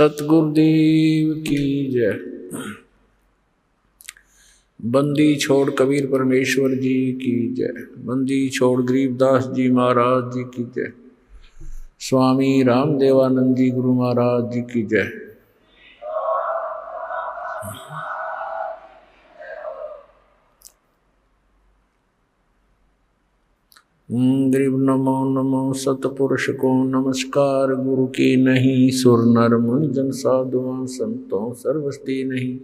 सतगुरुदेव की जय। बंदी छोड़ कबीर परमेश्वर जी की जय। बंदी छोड़ गरीबदास जी महाराज जी की जय। स्वामी रामदेवानंद जी गुरु महाराज जी की जय। गरीब नमो नमो सतपुरुष को नमस्कार। गुरु की नहीं सुर नर मुनि जन साधुआं संतों सर्वस्ती नहीं।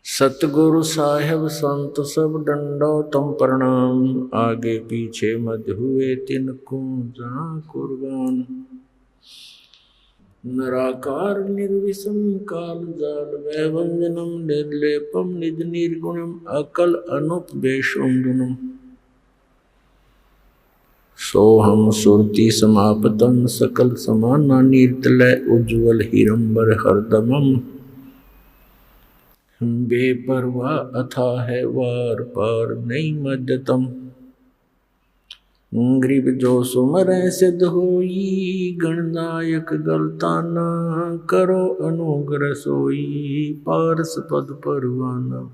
सतगुरु साहेब संत सब डंडो तम प्रणाम। आगे पीछे मध्य हुए तिनको जहाँ कुर्बान। निराकार निर्विषम काल जाल वैवंजनम निर्लेपम निज निर्गुणम अकल अनुपवेशम गुणम। सोहम सुरति समापतम सकल समाना नीर्तलय उज्ज्वल हिरंबर हरदमम। बेपरवाह अथा है वार पार नहीं मध्यतम। गरीब जो सुमर सिद्ध होई गणनायक गलताना। करो अनुग्रह सोई पारस पद परवाना।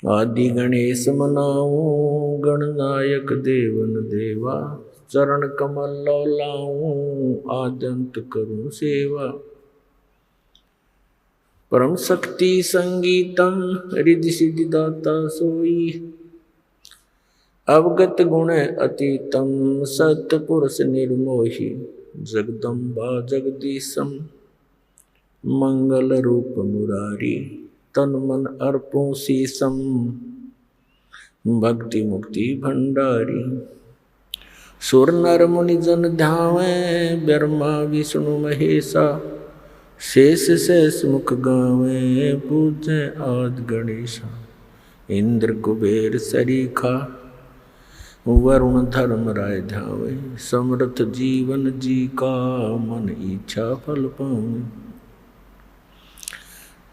आदि गणेश मनाओ गणनायक देवन देवा। चरण कमल लौलाऊं आद्यंत करूं सेवा। परम शक्ति संगीतम रिद्धि सिद्धि दाता सोई। अवगत गुण अतीतम सतपुरुष निर्मोही। जगदम्बा जगदीशम मंगल रूप मुरारी। तन मन अर्पों शीसम भक्ति मुक्ति भंडारी। सुर नर मुनि जन ध्यावे ब्रह्मा विष्णु महेशा। शेष शेष मुख गावे पूजे आदि गणेशा। इंद्र कुबेर सरीखा वरुण धर्म राय ध्यावे। समृत जीवन जी का मन इच्छा फल पावे।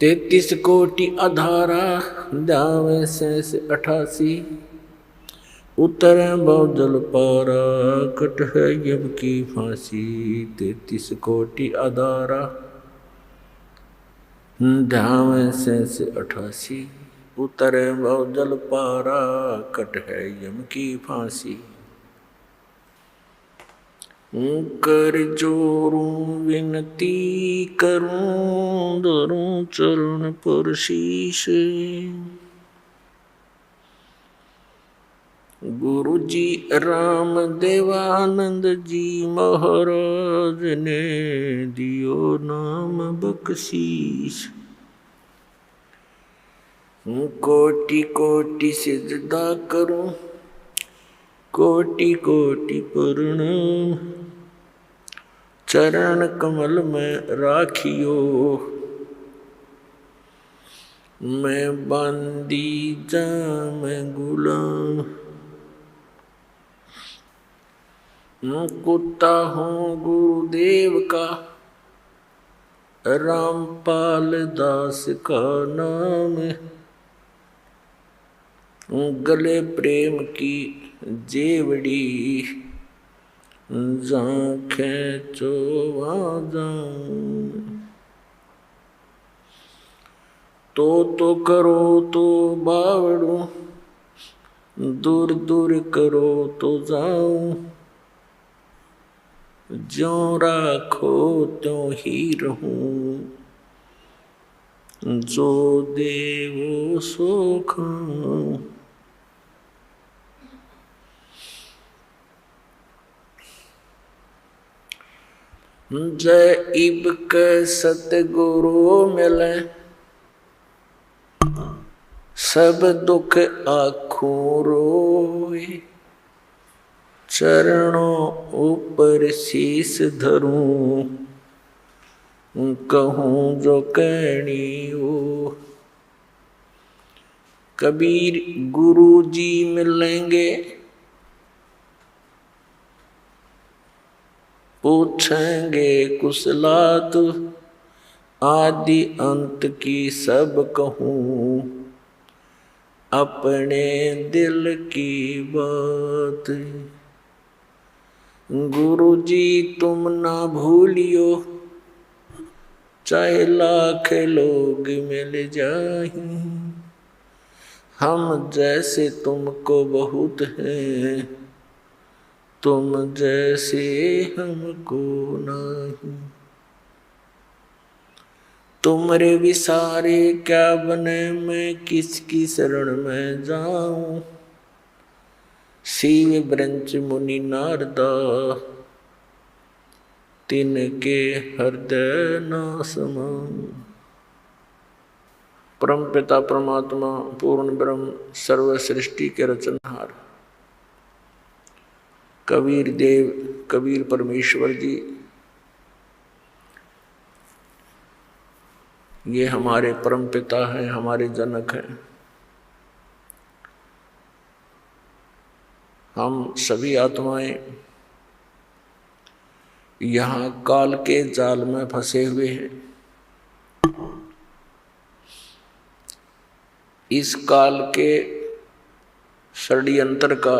33 कोटि अधारा ध्यावे शेष 88। उतरे बहुजल पारा कट है यम की फांसी। 33 कोटि अधारा ध्यावे शेष 88। उतरे बहुजल पारा कट है यम की फांसी। कर जोरूं विनती करूं धरूं चरण पर शीश। गुरु जी राम देवानंद जी महाराज ने दियो नाम बख्शीश। कोटि कोटि सिजदा करूं कोटि कोटि प्रणाम। चरण कमल में राखियो मैं बंदी जाम गुलाम। कुत्ता हूँ गुरुदेव का रामपाल दास का नाम। गले प्रेम की जेवड़ी खेचो तो करो तो बावड़ू। दूर दूर करो तो जाऊं। ज्यों राखो त्यों ही रहूं। जो देवो सो खाऊं। जय इब के सतगुरु मिले सब दुख आँखों रोए। चरणों ऊपर शीस धरूं कहूँ जो कहनी हो। कबीर गुरु जी मिलेंगे पूछेंगे कुशलात। आदि अंत की सब कहूँ अपने दिल की बात। गुरु जी तुम ना भूलियो, चाहे लाख लोग मिल जाए, हम जैसे तुमको बहुत हैं, तुम जैसे हमको नहीं। तुमरे विसारे क्या बने, मैं किसकी शरण में जाऊं। शिव ब्रंच मुनि नारदा, तिनके हृदय न समाऊं। परम पिता परमात्मा पूर्ण ब्रह्म सर्व सृष्टि के रचनहार कबीर देव कबीर परमेश्वर जी, ये हमारे परम पिता हैं, हमारे जनक हैं। हम सभी आत्माएं यहाँ काल के जाल में फंसे हुए हैं। इस काल के षड्यंत्र का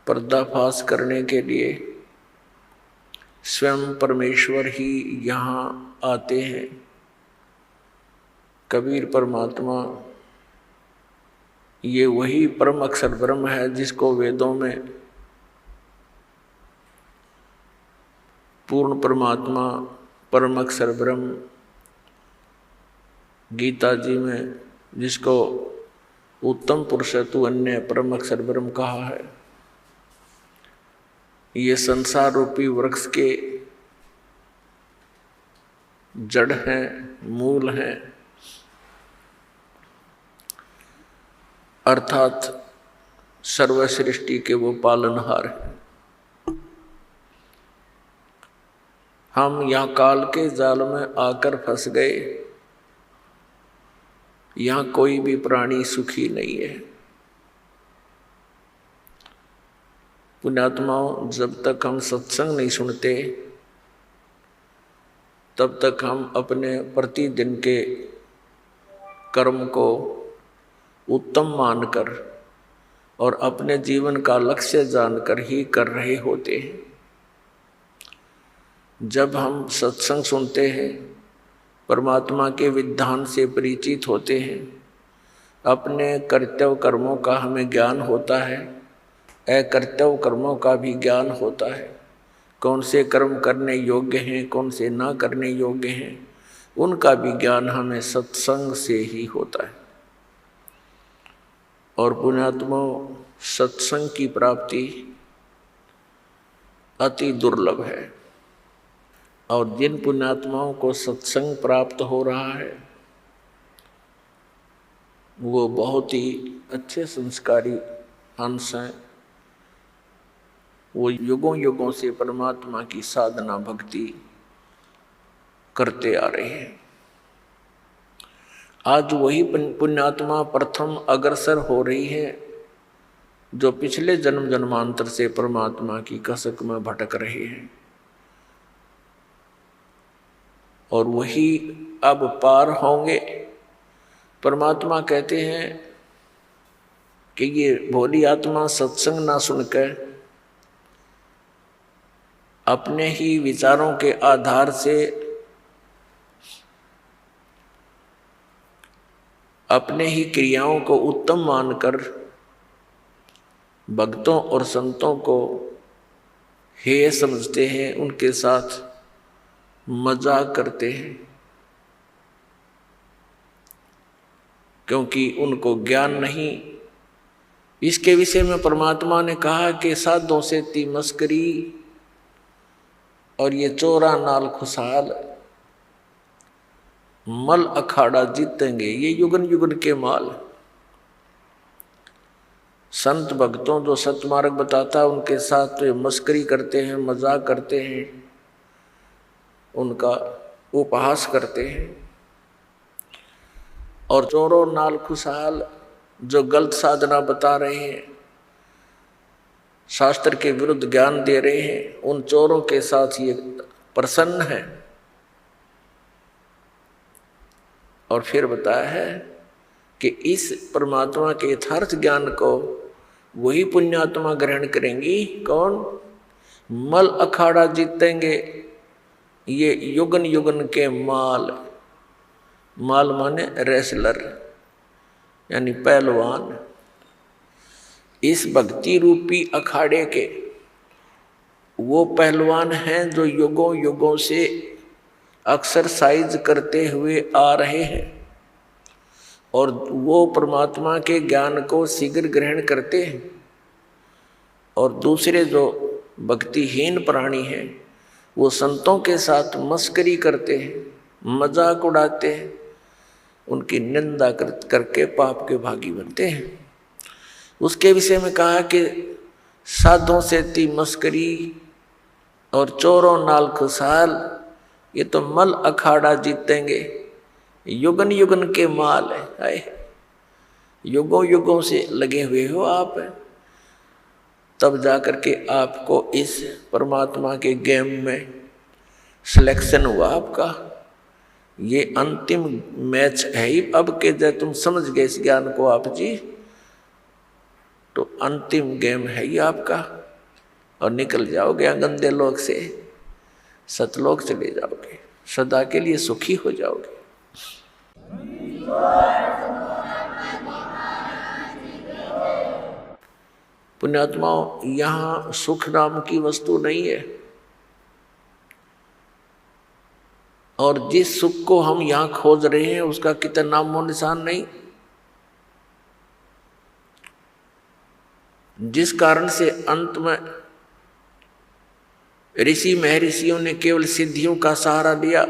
पर्दाफाश करने के लिए स्वयं परमेश्वर ही यहाँ आते हैं। कबीर परमात्मा ये वही परम अक्षर ब्रह्म है जिसको वेदों में पूर्ण परमात्मा परम अक्षर ब्रह्म, गीता जी में जिसको उत्तम पुरुष तु अन्य परम अक्षर ब्रह्म कहा है। ये संसार रूपी वृक्ष के जड़ हैं, मूल हैं, अर्थात सर्व सृष्टि के वो पालनहार हैं। हम यहाँ काल के जाल में आकर फंस गए। यहाँ कोई भी प्राणी सुखी नहीं है। पुण्यात्माओं, जब तक हम सत्संग नहीं सुनते तब तक हम अपने प्रतिदिन के कर्म को उत्तम मानकर और अपने जीवन का लक्ष्य जानकर ही कर रहे होते हैं। जब हम सत्संग सुनते हैं, परमात्मा के विधान से परिचित होते हैं, अपने कर्तव्य कर्मों का हमें ज्ञान होता है, अकर्तव्य कर्मों का भी ज्ञान होता है। कौन से कर्म करने योग्य हैं, कौन से ना करने योग्य हैं, उनका भी ज्ञान हमें सत्संग से ही होता है। और पुण्यात्माओं, सत्संग की प्राप्ति अति दुर्लभ है। और जिन पुण्यात्माओं को सत्संग प्राप्त हो रहा है वो बहुत ही अच्छे संस्कारी हंस हैं। वो युगों युगों से परमात्मा की साधना भक्ति करते आ रहे हैं। आज वही पुण्यात्मा प्रथम अग्रसर हो रही है जो पिछले जन्म जन्मांतर से परमात्मा की कसक में भटक रहे हैं, और वही अब पार होंगे। परमात्मा कहते हैं कि ये भोली आत्मा सत्संग ना सुनकर अपने ही विचारों के आधार से अपने ही क्रियाओं को उत्तम मानकर भक्तों और संतों को हेय समझते हैं, उनके साथ मजाक करते हैं, क्योंकि उनको ज्ञान नहीं। इसके विषय में परमात्मा ने कहा कि साधों से ती मस्करी और ये चोरा नाल खुशहाल मल अखाड़ा जीतेंगे, ये युगन युगन के माल। संत भक्तों जो सतमार्ग बताता उनके साथ तो मस्करी करते हैं, मजाक करते हैं, उनका उपहास करते हैं। और चोरों नाल खुशहाल जो गलत साधना बता रहे हैं, शास्त्र के विरुद्ध ज्ञान दे रहे हैं, उन चोरों के साथ ये प्रसन्न है। और फिर बताया है कि इस परमात्मा के यथार्थ ज्ञान को वही पुण्यात्मा ग्रहण करेंगी। कौन? मल अखाड़ा जीतेंगे ये युगन युगन के माल। माल माने रेसलर यानी पहलवान। इस भक्ति रूपी अखाड़े के वो पहलवान हैं जो युगों युगों से एक्सरसाइज करते हुए आ रहे हैं और वो परमात्मा के ज्ञान को शीघ्र ग्रहण करते हैं। और दूसरे जो भक्तिहीन प्राणी हैं वो संतों के साथ मस्करी करते हैं, मजाक उड़ाते हैं, उनकी निंदा करके पाप के भागी बनते हैं। उसके विषय में कहा कि साधों से ती मस्करी और चोरों नाल खुशहाल, ये तो मल अखाड़ा जीतेंगे युगन युगन के माल है। युगों युगों से लगे हुए हो आप, तब जाकर के आपको इस परमात्मा के गेम में सिलेक्शन हुआ आपका। ये अंतिम मैच है ही अब के, जब तुम समझ गए इस ज्ञान को आप जी, तो अंतिम गेम है ही आपका और निकल जाओगे गंदे लोक से, सतलोक चले जाओगे, सदा के लिए सुखी हो जाओगे। पुण्यात्माओं, यहाँ सुख नाम की वस्तु नहीं है और जिस सुख को हम यहाँ खोज रहे हैं उसका कितना नामो निशान नहीं। जिस कारण से अंत में ऋषि महर्षियों ने केवल सिद्धियों का सहारा लिया,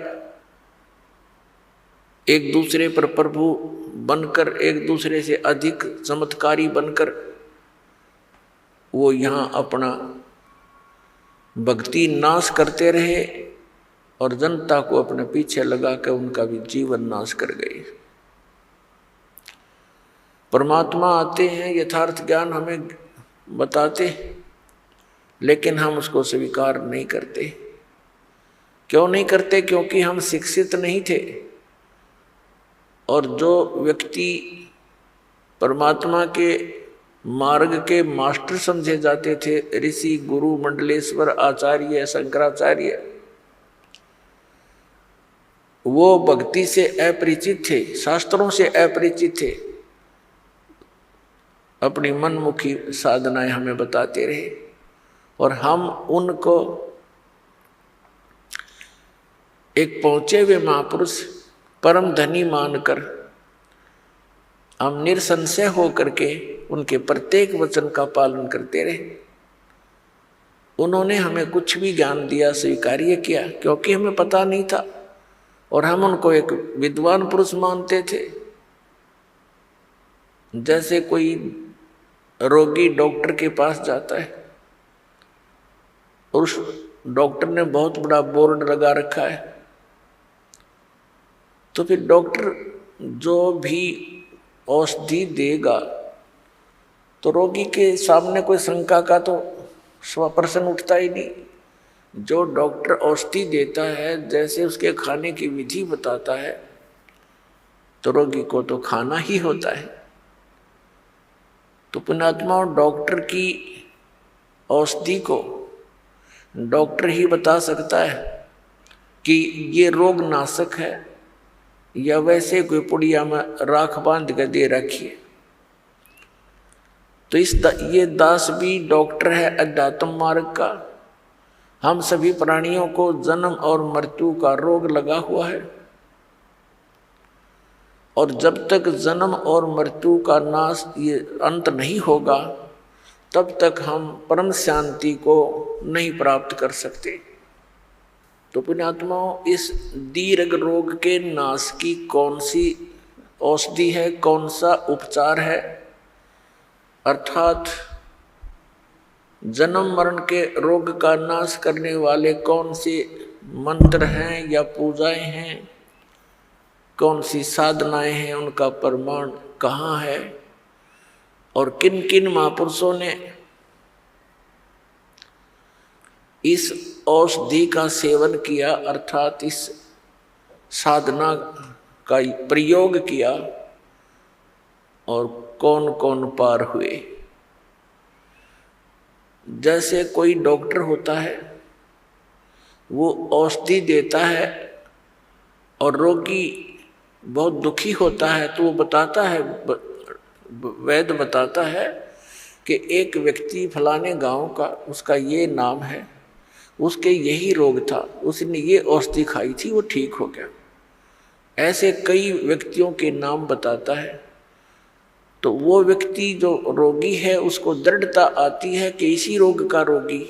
एक दूसरे पर प्रभु बनकर, एक दूसरे से अधिक चमत्कारी बनकर वो यहाँ अपना भक्ति नाश करते रहे और जनता को अपने पीछे लगाकर उनका भी जीवन नाश कर गए। परमात्मा आते हैं, यथार्थ ज्ञान हमें बताते, लेकिन हम उसको स्वीकार नहीं करते। क्यों नहीं करते? क्योंकि हम शिक्षित नहीं थे। और जो व्यक्ति परमात्मा के मार्ग के मास्टर समझे जाते थे, ऋषि गुरु मंडलेश्वर आचार्य शंकराचार्य, वो भक्ति से अपरिचित थे, शास्त्रों से अपरिचित थे, अपनी मनमुखी साधनाएं हमें बताते रहे और हम उनको एक पहुंचे हुए महापुरुष परम धनी मानकर हम निरसंशय होकर के उनके प्रत्येक वचन का पालन करते रहे। उन्होंने हमें कुछ भी ज्ञान दिया स्वीकार्य किया, क्योंकि हमें पता नहीं था और हम उनको एक विद्वान पुरुष मानते थे। जैसे कोई रोगी डॉक्टर के पास जाता है और उस डॉक्टर ने बहुत बड़ा बोर्ड लगा रखा है, तो फिर डॉक्टर जो भी औषधि देगा तो रोगी के सामने कोई शंका का तो प्रश्न उठता ही नहीं। जो डॉक्टर औषधि देता है, जैसे उसके खाने की विधि बताता है, तो रोगी को तो खाना ही होता है। तो पुण्यात्मा, डॉक्टर की औषधि को डॉक्टर ही बता सकता है कि ये रोग नाशक है या वैसे कोई पुड़िया में राख बांध कर दे रखी है। तो ये दास भी डॉक्टर है अध्यात्म मार्ग का। हम सभी प्राणियों को जन्म और मृत्यु का रोग लगा हुआ है और जब तक जन्म और मृत्यु का नाश, ये अंत नहीं होगा, तब तक हम परम शांति को नहीं प्राप्त कर सकते। तो पुण्यात्माओं, इस दीर्घ रोग के नाश की कौन सी औषधि है, कौन सा उपचार है, अर्थात जन्म मरण के रोग का नाश करने वाले कौन से मंत्र हैं या पूजाएं हैं, कौन सी साधनाएं हैं, उनका प्रमाण कहाँ है और किन किन महापुरुषों ने इस औषधि का सेवन किया, अर्थात इस साधना का प्रयोग किया और कौन कौन पार हुए। जैसे कोई डॉक्टर होता है, वो औषधि देता है और रोगी बहुत दुखी होता है तो वो बताता है, वैद्य बताता है कि एक व्यक्ति फलाने गांव का, उसका ये नाम है, उसके यही रोग था, उसने ये औषधि खाई थी, वो ठीक हो गया। ऐसे कई व्यक्तियों के नाम बताता है। तो वो व्यक्ति जो रोगी है उसको दृढ़ता आती है कि इसी रोग का रोगी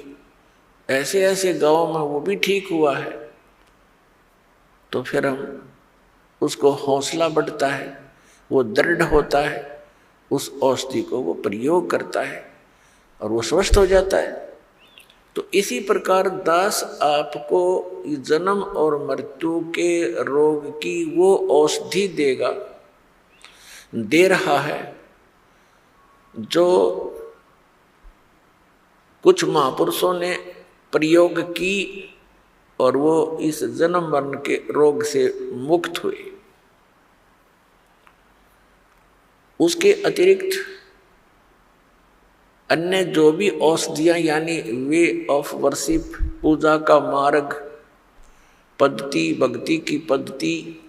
ऐसे ऐसे गांव में वो भी ठीक हुआ है। तो फिर हम उसको हौसला बढ़ता है, वो दृढ़ होता है, उस औषधि को वो प्रयोग करता है और वो स्वस्थ हो जाता है। तो इसी प्रकार दास आपको जन्म और मृत्यु के रोग की वो औषधि देगा, दे रहा है, जो कुछ महापुरुषों ने प्रयोग की और वो इस जन्म मरण के रोग से मुक्त हुए। उसके अतिरिक्त अन्य जो भी औषधियाँ यानी वे ऑफ वर्शिप, पूजा का मार्ग, पद्धति, भक्ति की पद्धति,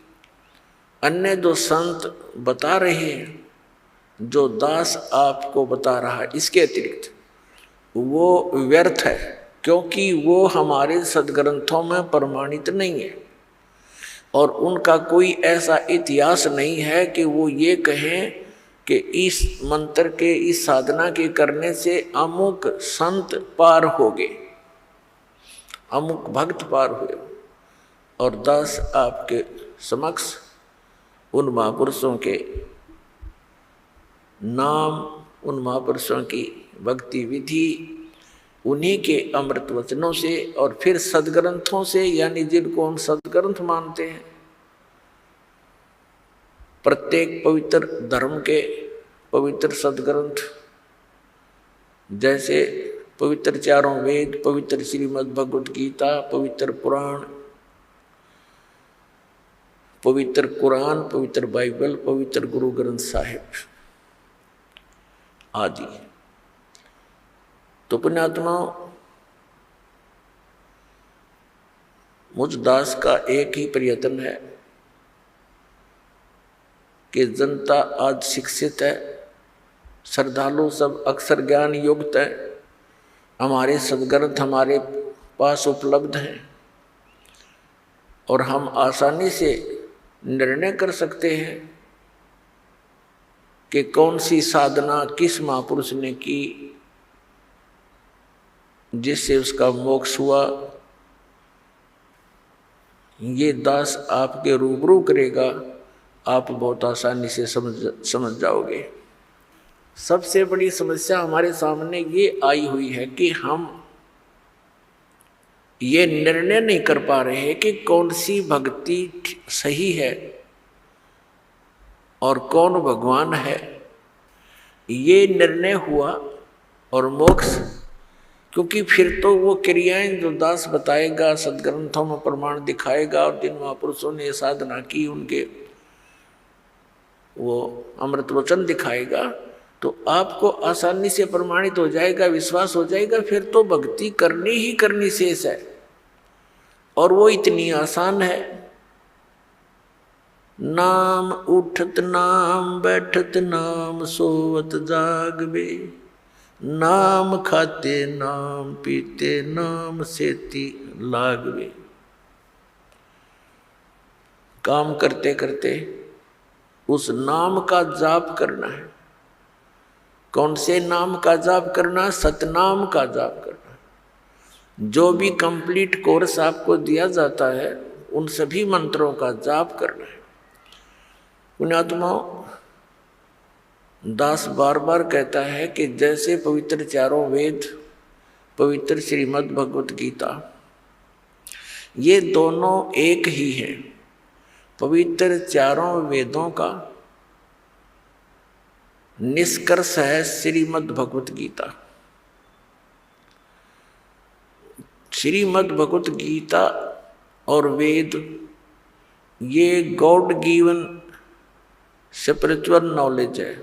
अन्य जो संत बता रहे हैं, जो दास आपको बता रहा है, इसके अतिरिक्त वो व्यर्थ है, क्योंकि वो हमारे सदग्रंथों में प्रमाणित नहीं है और उनका कोई ऐसा इतिहास नहीं है कि वो ये कहें कि इस मंत्र के, इस साधना के करने से अमुक संत पार हो गए, अमुक भक्त पार हुए। और दास आपके समक्ष उन महापुरुषों के नाम, उन महापुरुषों की भक्ति विधि, उन्हीं के अमृत वचनों से और फिर सदग्रंथों से, यानी जिनको हम सदग्रंथ मानते हैं, प्रत्येक पवित्र धर्म के पवित्र सदग्रंथ, जैसे पवित्र चारों वेद, पवित्र श्रीमद् भगवत गीता, पवित्र पुराण, पवित्र कुरान, पवित्र बाइबल, पवित्र गुरु ग्रंथ साहिब आदि। तो पुण्यात्माओं, मुझ दास का एक ही प्रयत्न है कि जनता आज शिक्षित है, श्रद्धालु सब अक्षर ज्ञान युक्त है, हमारे सदग्रंथ हमारे पास उपलब्ध हैं और हम आसानी से निर्णय कर सकते हैं कि कौन सी साधना किस महापुरुष ने की जिससे उसका मोक्ष हुआ। ये दास आपके रूबरू करेगा, आप बहुत आसानी से समझ जाओगे। सबसे बड़ी समस्या हमारे सामने ये आई हुई है कि हम ये निर्णय नहीं कर पा रहे हैं कि कौन सी भक्ति सही है और कौन भगवान है। ये निर्णय हुआ और मोक्ष, क्योंकि फिर तो वो क्रियाएं जो दास बताएगा, सदग्रंथों में प्रमाण दिखाएगा और जिन महापुरुषों ने साधना की उनके वो अमृत वचन दिखाएगा, तो आपको आसानी से प्रमाणित हो जाएगा, विश्वास हो जाएगा, फिर तो भक्ति करनी ही करनी शेष है। और वो इतनी आसान है, नाम उठत नाम बैठत नाम सोवत जागबे, नाम खाते नाम पीते नाम सेती लागबे। काम करते करते उस नाम का जाप करना है। कौन से नाम का जाप करना? सतनाम का जाप करना। जो भी कंप्लीट कोर्स आपको दिया जाता है उन सभी मंत्रों का जाप करना है। पुण्यात्माओं, दास बार बार कहता है कि जैसे पवित्र चारों वेद, पवित्र श्रीमद् भगवत गीता, ये दोनों एक ही है। पवित्र चारों वेदों का निष्कर्ष है श्रीमद् भगवत गीता। श्रीमद् भगवत गीता और वेद ये गॉड गिवन स्पिरिचुअल नॉलेज है,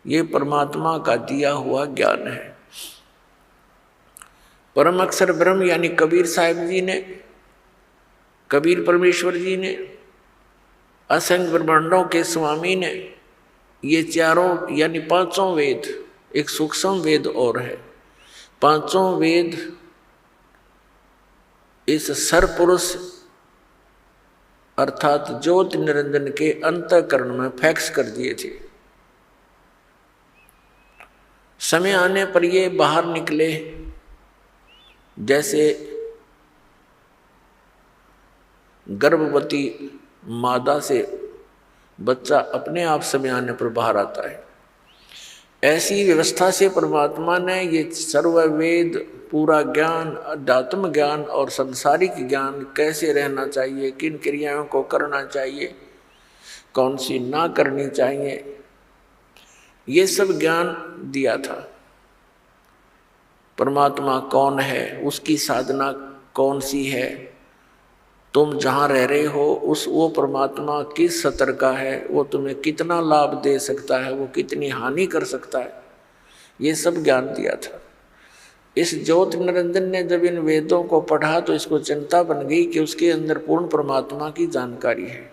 ये परमात्मा का दिया हुआ ज्ञान है। परम अक्षर ब्रह्म यानी कबीर साहिब जी ने, कबीर परमेश्वर जी ने, असंख्य ब्रह्मांडों के स्वामी ने, ये चारों यानी पांचों वेद, एक सूक्ष्म वेद और है, पांचों वेद इस सरपुरुष अर्थात ज्योति निरंजन के अंतःकरण में फैक्स कर दिए थे। समय आने पर ये बाहर निकले, जैसे गर्भवती मादा से बच्चा अपने आप समय आने पर बाहर आता है, ऐसी व्यवस्था से परमात्मा ने ये सर्व वेद, पूरा ज्ञान, अध्यात्म ज्ञान और संसारिक ज्ञान, कैसे रहना चाहिए, किन क्रियाओं को करना चाहिए, कौन सी ना करनी चाहिए, ये सब ज्ञान दिया था। परमात्मा कौन है, उसकी साधना कौन सी है, तुम जहाँ रह रहे हो उस वो परमात्मा किस स्तर का है, वो तुम्हें कितना लाभ दे सकता है, वो कितनी हानि कर सकता है, ये सब ज्ञान दिया था। इस ज्योति निरंजन ने जब इन वेदों को पढ़ा तो इसको चिंता बन गई कि उसके अंदर पूर्ण परमात्मा की जानकारी है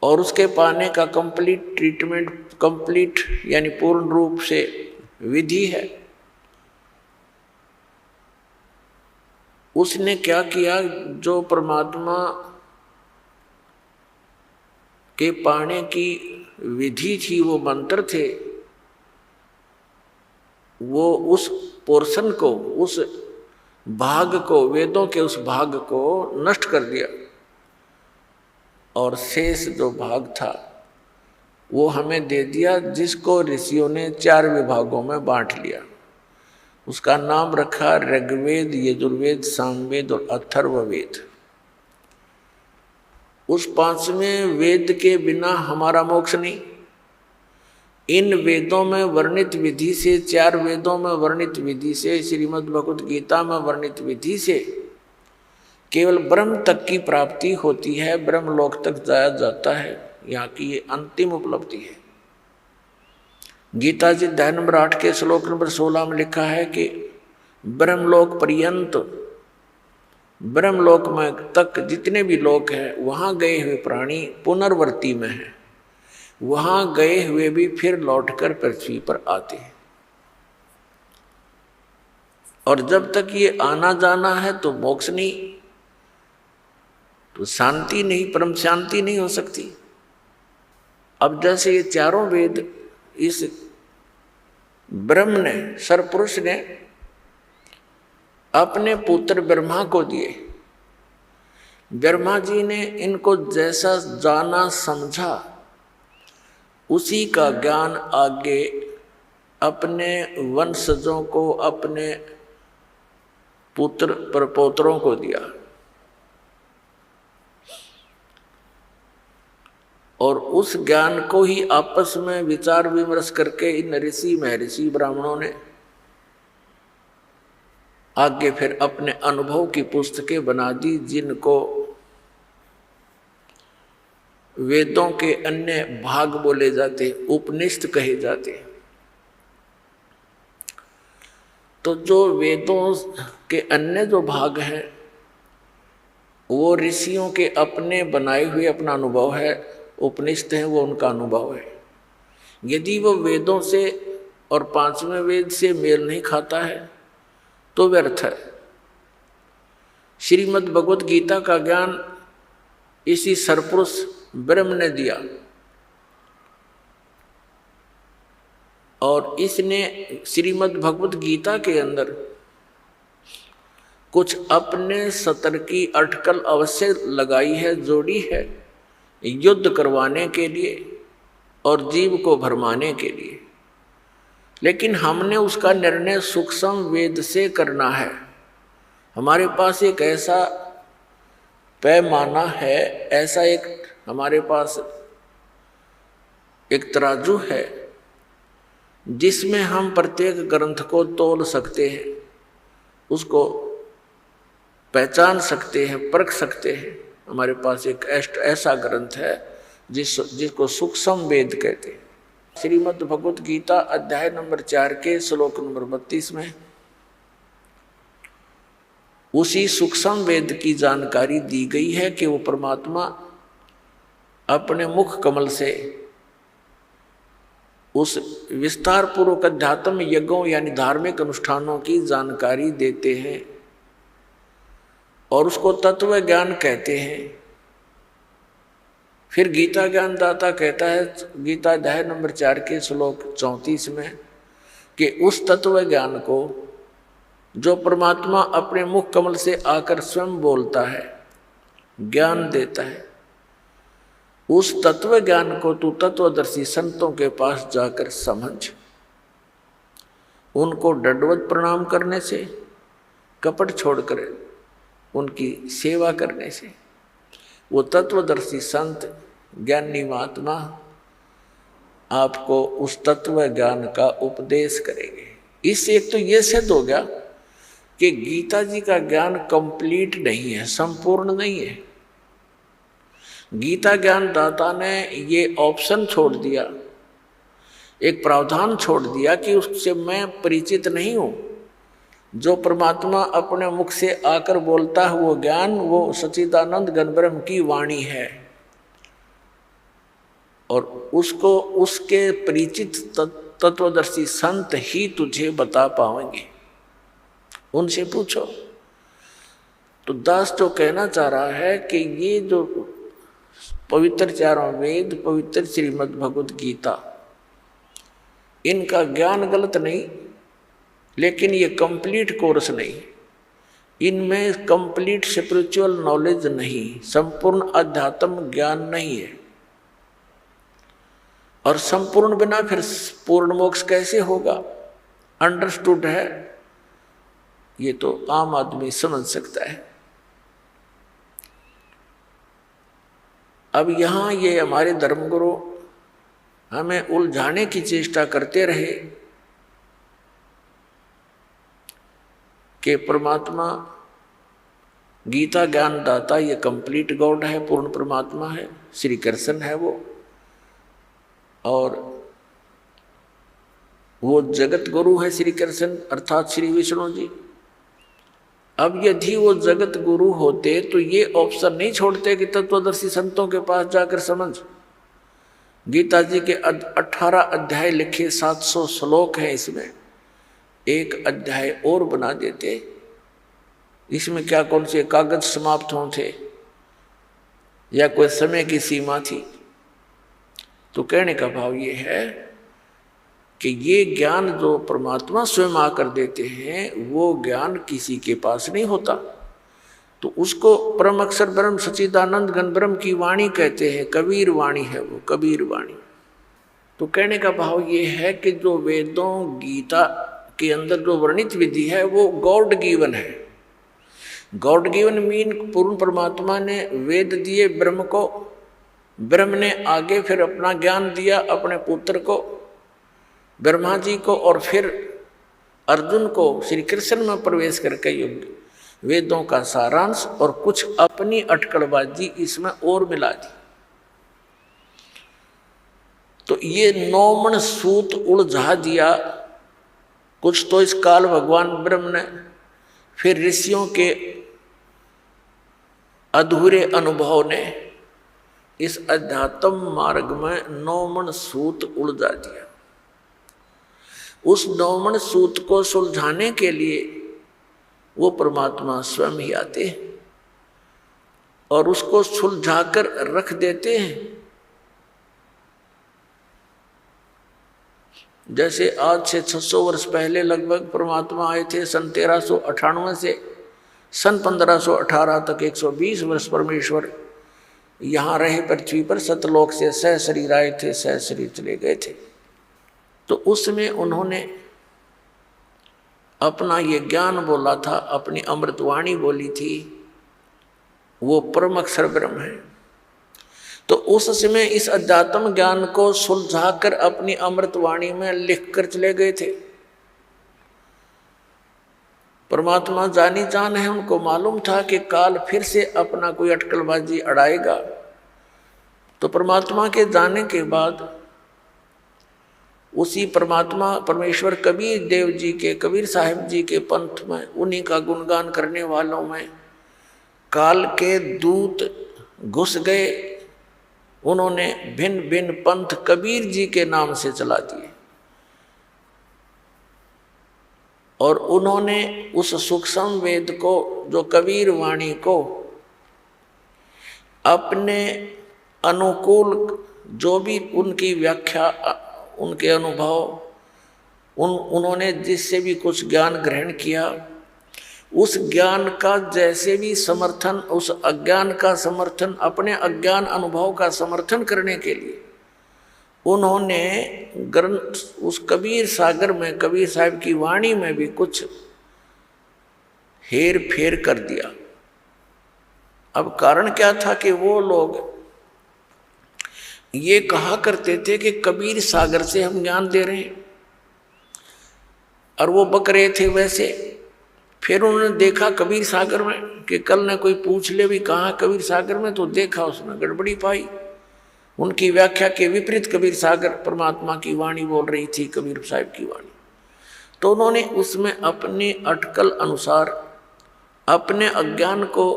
और उसके पाने का कंप्लीट ट्रीटमेंट, कंप्लीट यानी पूर्ण रूप से विधि है। उसने क्या किया, जो परमात्मा के पाने की विधि थी, वो मंत्र थे, वो उस पोर्शन को, उस भाग को, वेदों के उस भाग को नष्ट कर दिया और शेष जो भाग था वो हमें दे दिया, जिसको ऋषियों ने 4 विभागों में बांट लिया। उसका नाम रखा ऋग्वेद, यजुर्वेद, सामवेद और अथर्ववेद। उस 5वें वेद के बिना हमारा मोक्ष नहीं। इन वेदों में वर्णित विधि से, 4 वेदों में वर्णित विधि से, श्रीमद् भगवत गीता में वर्णित विधि से केवल ब्रह्म तक की प्राप्ति होती है, ब्रह्म लोक तक जाया जाता है। यहाँ की ये अंतिम उपलब्धि है। गीता जी अध्याय नंबर 8 के श्लोक नंबर 16 में लिखा है कि ब्रह्मलोक पर्यंत, ब्रह्मलोक में तक जितने भी लोक हैं वहाँ गए हुए प्राणी पुनर्वर्ती में हैं, वहाँ गए हुए भी फिर लौटकर पृथ्वी पर आते हैं। और जब तक ये आना जाना है तो मोक्ष नहीं, तो शांति नहीं, परम शांति नहीं हो सकती। अब जैसे ये चारों वेद इस ब्रह्म ने, सरपुरुष ने अपने पुत्र ब्रह्मा को दिए। ब्रह्मा जी ने इनको जैसा जाना समझा उसी का ज्ञान आगे अपने वंशजों को, अपने पुत्र प्रपौत्रों को दिया और उस ज्ञान को ही आपस में विचार विमर्श करके इन ऋषि महर्षि ब्राह्मणों ने आगे फिर अपने अनुभव की पुस्तकें बना दी, जिनको वेदों के अन्य भाग बोले जाते, उपनिषद कहे जाते। तो जो वेदों के अन्य जो भाग हैं वो ऋषियों के अपने बनाए हुए अपना अनुभव है, उपनिषद है वो उनका अनुभव है। यदि वो वेदों से और 5वें वेद से मेल नहीं खाता है तो व्यर्थ है। श्रीमद् भगवत गीता का ज्ञान इसी सरपुरुष ब्रह्म ने दिया और इसने श्रीमद् भगवत गीता के अंदर कुछ अपने सतर की अटकल अवश्य लगाई है, जोड़ी है, युद्ध करवाने के लिए और जीव को भरमाने के लिए। लेकिन हमने उसका निर्णय सूक्ष्म वेद से करना है। हमारे पास एक ऐसा पैमाना है, ऐसा एक हमारे पास एक तराजू है जिसमें हम प्रत्येक ग्रंथ को तोल सकते हैं, उसको पहचान सकते हैं, परख सकते हैं। हमारे पास एक ऐसा ग्रंथ है जिसको सूक्ष्म वेद कहते हैं। श्रीमद् भगवत गीता अध्याय नंबर 4 के श्लोक नंबर 32 में उसी सूक्ष्म वेद की जानकारी दी गई है कि वो परमात्मा अपने मुख कमल से उस विस्तार पूर्वक अध्यात्म यज्ञों यानी धार्मिक अनुष्ठानों की जानकारी देते हैं और उसको तत्व ज्ञान कहते हैं। फिर गीता ज्ञानदाता कहता है गीता अध्याय नंबर 4 के श्लोक 34 में कि उस तत्व ज्ञान को जो परमात्मा अपने मुख कमल से आकर स्वयं बोलता है, ज्ञान देता है, उस तत्व ज्ञान को तू तत्वदर्शी संतों के पास जाकर समझ। उनको दंडवत प्रणाम करने से, कपट छोड़कर उनकी सेवा करने से वो तत्वदर्शी संत ज्ञानी महात्मा आपको उस तत्व ज्ञान का उपदेश करेंगे। इससे एक तो ये सिद्ध हो गया कि गीता जी का ज्ञान कंप्लीट नहीं है, संपूर्ण नहीं है। गीता ज्ञान दाता ने ये ऑप्शन छोड़ दिया, एक प्रावधान छोड़ दिया कि उससे मैं परिचित नहीं हूं। जो परमात्मा अपने मुख से आकर बोलता है वो ज्ञान, वो सच्चिदानंद घन ब्रह्म की वाणी है और उसको उसके परिचित तत्वदर्शी संत ही तुझे बता पाएंगे। उनसे पूछो। तो दास जो कहना चाह रहा है कि ये जो पवित्र चारों वेद, पवित्र श्रीमद् भगवत गीता, इनका ज्ञान गलत नहीं, लेकिन ये कंप्लीट कोर्स नहीं, इनमें कंप्लीट स्पिरिचुअल नॉलेज नहीं, संपूर्ण अध्यात्म ज्ञान नहीं है। और संपूर्ण बिना फिर पूर्ण मोक्ष कैसे होगा? अंडरस्टूड है, ये तो आम आदमी समझ सकता है। अब यहाँ ये हमारे धर्मगुरु हमें उलझाने की चेष्टा करते रहे कि परमात्मा गीता ज्ञान दाता ये कंप्लीट गॉड है, पूर्ण परमात्मा है, श्री कृष्ण है वो, और वो जगत गुरु है श्री कृष्ण अर्थात श्री विष्णु जी। अब यदि वो जगत गुरु होते तो ये ऑप्शन नहीं छोड़ते कि तत्वदर्शी संतों के पास जाकर समझ। गीता जी के 18 अध्याय लिखे, 700 श्लोक हैं, इसमें एक अध्याय और बना देते। इसमें क्या कौन से कागज समाप्त होते या कोई समय की सीमा थी? तो कहने का भाव ये है कि ये ज्ञान जो परमात्मा स्वयं आकर देते हैं वो ज्ञान किसी के पास नहीं होता। तो उसको परम अक्षर ब्रह्म सच्चिदानंद घन ब्रह्म की वाणी कहते हैं, कबीर वाणी है वो, कबीर वाणी। तो कहने का भाव ये है कि जो वेदों गीता के अंदर जो वर्णित विधि है वो गॉड गिवन है। गॉड गिवन मीन पूर्ण परमात्मा ने वेद दिए ब्रह्म को, ब्रह्म ने आगे फिर अपना ज्ञान दिया अपने पुत्र को ब्रह्मा जी को, और फिर अर्जुन को श्री कृष्ण में प्रवेश करके युग वेदों का सारांश और कुछ अपनी अटकलबाजी इसमें और मिला दी। तो ये 9 मन सूत उलझा दिया कुछ तो इस काल भगवान ब्रह्म ने, फिर ऋषियों के अधूरे अनुभव ने इस अध्यात्म मार्ग में 9 मन सूत उलझा दिया। उस 9 मन सूत को सुलझाने के लिए वो परमात्मा स्वयं ही आते हैं और उसको सुलझाकर रख देते हैं। जैसे आज से 600 वर्ष पहले लगभग परमात्मा आए थे, सन 1398 से सन 1518 तक 120 वर्ष परमेश्वर यहाँ रहे पृथ्वी पर। सतलोक से सह शरीर आए थे, सह शरीर चले गए थे। तो उसमें उन्होंने अपना ये ज्ञान बोला था, अपनी अमृतवाणी बोली थी, वो परम अक्षर ब्रह्म है। तो उस समय इस अध्यात्म ज्ञान को सुलझाकर अपनी अमृतवाणी में लिख कर चले गए थे। परमात्मा जानी जान है, उनको मालूम था कि काल फिर से अपना कोई अटकलबाजी अड़ाएगा। तो परमात्मा के जाने के बाद उसी परमात्मा परमेश्वर कबीर देव जी के, कबीर साहिब जी के पंथ में, उन्हीं का गुणगान करने वालों में काल के दूत घुस गए। उन्होंने भिन्न भिन्न पंथ कबीर जी के नाम से चला दिए और उन्होंने उस सूक्ष्म वेद को, जो कबीर वाणी को, अपने अनुकूल, जो भी उनकी व्याख्या, उनके अनुभव, उन्होंने जिससे भी कुछ ज्ञान ग्रहण किया, उस ज्ञान का जैसे भी समर्थन, उस अज्ञान का समर्थन, अपने अज्ञान अनुभव का समर्थन करने के लिए उन्होंने ग्रंथ, उस कबीर सागर में, कबीर साहब की वाणी में भी कुछ हेर फेर कर दिया। अब कारण क्या था कि वो लोग ये कहा करते थे कि कबीर सागर से हम ज्ञान दे रहे हैं, और वो बक रहे थे वैसे। फिर उन्होंने देखा कबीर सागर में कि कल ने कोई पूछ ले भी कहाँ कबीर सागर में, तो देखा उसमें गड़बड़ी पाई। उनकी व्याख्या के विपरीत कबीर सागर परमात्मा की वाणी बोल रही थी, कबीर साहब की वाणी। तो उन्होंने उसमें अपनी अटकल अनुसार अपने अज्ञान को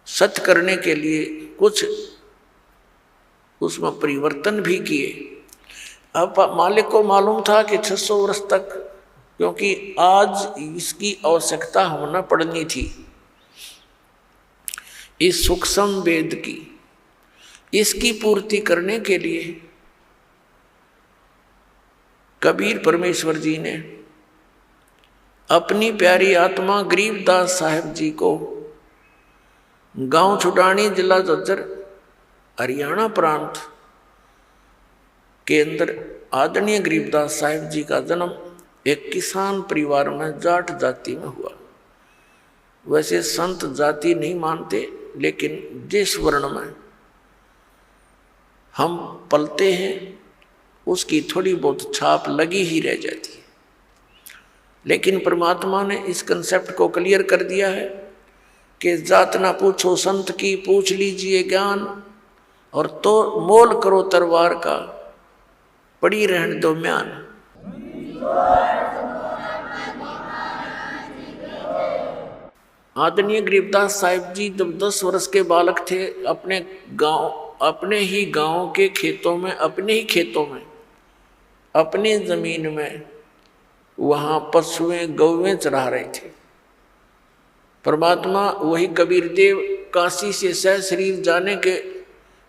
सत्य करने के लिए कुछ उसमें परिवर्तन भी किए। अब मालिक को मालूम था कि 600 वर्ष तक, क्योंकि आज इसकी आवश्यकता होना पड़नी थी, इस सूक्ष्म वेद की, इसकी पूर्ति करने के लिए कबीर परमेश्वर जी ने अपनी प्यारी आत्मा गरीबदास साहिब जी को गांव छुटानी, जिला झज्जर, हरियाणा प्रांत के अंदर आदरणीय गरीबदास साहिब जी का जन्म एक किसान परिवार में जाट जाति में हुआ। वैसे संत जाति नहीं मानते, लेकिन जिस वर्ण में हम पलते हैं उसकी थोड़ी बहुत छाप लगी ही रह जाती है। लेकिन परमात्मा ने इस कंसेप्ट को क्लियर कर दिया है कि जात ना पूछो संत की, पूछ लीजिए ज्ञान, और तो मोल करो तरवार का, पड़ी रहने दो म्यान। आदरणीय गरीबदास साहिब जी जब 10 वर्ष के बालक थे, अपने गांव, अपने ही गांव के खेतों में, अपने ही खेतों में, अपनी जमीन में, वहां पशुएं गौवें चरा रहे थे। परमात्मा वही कबीर देव काशी से सह शरीर जाने के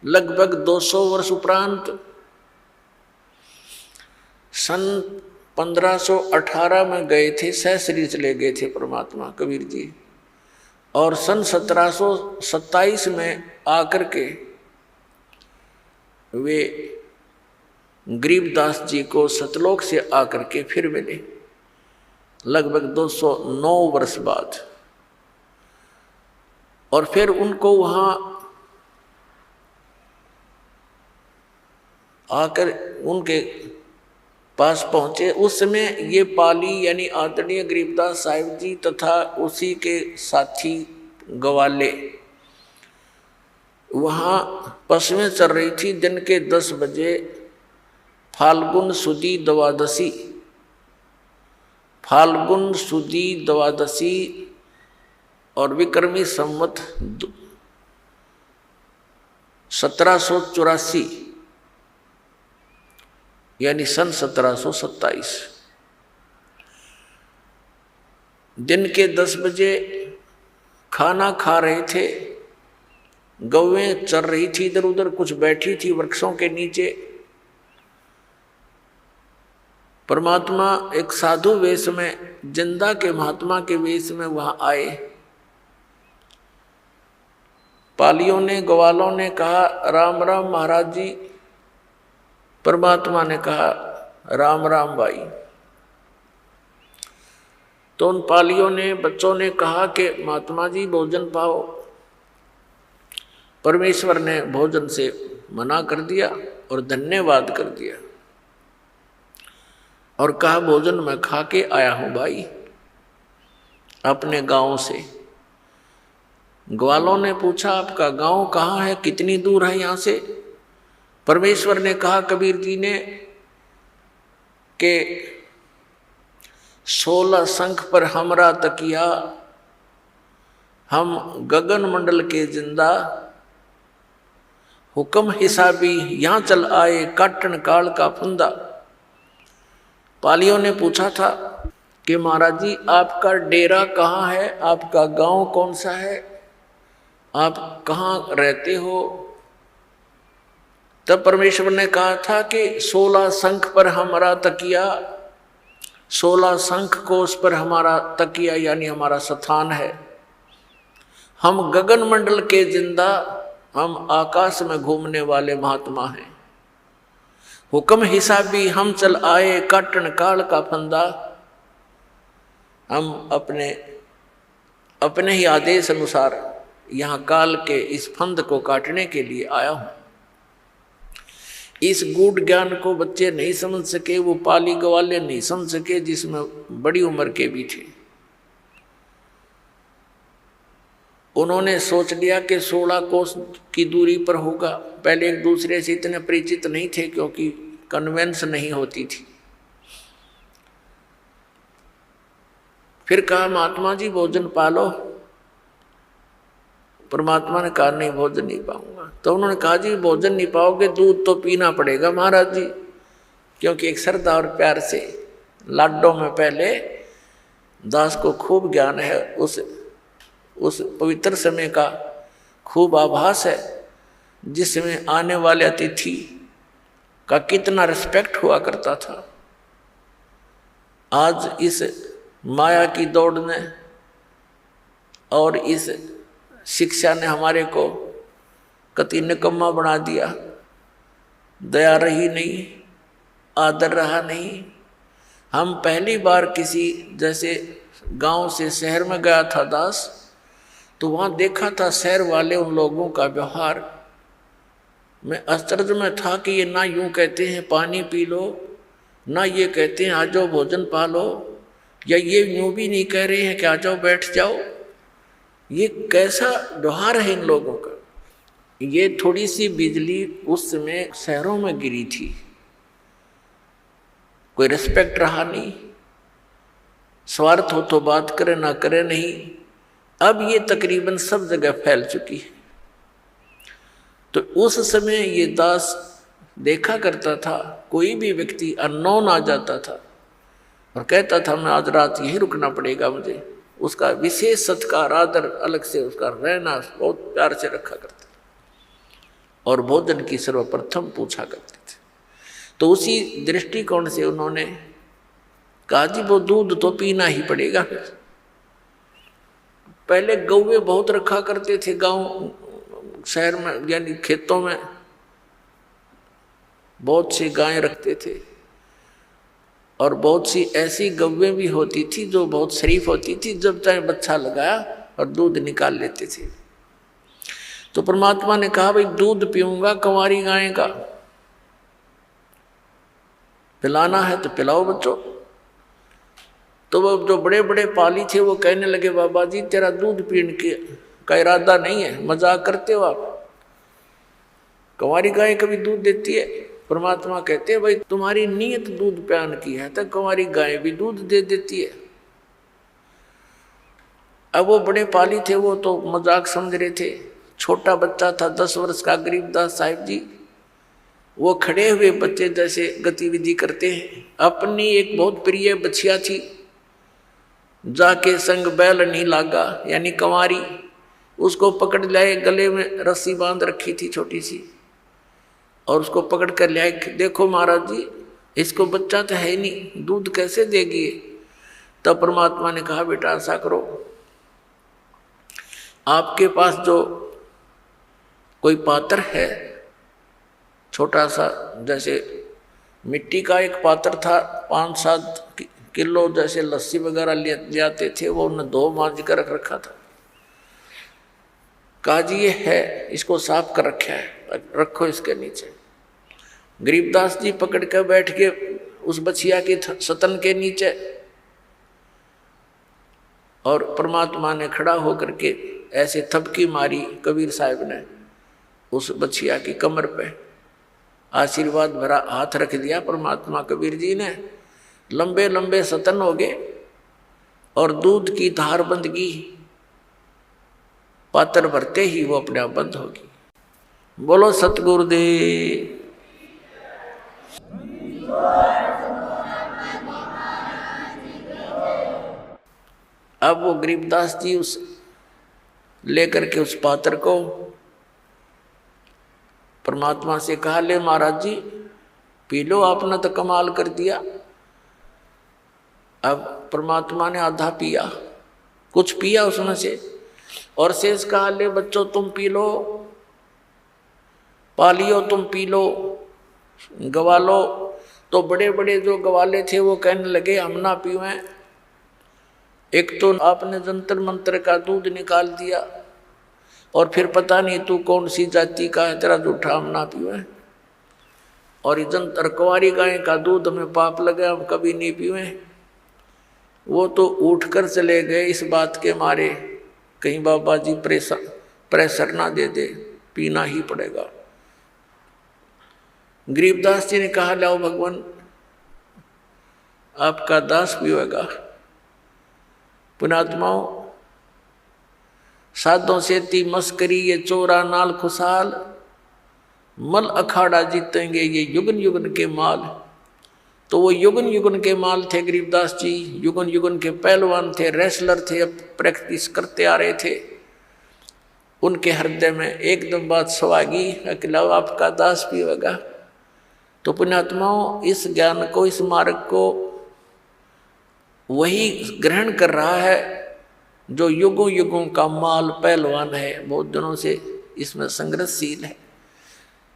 लगभग 200 वर्ष उपरांत सन 1518 में गए थे, सह शरीर चले गए थे परमात्मा कबीर जी, और सन 1727 में आकर के वे गरीबदास जी को सतलोक से आकर के फिर मिले, लगभग 209 वर्ष बाद। और फिर उनको वहाँ आकर उनके पास पहुँचे। उस समय ये पाली यानी आदरणीय गरीबदास साहिब जी तथा उसी के साथी गवाले वहाँ पशुएं चल रही थी। दिन के 10 बजे फाल्गुन सुदी द्वादशी, फाल्गुन सुदी द्वादशी और विक्रमी संवत 1784 यानी सन 1727 दिन के 10 बजे खाना खा रहे थे। गौवें चर रही थी, इधर उधर कुछ बैठी थी वृक्षों के नीचे। परमात्मा एक साधु वेश में, जिंदा के महात्मा के वेश में वहां आए। पालियों ने, ग्वालों ने कहा राम राम महाराज जी। परमात्मा ने कहा राम राम भाई। तो उन पालियों ने, बच्चों ने कहा कि महात्मा जी भोजन पाओ। परमेश्वर ने भोजन से मना कर दिया और धन्यवाद कर दिया और कहा भोजन मैं खा के आया हूं भाई अपने गांव से। ग्वालों ने पूछा आपका गांव कहाँ है, कितनी दूर है यहाँ से? परमेश्वर ने कहा कबीर जी ने कि 16 शंख पर हमरा तकिया, हम गगन मंडल के जिंदा, हुक्म हिसाबी यहाँ चल आए, काटन काल का फंदा। पालियों ने पूछा था कि महाराज जी आपका डेरा कहाँ है, आपका गांव कौन सा है, आप कहाँ रहते हो। तब परमेश्वर ने कहा था कि 16 शंख पर हमारा तकिया, 16 शंख कोश पर हमारा तकिया यानी हमारा स्थान है। हम गगन मंडल के जिंदा, हम आकाश में घूमने वाले महात्मा हैं। हुक्म हिसाबी हम चल आए, काटन काल का फंदा। हम अपने ही आदेश अनुसार यहाँ काल के इस फंद को काटने के लिए आया हूँ। इस गूढ़ ज्ञान को बच्चे नहीं समझ सके, वो पाली ग्वाले नहीं समझ सके, जिसमें बड़ी उम्र के भी थे। उन्होंने सोच लिया कि 16 कोस की दूरी पर होगा। पहले एक दूसरे से इतने परिचित नहीं थे क्योंकि कन्वेंस नहीं होती थी। फिर कहा महात्मा जी भोजन पालो। परमात्मा ने कहा नहीं भोजन नहीं पाऊंगा। तो उन्होंने कहा जी भोजन नहीं पाओगे, दूध तो पीना पड़ेगा महाराज जी, क्योंकि एक श्रद्धा और प्यार से लाडों में पहले दास को खूब ज्ञान है, उस पवित्र समय का खूब आभास है, जिसमें आने वाले अतिथि का कितना रिस्पेक्ट हुआ करता था। आज इस माया की दौड़ ने और इस शिक्षा ने हमारे को कति निकम्मा बना दिया। दया रही नहीं, आदर रहा नहीं। हम पहली बार किसी जैसे गांव से शहर में गया था दास, तो वहाँ देखा था शहर वाले उन लोगों का व्यवहार। मैं आश्चर्य में था कि ये ना यूँ कहते हैं पानी पी लो, ना ये कहते हैं आ जाओ भोजन पा लो, या ये यूँ भी नहीं कह रहे हैं कि आ जाओ बैठ जाओ। ये कैसा व्यवहार है इन लोगों का। ये थोड़ी सी बिजली उस समय शहरों में गिरी थी, कोई रिस्पेक्ट रहा नहीं। स्वार्थ हो तो बात करे, ना करे नहीं। अब ये तकरीबन सब जगह फैल चुकी है। तो उस समय ये दास देखा करता था, कोई भी व्यक्ति अननोन आ जाता था और कहता था मैं आज रात यहीं रुकना पड़ेगा मुझे, उसका विशेष सत्कार आदर अलग से उसका रहना बहुत प्यार से रखा करते थे और भोजन की सर्वप्रथम पूछा करते थे। तो उसी दृष्टिकोण से उन्होंने कहा जी वो दूध तो पीना ही पड़ेगा। पहले गौवे बहुत रखा करते थे गांव शहर में, यानी खेतों में बहुत सी गायें रखते थे और बहुत सी ऐसी गौवें भी होती थी जो बहुत शरीफ होती थी, जब चाहे बच्चा लगाया और दूध निकाल लेते थे। तो परमात्मा ने कहा भाई दूध पीऊंगा कंवारी गाय का, पिलाना है तो पिलाओ बच्चों। तो वो जो बड़े बड़े पाली थे वो कहने लगे बाबा जी तेरा दूध पीने का इरादा नहीं है, मजाक करते हो आप, कंवारी गाय कभी दूध देती है। परमात्मा कहते हैं भाई तुम्हारी नीयत दूध प्यान की है तो कंवारी गाय भी दूध दे देती है। अब वो बड़े पाली थे, वो तो मजाक समझ रहे थे। छोटा बच्चा था 10 वर्ष का गरीबदास साहिब जी, वो खड़े हुए बच्चे जैसे गतिविधि करते हैं। अपनी एक बहुत प्रिय बछिया थी, जाके संग बैल नहीं लागा, यानी कंवारी, उसको पकड़ लाए, गले में रस्सी बांध रखी थी छोटी सी, और उसको पकड़ कर ले आए। देखो महाराज जी इसको बच्चा तो है नहीं, दूध कैसे देगी। तब परमात्मा ने कहा बेटा ऐसा करो, आपके पास जो कोई पात्र है छोटा सा, जैसे मिट्टी का एक पात्र था, 5-7 किलो जैसे लस्सी वगैरह ले आते थे, वो उन्हें धो मांझ कर रख रखा था। कहा जी ये है, इसको साफ कर रखा है, रखो इसके नीचे। गरीबदास जी पकड़ कर बैठ के उस बछिया के सतन के नीचे, और परमात्मा ने खड़ा होकर के ऐसे थपकी मारी कबीर साहब ने उस बछिया की कमर पे, आशीर्वाद भरा हाथ रख दिया परमात्मा कबीर जी ने। लंबे लंबे सतन हो गए और दूध की धार बंद की। पात्र भरते ही वो अपने आप बंद होगी। बोलो सतगुरुदेव। अब वो गरीबदास जी उस लेकर के उस पात्र को परमात्मा से कहा, ले महाराज जी पी लो, आपने तो कमाल कर दिया। अब परमात्मा ने आधा पिया, कुछ पिया उसमें से, और शेष कहा, ले बच्चों तुम पी लो, पालियो तुम पी लो, गवालो। तो बड़े बड़े जो गवाले थे वो कहने लगे हम ना पीवें, एक तो आपने जंतर मंत्र का दूध निकाल दिया, और फिर पता नहीं तू कौन सी जाति का है, तेरा जूठा हम ना पीवें, और जंतर कुंवारी गाय का दूध हमें पाप लगे, हम कभी नहीं पीवें। वो तो उठ कर चले गए इस बात के मारे, कहीं बाबा जी प्रेशर ना दे दे, पीना ही पड़ेगा। गरीबदास जी ने कहा, लाओ भगवान आपका दास पीवेगा। पुणात्माओं, साधों से ती मस्करी ये चोरा नाल खुशाल, मल अखाड़ा जीतेंगे ये युगन युगन के माल। तो वो युगन युगन के माल थे गरीबदास जी, युगन युगन के पहलवान थे, रेसलर थे, अब प्रैक्टिस करते आ रहे थे। उनके हृदय में एकदम बात सवागी, अकेला आपका दास पीवेगा। तो पुण्यात्माओं, इस ज्ञान को, इस मार्ग को वही ग्रहण कर रहा है जो युगों युगों का माल पहलवान है, बहुत दिनों से इसमें संघर्षशील है।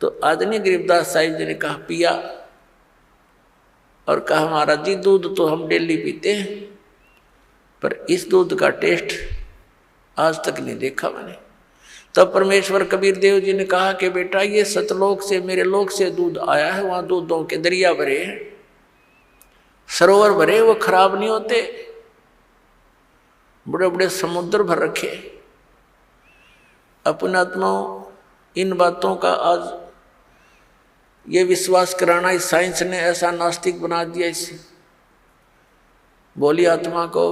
तो आदरणीय गरीबदास साहिब जी ने कहा, पिया, और कहा महाराज जी दूध तो हम डेली पीते हैं, पर इस दूध का टेस्ट आज तक नहीं देखा मैंने। तब परमेश्वर कबीर देव जी ने कहा कि बेटा ये सतलोक से, मेरे लोक से दूध आया है, वहाँ दूधों के दरिया भरे हैं, सरोवर भरे, वो खराब नहीं होते, बड़े बड़े समुद्र भर रखे। अपने आत्माओं, इन बातों का आज ये विश्वास कराना इस साइंस ने ऐसा नास्तिक बना दिया इस बोली आत्मा को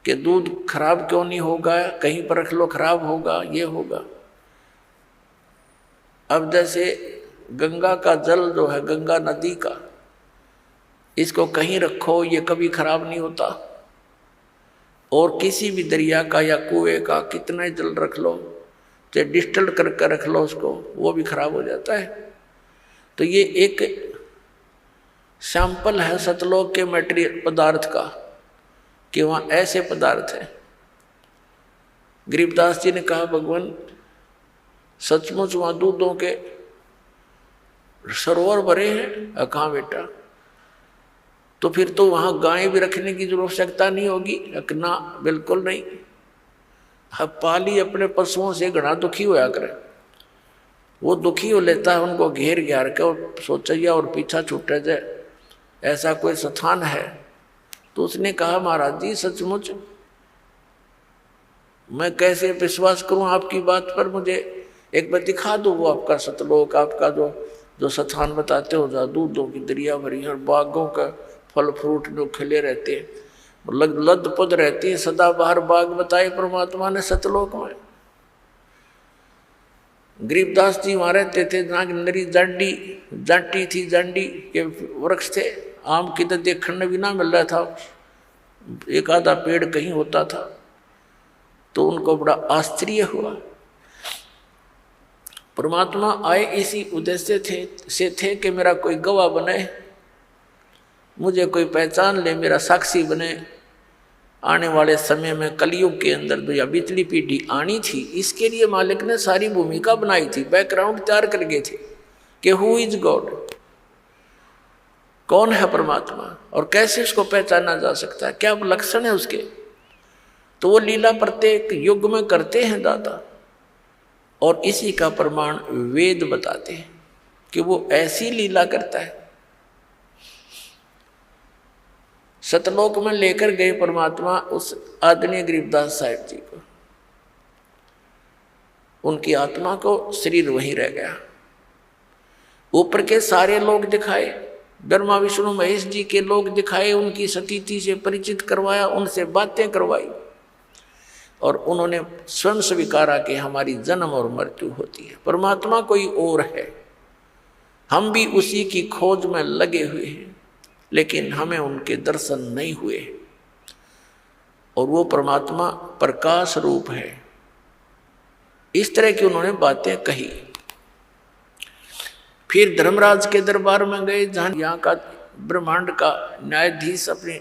कि दूध खराब क्यों नहीं होगा, कहीं पर रख लो खराब होगा, ये होगा। अब जैसे गंगा का जल जो है, गंगा नदी का, इसको कहीं रखो ये कभी खराब नहीं होता, और किसी भी दरिया का या कुएं का कितना ही जल रख लो, चाहे डिस्टिल्ड करके रख लो उसको, वो भी खराब हो जाता है। तो ये एक सैंपल है सतलोक के मटेरियल पदार्थ का, कि वहाँ ऐसे पदार्थ हैं। गरीबदास जी ने कहा, भगवान सचमुच वहाँ दूधों के सरोवर भरे हैं। कहाँ बेटा, तो फिर तो वहाँ गाय भी रखने की जो आवश्यकता नहीं होगी। ना, बिल्कुल नहीं। अब पाली अपने पशुओं से घना दुखी होया करे, वो दुखी हो लेता है, उनको घेर घार के और सोचा और पीछा छूटे जाए, ऐसा कोई स्थान है। तो उसने कहा, महाराज जी सचमुच मैं कैसे विश्वास करूं आपकी बात पर, मुझे एक बार दिखा दो वो आपका सतलोक, आपका जो स्थान बताते हो, जहाँ दूधों की दरिया भरी है, बागों का फल फ्रूट जो खिले रहते हैं, लद पद रहती है, सदा बाहर बाग बताए परमात्मा ने सतलोक में। गरीबदास जी वहाँ रहते थे जहाँ नरी जाटी थी, जांडी के वृक्ष थे, आम की तो देखने भी ना मिल रहा था, एक आधा पेड़ कहीं होता था। तो उनको बड़ा आश्चर्य हुआ। परमात्मा आए इसी उद्देश्य से थे कि मेरा कोई गवाह बने, मुझे कोई पहचान ले, मेरा साक्षी बने। आने वाले समय में कलयुग के अंदर जो या बीतली पीढ़ी आनी थी, इसके लिए मालिक ने सारी भूमिका बनाई थी, बैकग्राउंड तैयार कर गए थे कि हु इज गॉड, कौन है परमात्मा और कैसे उसको पहचाना जा सकता है, क्या लक्षण है उसके। तो वो लीला प्रत्येक युग में करते हैं दाता, और इसी का प्रमाण वेद बताते हैं कि वो ऐसी लीला करता है। सतलोक में लेकर गए परमात्मा उस आदरणीय गरीबदास साहिब जी को। उनकी आत्मा को शरीर वहीं रह गया। ऊपर के सारे लोग दिखाए, ब्रह्मा विष्णु महेश जी के लोग दिखाए, उनकी सतीति से परिचित करवाया, उनसे बातें करवाई, और उन्होंने स्वयं स्वीकारा कि हमारी जन्म और मृत्यु होती है, परमात्मा कोई और है, हम भी उसी की खोज में लगे हुए हैं, लेकिन हमें उनके दर्शन नहीं हुए। और वो परमात्मा प्रकाश रूप है। इस तरह की उन्होंने बातें कही। फिर धर्मराज के दरबार में गए, जहां यहाँ का ब्रह्मांड का न्यायाधीश अपने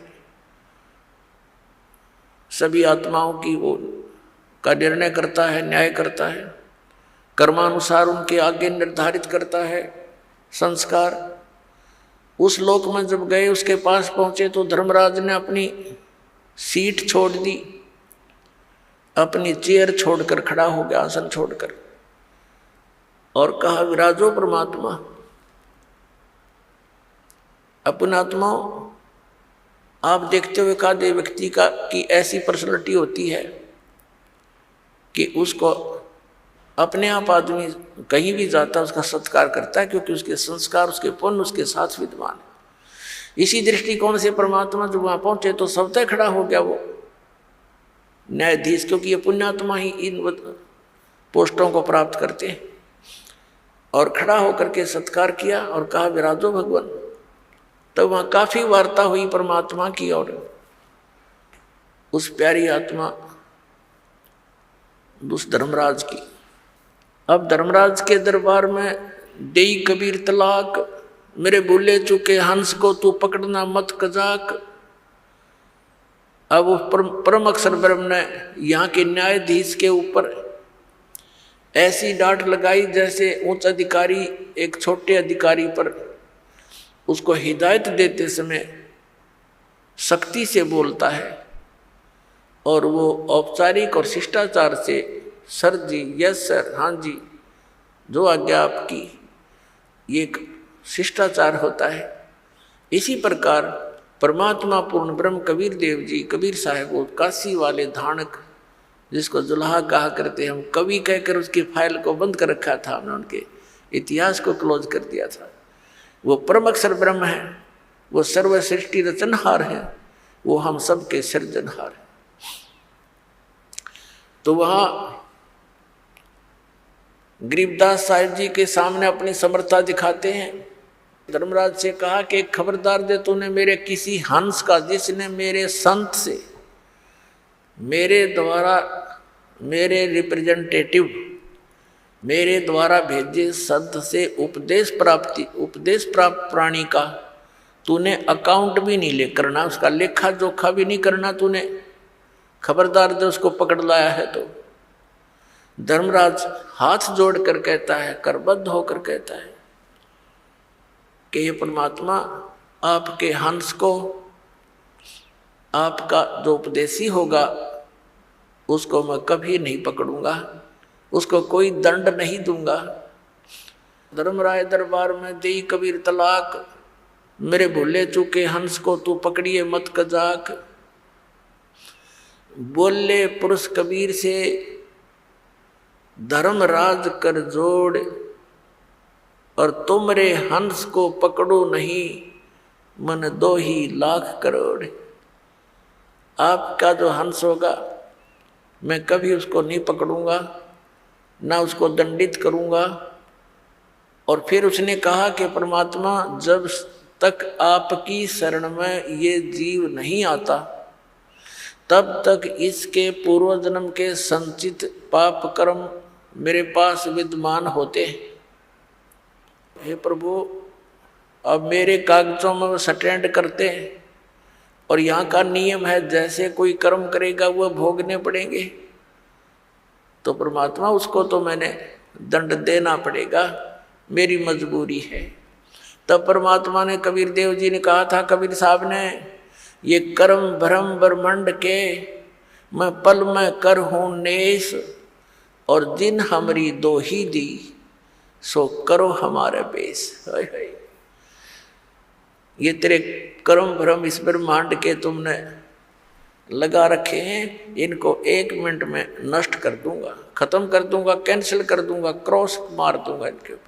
सभी आत्माओं की वो का निर्णय करता है, न्याय करता है, कर्मानुसार उनके आगे निर्धारित करता है संस्कार। उस लोक में जब गए, उसके पास पहुंचे तो धर्मराज ने अपनी सीट छोड़ दी, अपनी चेयर छोड़कर खड़ा हो गया, आसन छोड़कर, और कहा, विराजो परमात्मा। अपने आत्माओं, आप देखते हुए कादे व्यक्ति का की ऐसी पर्सनैलिटी होती है कि उसको अपने आप आदमी कहीं भी जाता है उसका सत्कार करता है, क्योंकि उसके संस्कार, उसके पुण्य उसके साथ विद्यमान है। इसी दृष्टिकोण से परमात्मा जब वहां पहुंचे तो स्वतः खड़ा हो गया वो न्यायाधीश, क्योंकि ये पुण्यात्मा ही इन पोस्टों को प्राप्त करते हैं। और खड़ा होकर के सत्कार किया और कहा, विराजो भगवान। तो वहां काफी वार्ता हुई परमात्मा की और उस प्यारी आत्मा उस धर्मराज की। अब धर्मराज के दरबार में देई कबीर तलाक, मेरे भूले चुके हंस को तू पकड़ना मत कजाक। अब उस परम अक्षर ब्रह्म ने यहाँ के न्यायाधीश के ऊपर ऐसी डांट लगाई जैसे उच्च अधिकारी एक छोटे अधिकारी पर उसको हिदायत देते समय सख्ती से बोलता है, और वो औपचारिक और शिष्टाचार से सर जी, यस सर, हाँ जी, जो आज्ञा आपकी, ये एक शिष्टाचार होता है। इसी प्रकार परमात्मा पूर्ण ब्रह्म कबीर देव जी, कबीर साहब, वो काशी वाले धानक जिसको जुल्हा कहा करते, हम कवि कहकर उसकी फाइल को बंद कर रखा था, हमने उनके इतिहास को क्लोज कर दिया था। वो परम अक्षर ब्रह्म है, वो सर्व सृष्टि रचनहार है, वो हम सब के सृजनहार है। तो वहाँ गरीबदास साहिब जी के सामने अपनी समर्था दिखाते हैं। धर्मराज से कहा कि खबरदार दे, तूने मेरे किसी हंस का, जिसने मेरे संत से, मेरे द्वारा, मेरे रिप्रेजेंटेटिव, मेरे द्वारा भेजे संत से उपदेश प्राप्त प्राणी का तूने अकाउंट भी नहीं ले करना, उसका लेखा जोखा भी नहीं करना तूने। खबरदार दे, उसको पकड़ लाया है तो। धर्मराज हाथ जोड़कर कहता है, करबद्ध होकर कहता है कि ये परमात्मा, आपके हंस को, आपका जो उपदेशी होगा उसको मैं कभी नहीं पकड़ूंगा, उसको कोई दंड नहीं दूंगा। धर्मराय दरबार में देई कबीर तलाक, मेरे भूले चूके हंस को तू पकड़िए मत कजाक। बोले पुरुष कबीर से धर्मराज कर जोड़, और तुमरे हंस को पकड़ो नहीं मन 2 ही लाख करोड़। आपका जो हंस होगा मैं कभी उसको नहीं पकड़ूंगा, ना उसको दंडित करूंगा। और फिर उसने कहा कि परमात्मा, जब तक आपकी शरण में ये जीव नहीं आता तब तक इसके पूर्व जन्म के संचित पाप कर्म मेरे पास विद्यमान होते हैं। हे प्रभु, अब मेरे कागजों में वो स्टैंड करते हैं, और यहाँ का नियम है जैसे कोई कर्म करेगा वह भोगने पड़ेंगे। तो परमात्मा, उसको तो मैंने दंड देना पड़ेगा, मेरी मजबूरी है। तब परमात्मा ने, कबीर देव जी ने कहा था, कबीर साहब ने, ये कर्म भ्रम ब्रह्मंड के मैं पल में कर हूँ नेस, और जिन हमरी 2 ही दी सो करो हमारे बेस। ये तेरे कर्म भ्रम इस ब्रह्मांड के तुमने लगा रखे हैं, इनको 1 मिनट में नष्ट कर दूंगा, खत्म कर दूंगा, कैंसिल कर दूंगा, क्रॉस मार दूंगा इनके ऊपर।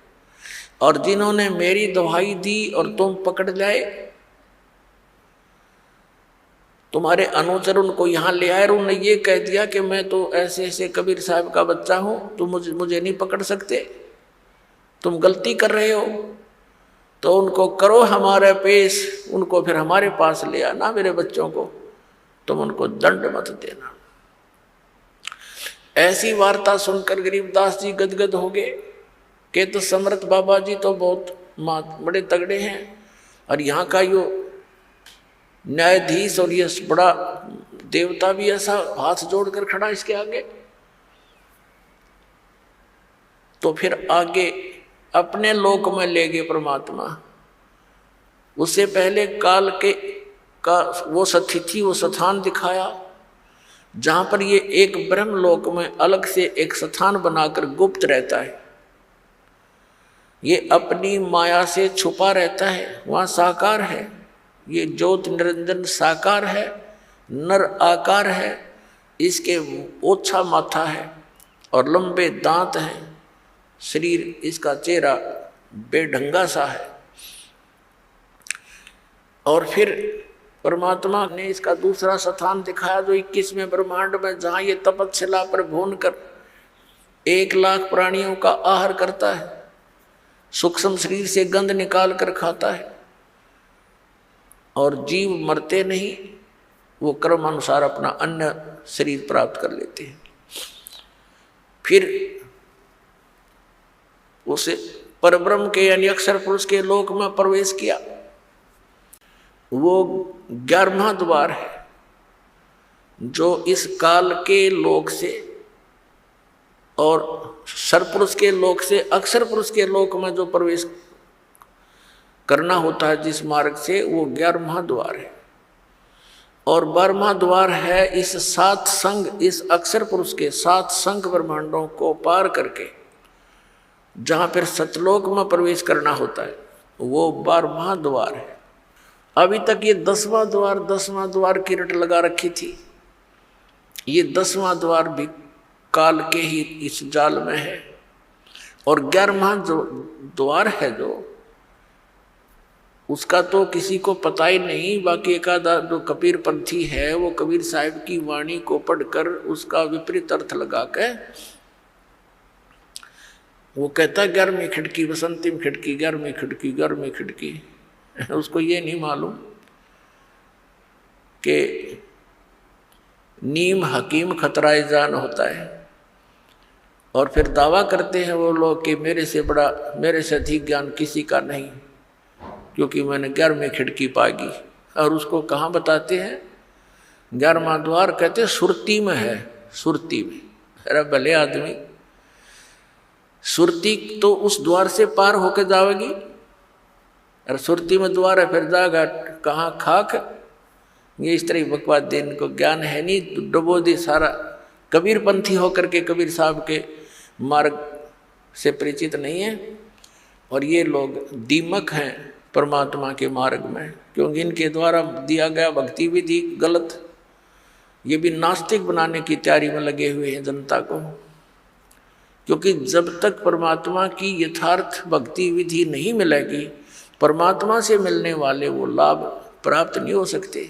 और जिन्होंने मेरी दुहाई दी और तुम पकड़ जाए, तुम्हारे अनुचर उनको यहाँ ले आए और उन्होंने ये कह दिया कि मैं तो ऐसे ऐसे कबीर साहब का बच्चा हूँ, तुम मुझे नहीं पकड़ सकते, तुम गलती कर रहे हो, तो उनको करो हमारे पेश, उनको फिर हमारे पास ले आना, मेरे बच्चों को, तुम उनको दंड मत देना। ऐसी वार्ता सुनकर गरीबदास जी गदगद हो गए कि तो समर्थ बाबा जी तो बहुत बड़े तगड़े हैं, और यहाँ का यो न्यायाधीश और ये बड़ा देवता भी ऐसा हाथ जोड़कर खड़ा इसके आगे। तो फिर आगे अपने लोक में ले गए परमात्मा। उससे पहले काल के का वो तिथि, वो स्थान दिखाया जहाँ पर ये एक ब्रह्म लोक में अलग से एक स्थान बनाकर गुप्त रहता है, ये अपनी माया से छुपा रहता है, वहाँ साकार है, ये ज्योत निरंजन साकार है, नर आकार है, इसके ओछा माथा है और लंबे दांत हैं, शरीर इसका चेहरा बेढंगा सा है। और फिर परमात्मा ने इसका दूसरा स्थान दिखाया जो 21वें ब्रह्मांड में, जहाँ ये तपस्या पर भून कर 1 लाख प्राणियों का आहार करता है, सूक्ष्म शरीर से गंध निकाल कर खाता है, और जीव मरते नहीं, वो कर्म अनुसार अपना अन्य शरीर प्राप्त कर लेते हैं। फिर उसे परब्रह्म के यानी अक्षर पुरुष के लोक में प्रवेश किया। वो 11वां द्वार है जो इस काल के लोक से और सरपुरुष के लोक से अक्षर पुरुष के लोक में जो प्रवेश करना होता है जिस मार्ग से, वो 11वां द्वार है। और 12वां द्वार है इस 7 संघ, इस अक्षर पुरुष के 7 संघ ब्रह्मांडों को पार करके जहाँ फिर सतलोक में प्रवेश करना होता है, वो 12वां द्वार है। अभी तक ये 10वां द्वार की रट लगा रखी थी। ये 10वां द्वार भी काल के ही इस जाल में है। और 11वां जो द्वार है जो, उसका तो किसी को पता ही नहीं। बाकी एक आधा जो कबीर पंथी है वो कबीर साहिब की वाणी को पढ़कर उसका विपरीत अर्थ लगा के वो कहता 11वीं खिड़की, बसंती खिड़की, 11वीं खिड़की, 11वीं खिड़की। उसको ये नहीं मालूम कि नीम हकीम खतराए जान होता है। और फिर दावा करते हैं वो लोग कि मेरे से बड़ा, मेरे से अधिक ज्ञान किसी का नहीं, क्योंकि मैंने 11वीं खिड़की पागी। और उसको कहाँ बताते हैं? 11वां द्वार कहते सुरती में है, सुरती में। अरे भले आदमी, सुरती तो उस द्वार से पार होकर जाएगी, और सुरती में द्वार है, फिर जाएगा कहाँ खाक। ये इस तरह बकवास दे, इनको ज्ञान है नहीं, डुबो दी सारा। कबीर पंथी होकर के कबीर साहब के मार्ग से परिचित नहीं है। और ये लोग दीमक हैं परमात्मा के मार्ग में, क्योंकि इनके द्वारा दिया गया भक्ति विधि गलत। ये भी नास्तिक बनाने की तैयारी में लगे हुए हैं जनता को, क्योंकि जब तक परमात्मा की यथार्थ भक्ति विधि नहीं मिलेगी, परमात्मा से मिलने वाले वो लाभ प्राप्त नहीं हो सकते।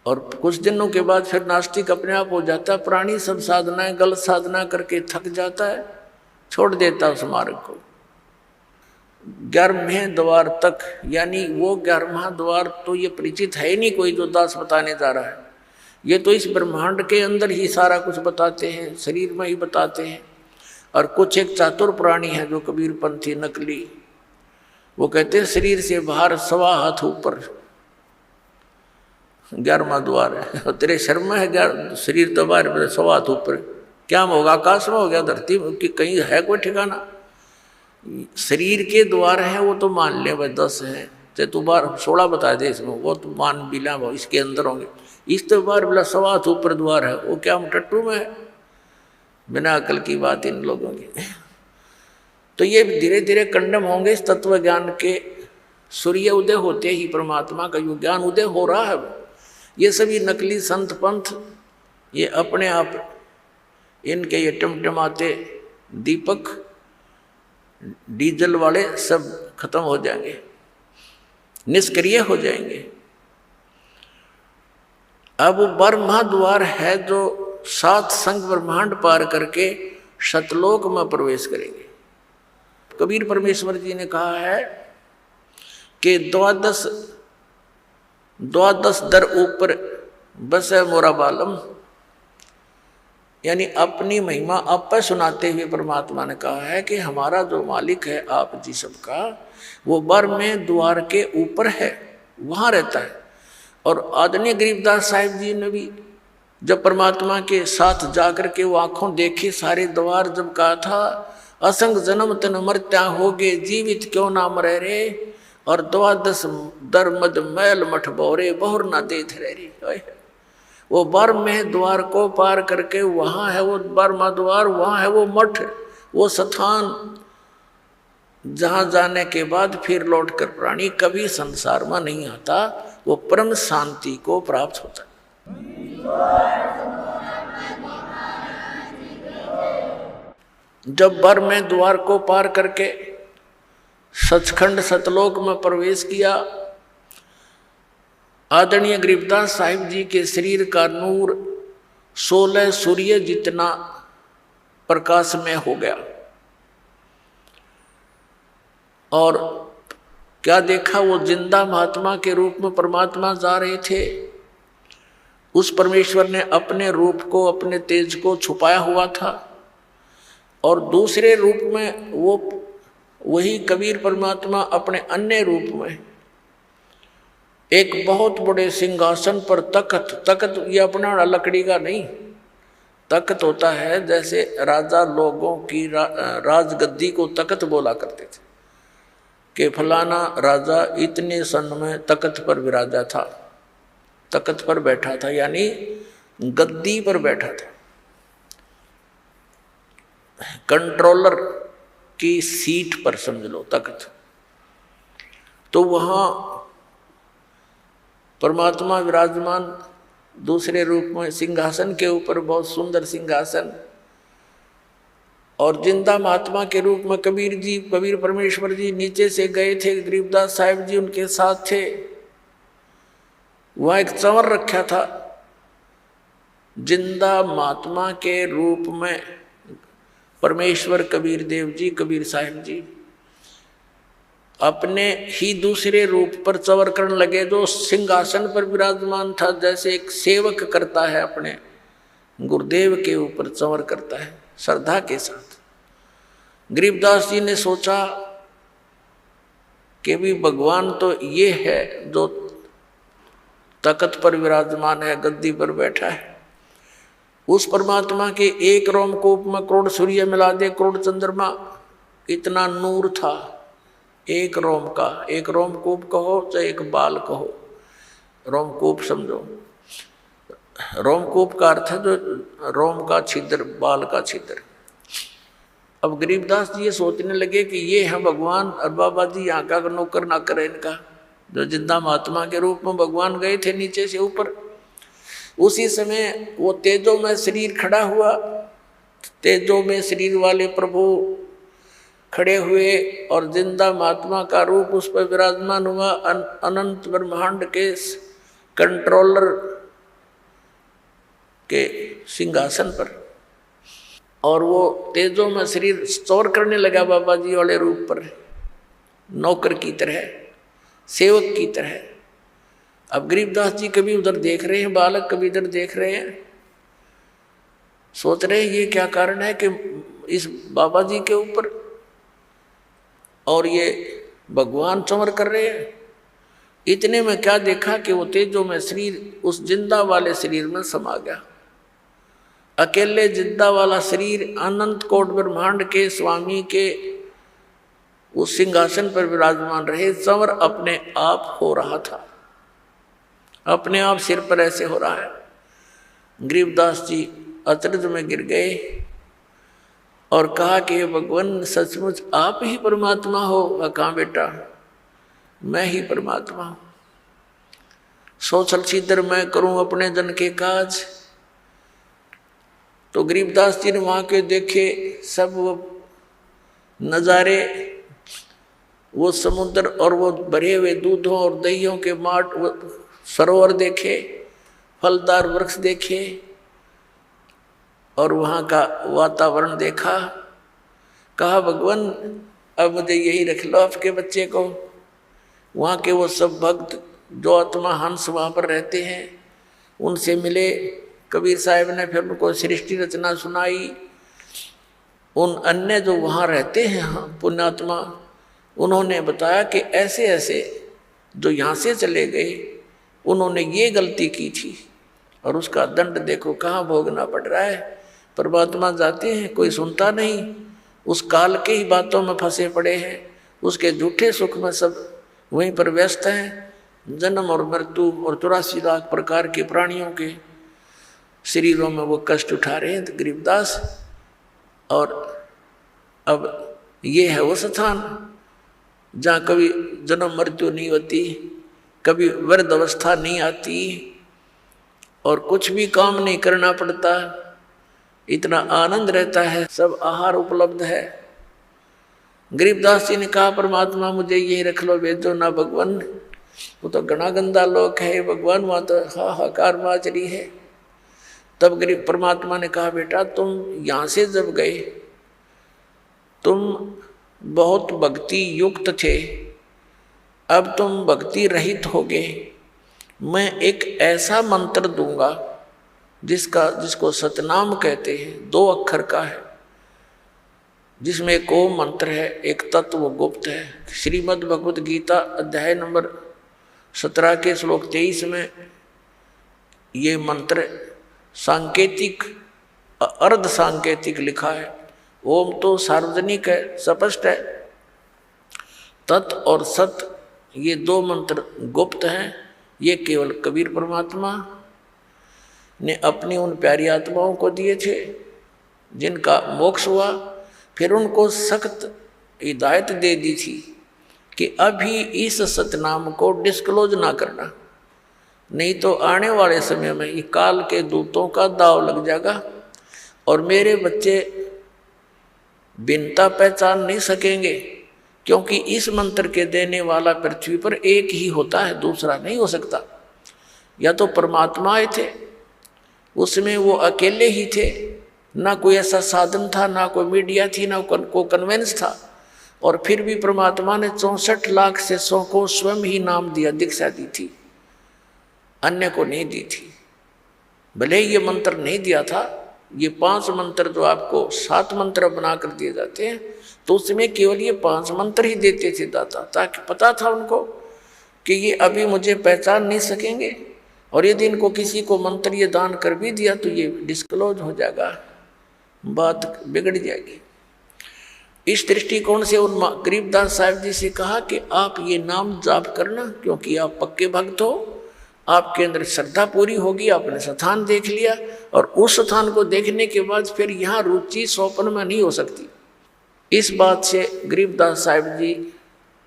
और कुछ दिनों के बाद फिर नास्तिक अपने आप हो जाता है। प्राणी सब साधनाएं गलत साधना करके थक जाता है, छोड़ देता उस मार्ग को। 11वें द्वार तक, यानी वो 11वां द्वार तो ये परिचित है ही नहीं कोई जो दास बताने जा रहा है। ये तो इस ब्रह्मांड के अंदर ही सारा कुछ बताते हैं, शरीर में ही बताते हैं। और कुछ एक चातुर प्राणी है जो कबीर पंथी नकली, वो कहते हैं शरीर से बाहर 1.25 हाथ ऊपर 11वां द्वार है। और तेरे शर्म में है शरीर तो बाहर 1.25 हाथ ऊपर, क्या होगा? आकाश में हो गया, धरती में कि कहीं है कोई ठिकाना? शरीर के द्वार हैं वो तो मान ले भाई 10 हैं, चाहे तू बार 16 बता दे इसमें, वो तो मान भी ला, इसके अंदर होंगे। इस तो बार 1.25 हाथ ऊपर द्वार है, वो क्या हम टट्टू में है? बिना अकल की बात इन लोगों की। तो ये धीरे धीरे कंडम होंगे इस तत्व ज्ञान के। सूर्य उदय होते ही परमात्मा का जो ज्ञान उदय हो रहा है, ये सभी नकली संत पंथ, ये अपने आप इनके ये टमटमाते दीपक डीजल वाले सब खत्म हो जाएंगे, निष्क्रिय हो जाएंगे। अब ब्रह्मा द्वार है जो 7 संग ब्रह्मांड पार करके सतलोक में प्रवेश करेंगे। कबीर परमेश्वर जी ने कहा है कि द्वादश दर ऊपर बस है मोरा बालम, यानी अपनी महिमा आप पर सुनाते हुए परमात्मा ने कहा है कि हमारा जो मालिक है आप जी सबका, वो बर में द्वार के ऊपर है, वहाँ रहता है। और आदरणीय गरीबदास साहिब जी ने भी जब परमात्मा के साथ जाकर के वो आंखों देखे सारे द्वार, जब कहा था असंग जन्म तन मरत्या होगे जीवित क्यों ना मरे रे, और 12 दर मद मैल मठ बोरे बहुर ना देथ रे रे। वो बर्म में द्वार को पार करके वहाँ है वो बर्मा द्वार, वहाँ है वो मठ, वो स्थान जहाँ जाने के बाद फिर लौटकर प्राणी कभी संसार में नहीं आता, वो परम शांति को प्राप्त होता है। जब बर में द्वार को पार करके सचखंड सतलोक में प्रवेश किया, आदरणीय गरीबदास साहिब जी के शरीर का नूर 16 सूर्य जितना प्रकाशमय हो गया। और क्या देखा, वो जिंदा महात्मा के रूप में परमात्मा जा रहे थे। उस परमेश्वर ने अपने रूप को, अपने तेज को छुपाया हुआ था, और दूसरे रूप में वो वही कबीर परमात्मा अपने अन्य रूप में एक बहुत बड़े सिंहासन पर तख्त ये अपना लकड़ी का नहीं, तख्त होता है, जैसे राजा लोगों की राजगद्दी को तख्त बोला करते थे कि फलाना राजा इतने सन में तख्त पर विराजा था, तख्त पर बैठा था, यानी गद्दी पर बैठा था। कंट्रोलर की सीट पर समझ लो तख्त। तो वहाँ परमात्मा विराजमान दूसरे रूप में सिंहासन के ऊपर, बहुत सुंदर सिंहासन, और जिंदा महात्मा के रूप में कबीर जी, कबीर परमेश्वर जी नीचे से गए थे, गरीबदास साहिब जी उनके साथ थे। वह एक चंवर रखा था, जिंदा महात्मा के रूप में परमेश्वर कबीर देव जी, कबीर साहिब जी अपने ही दूसरे रूप पर चंवर करने लगे, जो सिंहासन पर विराजमान था, जैसे एक सेवक करता है अपने गुरुदेव के ऊपर चंवर करता है श्रद्धा के साथ। गरीबदास जी ने सोचा कि भी भगवान तो ये है जो तख्त पर विराजमान है, गद्दी पर बैठा है। उस परमात्मा के एक रोमकूप में करोड़ सूर्य मिला दे, करोड़ चंद्रमा, इतना नूर था एक रोम का। एक रोमकूप कहो चाहे एक बाल कहो, रोमकूप समझो। रोमकूप का अर्थ है जो रोम का छिद्र, बाल का छिद्र। अब गरीबदास जी ये सोचने लगे कि ये है भगवान, और बाबा जी यहाँ का नौकर ना करे इनका। जो जिंदा महात्मा के रूप में भगवान गए थे नीचे से ऊपर, उसी समय वो तेजो में शरीर खड़ा हुआ। तेजो में शरीर वाले प्रभु खड़े हुए और जिंदा महात्मा का रूप उस पर विराजमान हुआ, अनंत ब्रह्मांड के कंट्रोलर के सिंहासन पर। और वो तेजो में शरीर स्टोर करने लगा बाबा जी वाले रूप पर, नौकर की तरह, सेवक की तरह। अब गरीबदास जी कभी उधर देख रहे हैं बालक, कभी इधर देख रहे हैं, सोच रहे हैं ये क्या कारण है कि इस बाबा जी के ऊपर और ये भगवान चंवर कर रहे हैं। इतने में क्या देखा कि वो तेजो में शरीर उस जिंदा वाले शरीर में समा गया। अकेले जिंदा वाला शरीर अनंत कोट ब्रह्मांड के स्वामी के उस सिंहासन पर विराजमान रहे, चंवर अपने आप हो रहा था, अपने आप सिर पर ऐसे हो रहा है। गरीबदास जी अचरज में गिर गए और कहा कि भगवान सचमुच आप ही परमात्मा हो। कहाँ बेटा, मैं ही परमात्मा हूँ। सो छलछीदर मैं करूं अपने जन के काज। तो गरीबदास जी ने वहां के देखे सब वो नजारे, वो समुद्र और वो भरे हुए दूधों और दहियों के माट, वो सरोवर देखे, फलदार वृक्ष देखे और वहाँ का वातावरण देखा। कहा भगवान अब मुझे यही रख लो आपके बच्चे को। वहाँ के वो सब भक्त जो आत्मा हंस वहाँ पर रहते हैं उनसे मिले। कबीर साहब ने फिर उनको सृष्टि रचना सुनाई। उन अन्य जो वहाँ रहते हैं पुण्यात्मा, उन्होंने बताया कि ऐसे ऐसे जो यहाँ से चले गए उन्होंने ये गलती की थी और उसका दंड देखो कहाँ भोगना पड़ रहा है। परमात्मा जाते हैं, कोई सुनता नहीं, उस काल के ही बातों में फंसे पड़े हैं, उसके झूठे सुख में सब वहीं पर व्यस्त हैं। जन्म और मृत्यु और 84 लाख प्रकार के प्राणियों के शरीरों में वो कष्ट उठा रहे हैं गरीबदास। और अब ये है वो स्थान जहाँ कभी जन्म मृत्यु नहीं होती, कभी वृद्ध अवस्था नहीं आती और कुछ भी काम नहीं करना पड़ता, इतना आनंद रहता है, सब आहार उपलब्ध है। गरीबदास जी ने कहा परमात्मा मुझे यही रख लो, भेजो ना भगवान, वो तो घना गंदा लोक है भगवान, वहाँ तो हाहाकार मच रही है। तब गरीब परमात्मा ने कहा बेटा तुम यहाँ से जब गए तुम बहुत भक्ति युक्त थे, अब तुम भक्ति रहित हो गए। मैं एक ऐसा मंत्र दूंगा जिसको सतनाम कहते हैं, 2 अक्षर का है, जिसमें एक ओम मंत्र है, एक तत्व गुप्त है। श्रीमद् भगवत गीता अध्याय नंबर 17 के श्लोक 23 में ये मंत्र सांकेतिक अर्ध सांकेतिक लिखा है। ओम तो सार्वजनिक है, स्पष्ट है। तत् और सत ये 2 मंत्र गुप्त हैं। ये केवल कबीर परमात्मा ने अपनी उन प्यारी आत्माओं को दिए थे जिनका मोक्ष हुआ। फिर उनको सख्त हिदायत दे दी थी कि अभी इस सतनाम को डिस्क्लोज ना करना, नहीं तो आने वाले समय में ये काल के दूतों का दाव लग जाएगा और मेरे बच्चे भिन्नता पहचान नहीं सकेंगे, क्योंकि इस मंत्र के देने वाला पृथ्वी पर एक ही होता है, दूसरा नहीं हो सकता। या तो परमात्मा आए थे, उसमें वो अकेले ही थे, ना कोई ऐसा साधन था, ना कोई मीडिया थी, ना कोई कन्वेंस था, और फिर भी परमात्मा ने 64 लाख से 100 को स्वयं ही नाम दिया, दीक्षा दी थी, अन्य को नहीं दी थी। भले ही ये मंत्र नहीं दिया था, ये 5 मंत्र जो आपको 7 मंत्र बना कर दिए जाते हैं, तो उसमें केवल ये 5 मंत्र ही देते थे दाता, ताकि पता था उनको कि ये अभी मुझे पहचान नहीं सकेंगे, और यदि इनको किसी को मंत्र ये दान कर भी दिया तो ये डिस्क्लोज हो जाएगा, बात बिगड़ जाएगी। इस दृष्टिकोण से उन गरीबदास साहब जी से कहा कि आप ये नाम जाप करना, क्योंकि आप पक्के भक्त हो, आपके अंदर श्रद्धा पूरी होगी, आपने स्थान देख लिया, और उस स्थान को देखने के बाद फिर यहाँ रुचि स्वप्न में नहीं हो सकती। इस बात से गरीबदास साहब जी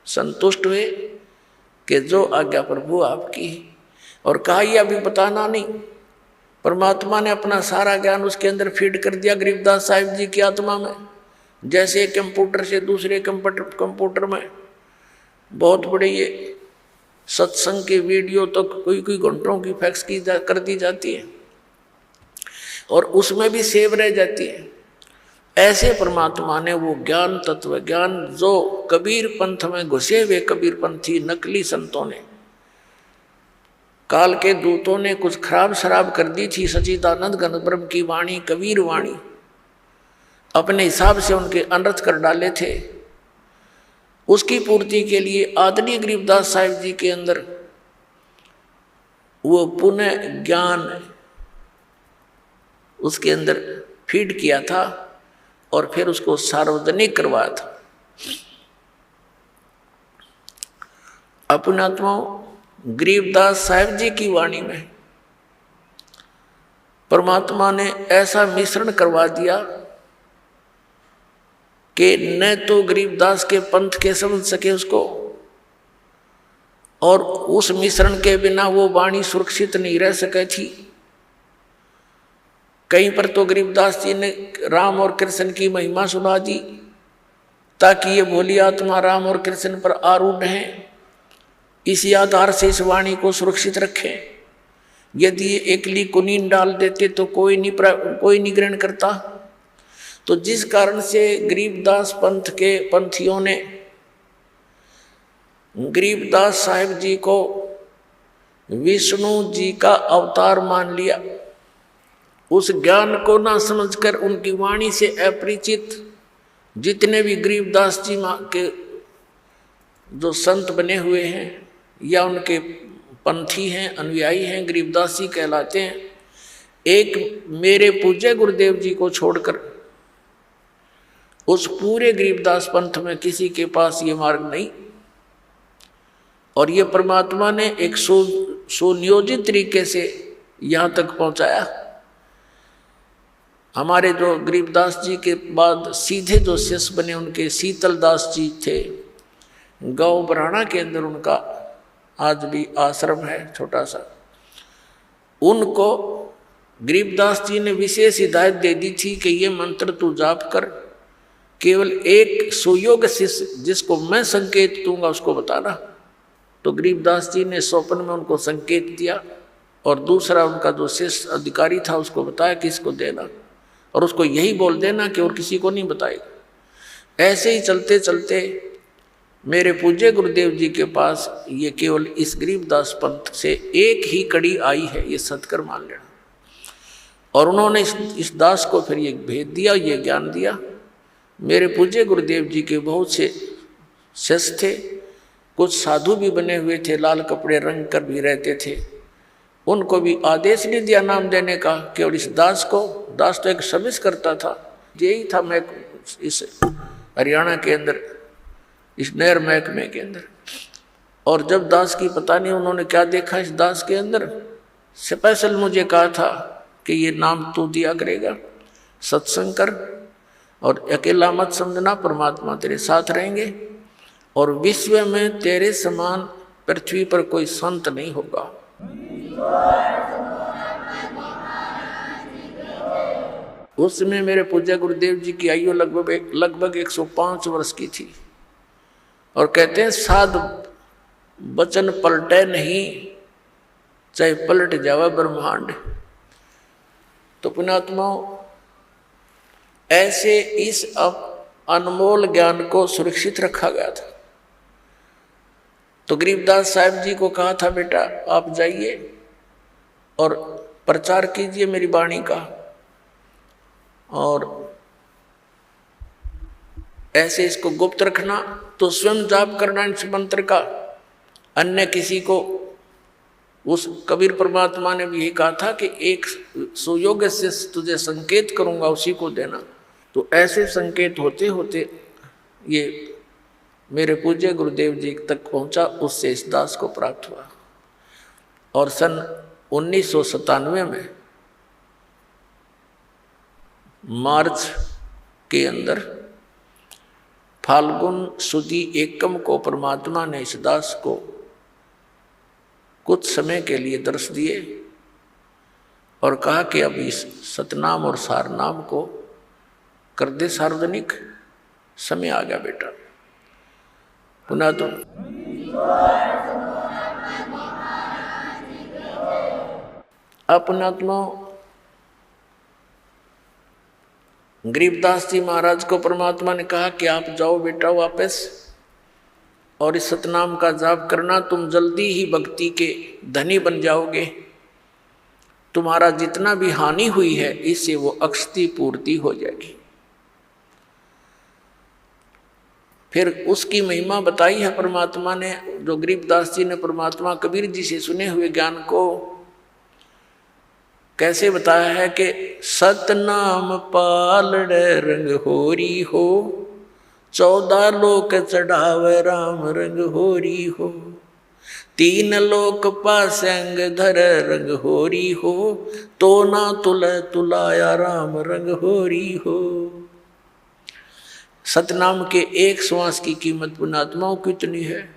संतुष्ट हुए कि जो आज्ञा प्रभु आपकी, और कहा ये अभी बताना नहीं। परमात्मा ने अपना सारा ज्ञान उसके अंदर फीड कर दिया गरीबदास साहब जी की आत्मा में, जैसे कंप्यूटर से दूसरे कंप्यूटर में बहुत बड़े ये सत्संग के वीडियो तो कोई घंटों की फैक्स कर दी जाती है और उसमें भी सेव रह जाती है। ऐसे परमात्मा ने वो ज्ञान, तत्व ज्ञान, जो कबीर पंथ में घुसे हुए कबीर पंथी नकली संतों ने, काल के दूतों ने कुछ खराब शराब कर दी थी, सच्चिदानंद घन ब्रह्म की वाणी, कबीर वाणी, अपने हिसाब से उनके अनर्थ कर डाले थे। उसकी पूर्ति के लिए आदरणीय गरीबदास साहिब जी के अंदर वो पुनः ज्ञान उसके अंदर फीड किया था और फिर उसको सार्वजनिक करवाया था। अपने आत्माओं, गरीबदास साहिब जी की वाणी में परमात्मा ने ऐसा मिश्रण करवा दिया कि न तो गरीबदास के पंथ के समझ सके उसको, और उस मिश्रण के बिना वो वाणी सुरक्षित नहीं रह सके थी। कहीं पर तो गरीबदास जी ने राम और कृष्ण की महिमा सुना दी ताकि ये भोली आत्मा राम और कृष्ण पर आरूढ़ है, इसी आधार से इस वाणी को सुरक्षित रखें। यदि ये एकली कुनीन डाल देते तो कोई नहीं ग्रहण करता। तो जिस कारण से गरीबदास पंथ के पंथियों ने गरीबदास साहिब जी को विष्णु जी का अवतार मान लिया, उस ज्ञान को ना समझकर उनकी वाणी से अपरिचित जितने भी गरीबदास जी के जो संत बने हुए हैं या उनके पंथी हैं, अनुयायी हैं, गरीबदास जी कहलाते हैं, एक मेरे पूज्य गुरुदेव जी को छोड़कर उस पूरे गरीबदास पंथ में किसी के पास ये मार्ग नहीं। और ये परमात्मा ने एक सुनियोजित तरीके से यहाँ तक पहुँचाया। हमारे जो गरीबदास जी के बाद सीधे जो शिष्य बने उनके शीतलदास जी थे, गांव बराना के अंदर उनका आज भी आश्रम है छोटा सा। उनको गरीबदास जी ने विशेष हिदायत दे दी थी कि ये मंत्र तू जाप कर, केवल एक सुयोग शिष्य जिसको मैं संकेत दूंगा उसको बताना। तो गरीबदास जी ने स्वप्न में उनको संकेत दिया और दूसरा उनका जो शिष्य अधिकारी था उसको बताया कि इसको देना और उसको यही बोल देना कि और किसी को नहीं बताएगा। ऐसे ही चलते चलते मेरे पूज्य गुरुदेव जी के पास ये केवल इस गरीबदास पंथ से एक ही कड़ी आई है, ये सत्कर मान लेना। और उन्होंने इस दास को फिर ये भेद दिया, ये ज्ञान दिया। मेरे पूज्य गुरुदेव जी के बहुत से शिष्य थे, कुछ साधु भी बने हुए थे, लाल कपड़े रंग कर भी रहते थे। उनको भी आदेश नहीं दिया नाम देने का, केवल इस दास को, दास तो एक सर्विस करता था, यही था मैं इस हरियाणा के अंदर इस नहर महकमे के अंदर। और जब दास की पता नहीं उन्होंने क्या देखा इस दास के अंदर, स्पेशल मुझे कहा था कि ये नाम तू दिया करेगा, सत्संग कर और अकेला मत समझना, परमात्मा तेरे साथ रहेंगे और विश्व में तेरे समान पृथ्वी पर कोई संत नहीं होगा। उस समय मेरे पूज्य गुरुदेव जी की आयु लगभग 105 वर्ष की थी। और कहते हैं साध वचन पलटे नहीं, चाहे पलट जावा ब्रह्मांड। तो पुण्यात्माओं, ऐसे इस अनमोल ज्ञान को सुरक्षित रखा गया था। तो गरीबदास साहिब जी को कहा था बेटा आप जाइए और प्रचार कीजिए मेरी वाणी का, और ऐसे इसको गुप्त रखना, तो स्वयं जाप करना इस मंत्र का, अन्य किसी को। उस कबीर परमात्मा ने भी यही कहा था कि एक सुयोग्य से तुझे संकेत करूंगा उसी को देना। तो ऐसे संकेत होते होते ये मेरे पूज्य गुरुदेव जी तक पहुंचा, उससे इस दास को प्राप्त हुआ। और सन 1997 में मार्च के अंदर फाल्गुन सुदी एकम को परमात्मा ने इस दास को कुछ समय के लिए दर्श दिए और कहा कि अब इस सतनाम और सारनाम को कर दे सार्वजनिक, समय आ गया बेटा। पुनः तो अपनात्मा गरीबदास जी महाराज को परमात्मा ने कहा कि आप जाओ बेटा वापस और इस सतनाम का जाप करना, तुम जल्दी ही भक्ति के धनी बन जाओगे। तुम्हारा जितना भी हानि हुई है इससे वो अक्षति पूर्ति हो जाएगी। फिर उसकी महिमा बताई है परमात्मा ने, जो गरीबदास जी ने परमात्मा कबीर जी से सुने हुए ज्ञान को कैसे बताया है कि सतनाम पालड़ रंग होरी हो, 14 लोक चढ़ावे राम रंग होरी हो, 3 लोक पासंग धर रंग होरी हो, तो ना तुलाया राम रंग होरी हो। सतनाम के एक श्वास की कीमत पुण्यात्माओं कितनी है।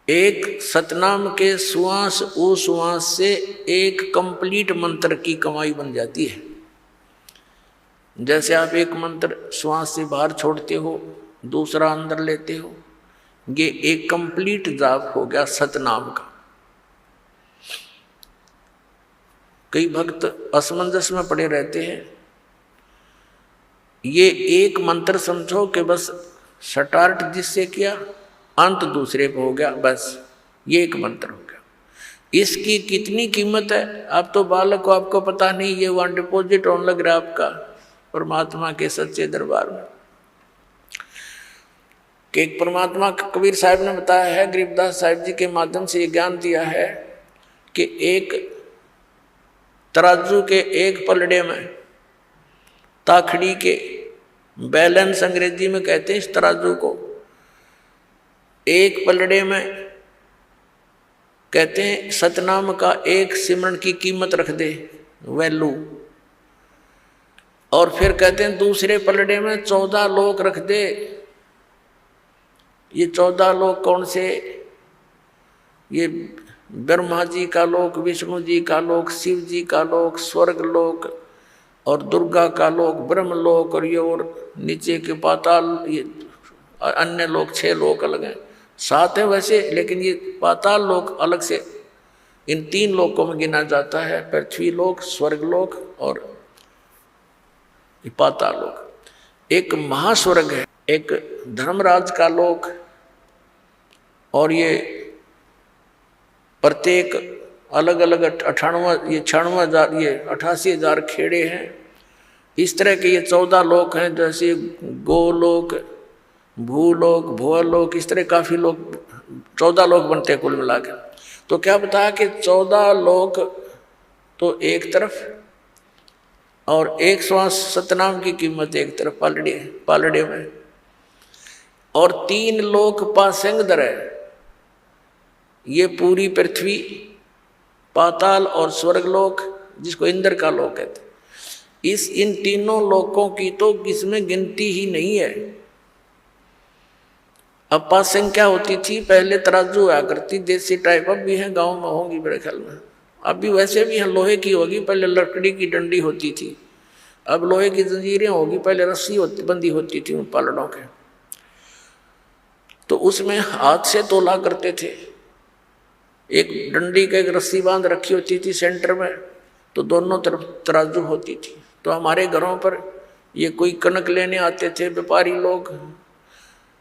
एक सतनाम के श्वास उस श्वास से एक कंप्लीट मंत्र की कमाई बन जाती है। जैसे आप एक मंत्र श्वास से बाहर छोड़ते हो, दूसरा अंदर लेते हो, ये एक कंप्लीट जाप हो गया सतनाम का। कई भक्त असमंजस में पड़े रहते हैं। ये एक मंत्र समझो कि बस स्टार्ट जिससे किया अंत दूसरे पे हो गया, बस ये एक मंत्र हो गया। इसकी कितनी कीमत है? आप तो बालक को, आपको पता नहीं। ये वहाँ डिपॉजिट होने लग रहा है आपका परमात्मा के सच्चे दरबार में। कि एक परमात्मा कबीर साहब ने बताया है, गरीबदास साहिब जी के माध्यम से ये ज्ञान दिया है कि एक तराजू के एक पलड़े में, ताखड़ी के बैलेंस अंग्रेजी में कहते हैं इस तराजू को, एक पलड़े में कहते हैं सतनाम का एक सिमरन की कीमत रख दे, वैल्यू। और फिर कहते हैं दूसरे पलड़े में 14 लोक रख दे। ये 14 लोक कौन से? ये ब्रह्मा जी का लोक, विष्णु जी का लोक, शिव जी का लोक, स्वर्ग लोक और दुर्गा का लोक, ब्रह्म लोक, और ये और नीचे के पाताल, ये अन्य लोक 6 लोक अलग हैं। 7 है वैसे, लेकिन ये पाताल लोक अलग से इन 3 लोकों में गिना जाता है, पृथ्वी लोक, स्वर्ग लोक और पाताल लोक। एक महास्वर्ग है, एक धर्मराज का लोक, और ये प्रत्येक अलग अलग 98,000 ये 88,000 खेड़े हैं। इस तरह के ये 14 लोक हैं, जैसे गोलोक, भूलोक, भुवलोक, इस तरह काफ़ी लोग 14 लोक बनते हैं कुल मिला के। तो क्या बताया कि 14 लोक तो एक तरफ, और एक श्वास सतनाम की कीमत एक तरफ पालड़े में, और 3 लोक पासेंगदर है। ये पूरी पृथ्वी, पाताल और स्वर्गलोक, जिसको इंद्र का लोक कहते हैं। इन तीनों लोकों की तो इसमें गिनती ही नहीं है। अब पासेंग क्या होती थी? पहले तराजू हुआ करती, देसी टाइप, अब भी है, गांव में होंगी मेरे ख्याल में, अब भी वैसे भी हैं, लोहे की होगी। पहले लकड़ी की डंडी होती थी, अब लोहे की जंजीरें होगी। पहले रस्सी बंदी होती थी उन पालड़ों के, तो उसमें हाथ से तोला करते थे। एक डंडी का एक रस्सी बांध रखी होती थी सेंटर में, तो दोनों तरफ तराजू होती थी। तो हमारे घरों पर ये कोई कनक लेने आते थे व्यापारी लोग,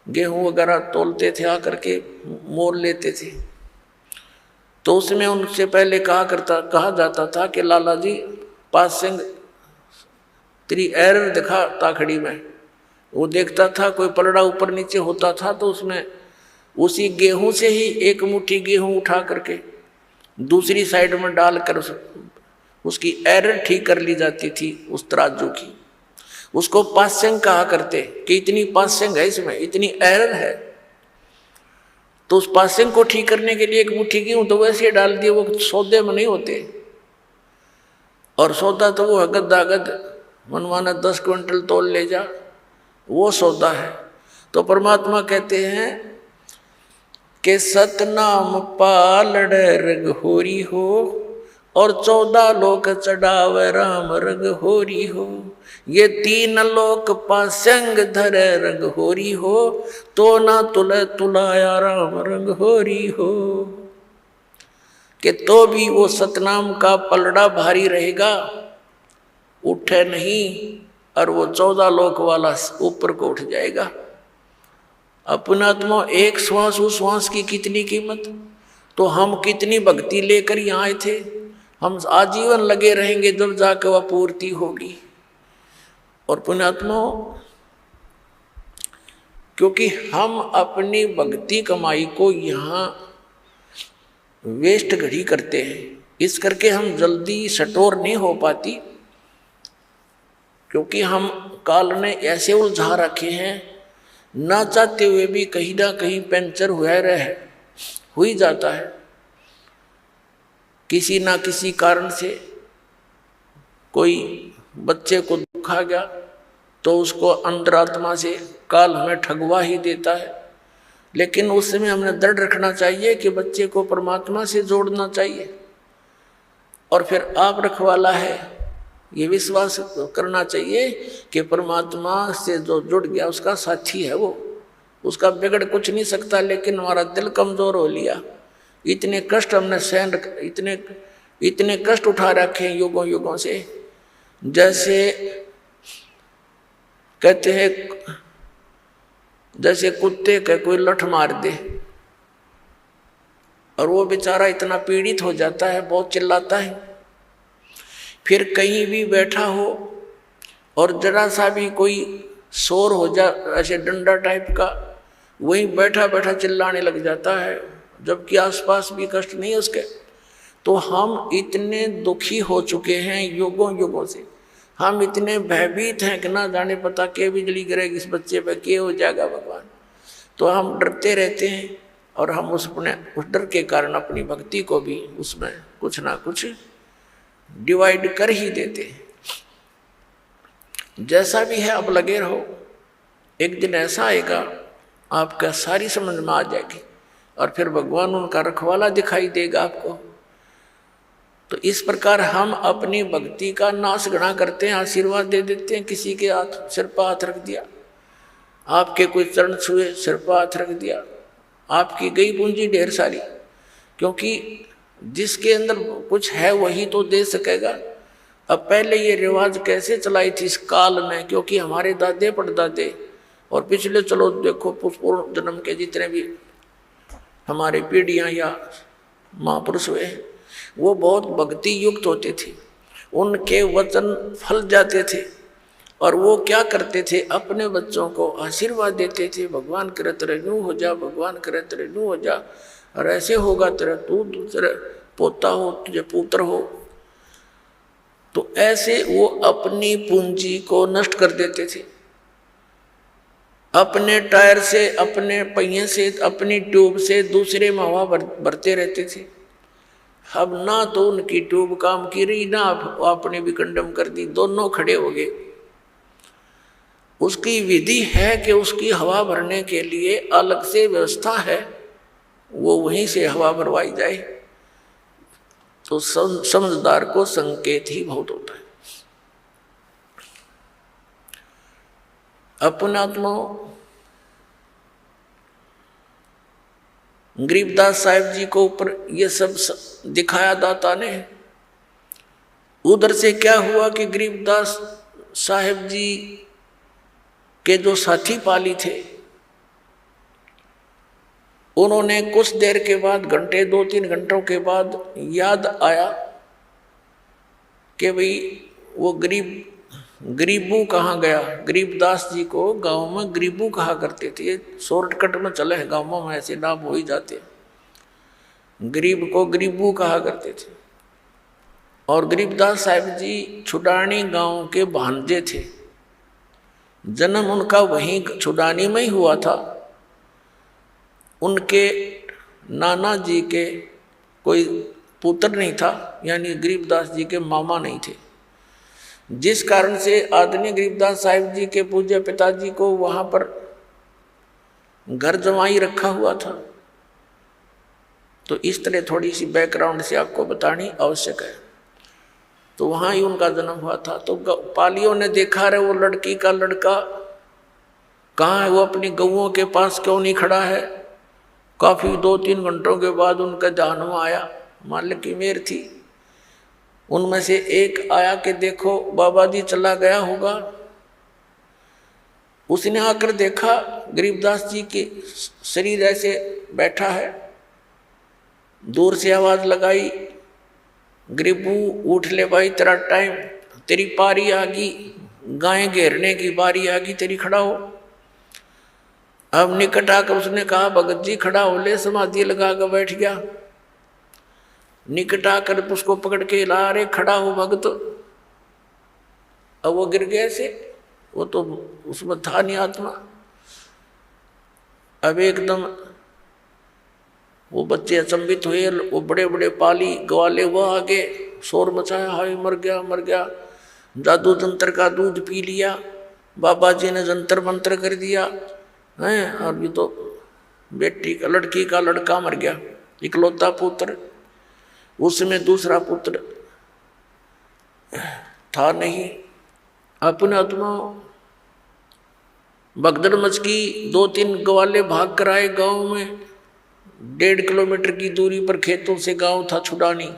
गेहूं वगैरह तोलते थे, आकर के मोल लेते थे। तो उसमें उनसे पहले कहा जाता था कि लाला जी पासेंग 3 एरर दिखा ताखड़ी में। वो देखता था कोई पलड़ा ऊपर नीचे होता था, तो उसमें उसी गेहूं से ही एक मुट्ठी गेहूं उठा करके दूसरी साइड में डालकर उसकी एरर ठीक कर ली जाती थी उस तराजू की। उसको पासेंग कहा करते कि इतनी पासेंग है, इसमें इतनी एरर है। तो उस पासेंग को ठीक करने के लिए एक मुट्ठी गेहूं तो वैसे डाल दिए, वो सौदे में नहीं होते। और सौदा तो वो गद्दागद मनमाना 10 क्विंटल तोल ले जा, वो सौदा है। तो परमात्मा कहते हैं कि सतनाम पालड़ रग होरी हो, और 14 लोक चढ़ावे राम रग होरी हो। ये 3 लोक पासेंग धरे रग होरी हो, तो ना तुलाया राम रंग होरी हो। कि तो भी वो सतनाम का पलड़ा भारी रहेगा, उठे नहीं, और वो 14 लोक वाला ऊपर को उठ जाएगा। अपनात्मा एक श्वास, उस श्वास की कितनी कीमत। तो हम कितनी भक्ति लेकर यहाँ आए थे, हम आजीवन लगे रहेंगे, जब जाकर वह पूर्ति होगी। और पुण्यात्मा, क्योंकि हम अपनी भक्ति कमाई को यहाँ वेस्ट घड़ी करते हैं, इस करके हम जल्दी सटोर नहीं हो पाती, क्योंकि हम काल ने ऐसे उलझा रखे हैं, ना चाहते हुए भी कहीं ना कहीं पंचर हो ही जाता है। किसी ना किसी कारण से कोई बच्चे को दुख आ गया, तो उसको अंतरात्मा से काल हमें ठगवा ही देता है। लेकिन उस समय हमने दृढ़ रखना चाहिए कि बच्चे को परमात्मा से जोड़ना चाहिए। और फिर आप रखवाला है, ये विश्वास करना चाहिए कि परमात्मा से जो जुड़ गया उसका साथी है वो, उसका बिगड़ कुछ नहीं सकता। लेकिन हमारा दिल कमज़ोर हो लिया, इतने कष्ट हमने सहन, इतने कष्ट उठा रखे हैं युगों युगों से। जैसे कहते हैं, जैसे कुत्ते का कोई लठ मार दे और वो बेचारा इतना पीड़ित हो जाता है, बहुत चिल्लाता है। फिर कहीं भी बैठा हो और जरा सा भी कोई शोर हो जा, ऐसे डंडा टाइप का, वहीं बैठा बैठा चिल्लाने लग जाता है, जबकि आसपास भी कष्ट नहीं है उसके। तो हम इतने दुखी हो चुके हैं युगों युगों से, हम इतने भयभीत हैं कि ना जाने पता के बिजली गिरेगी इस बच्चे पे, के हो जाएगा भगवान। तो हम डरते रहते हैं और हम उस डर के कारण अपनी भक्ति को भी उसमें कुछ ना कुछ डिवाइड कर ही देते हैं। जैसा भी है अब लगे रहो, एक दिन ऐसा आएगा आपका सारी समझ में आ जाएगी और फिर भगवान उनका रखवाला दिखाई देगा आपको। तो इस प्रकार हम अपनी भक्ति का नाश गणा करते हैं, आशीर्वाद दे देते हैं। किसी के हाथ सिर पर हाथ रख दिया, आपके कोई चरण छुए, सिर पर हाथ रख दिया, आपकी गई पूंजी ढेर सारी। क्योंकि जिसके अंदर कुछ है वही तो दे सकेगा। अब पहले ये रिवाज कैसे चलाई थी इस काल में, क्योंकि हमारे दादे परदादे और पिछले चलो देखो पूर्व जन्म के जितने भी हमारे पीढ़ियाँ या महापुरुष हुए, वो बहुत भक्ति युक्त होते थे, उनके वचन फल जाते थे। और वो क्या करते थे, अपने बच्चों को आशीर्वाद देते थे, भगवान करे तेरे यूँ हो जा, भगवान करे तेरे यूँ हो जा, और ऐसे होगा तेरा, तू तेरा पोता हो, तुझे पुत्र हो। तो ऐसे वो अपनी पूंजी को नष्ट कर देते थे, अपने टायर से, अपने पहिए से, अपनी ट्यूब से दूसरे में हवा भरते रहते थे। अब ना तो उनकी ट्यूब काम की रही, ना आपने भी कंडम कर दी, दोनों खड़े हो गए। उसकी विधि है कि उसकी हवा भरने के लिए अलग से व्यवस्था है, वो वहीं से हवा भरवाई जाए। तो समझदार को संकेत ही बहुत होता है। अपने आत्मा गरीबदास साहिब जी को ऊपर ये सब दिखाया दाता ने। उधर से क्या हुआ कि गरीबदास साहिब जी के जो साथी पाली थे, उन्होंने कुछ देर के बाद, घंटे 2-3 घंटों के बाद याद आया कि भाई वो गरीबू कहाँ गया। गरीबदास जी को गांव में गरीबू कहा करते थे, शॉर्टकट में चले हैं गांवों में, ऐसे नाम हो ही जाते। गरीब को गरीबू कहा करते थे। और गरीबदास साहिब जी छुडानी गांव के भांजे थे, जन्म उनका वहीं छुडानी में ही हुआ था। उनके नाना जी के कोई पुत्र नहीं था, यानी गरीबदास जी के मामा नहीं थे, जिस कारण से आदरणीय गरीबदास साहिब जी के पूज्य पिताजी को वहाँ पर घर जमाई रखा हुआ था। तो इस तरह थोड़ी सी बैकग्राउंड से आपको बतानी आवश्यक है। तो वहाँ ही उनका जन्म हुआ था। तो पालियों ने देखा रहे वो लड़की का लड़का कहाँ है, वो अपनी गऊओं के पास क्यों नहीं खड़ा है। काफ़ी 2-3 घंटों के बाद उनका ध्यान में आया, मालिक की मेहर थी। उनमें से एक आया कि देखो बाबा जी चला गया होगा। उसने आकर देखा गरीबदास जी के शरीर ऐसे बैठा है, दूर से आवाज़ लगाई, गरीबू उठ ले भाई, तेरा टाइम, तेरी पारी आ गई, गाय घेरने की बारी आ गई, तेरी खड़ा हो। अब निकट आकर उसने कहा भगत जी खड़ा हो ले, समाधि लगा कर बैठ गया। निकट आकर उसको पकड़ के ला रहे, खड़ा हो भगत। अब वो गिर गया से, वो तो उसमें था नहीं आत्मा। अब एकदम वो बच्चे अचंभित हुए, वो बड़े बड़े पाली ग्वाले वो आगे शोर मचाया, हाय मर गया मर गया, जादू जंतर का दूध पी लिया, बाबा जी ने जंतर मंत्र कर दिया है। और ये तो बेटी का, लड़की का लड़का मर गया, इकलौता पुत्र, उसमें दूसरा पुत्र था नहीं। अपने आत्मा भगदड़ मच की, 2-3 ग्वाले भाग कर आए गाँव में। 1.5 किलोमीटर की दूरी पर खेतों से गांव था छुड़ानी।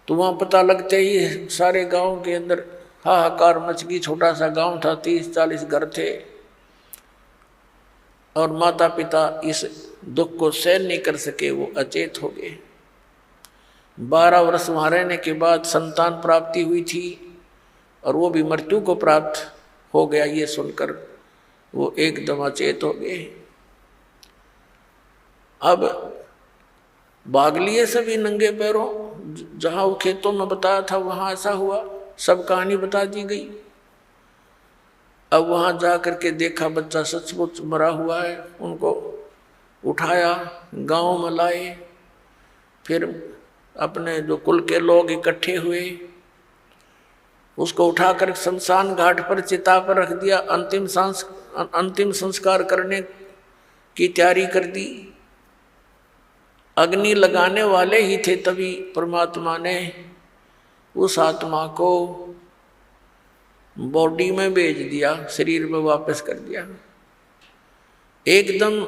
तो वहाँ पता लगते ही सारे गांव के अंदर हाहाकार मच गई। छोटा सा गांव था, 30-40 घर थे, और माता पिता इस दुख को सहन नहीं कर सके, वो अचेत हो गए। 12 वर्ष वहाँ रहने के बाद संतान प्राप्ति हुई थी, और वो भी मृत्यु को प्राप्त हो गया। ये सुनकर वो एकदम अचेत हो गए। अब भाग लिए सभी नंगे पैरों। जहाँ वो खेतों में बताया था वहाँ ऐसा हुआ, सब कहानी बता दी गई। अब वहाँ जा करके देखा बच्चा सचमुच मरा हुआ है। उनको उठाया, गांव में लाए, फिर अपने जो कुल के लोग इकट्ठे हुए, उसको उठाकर शमशान घाट पर चिता पर रख दिया। अंतिम संस्कार करने की तैयारी कर दी। अग्नि लगाने वाले ही थे, तभी परमात्मा ने उस आत्मा को बॉडी में भेज दिया, शरीर में वापस कर दिया। एकदम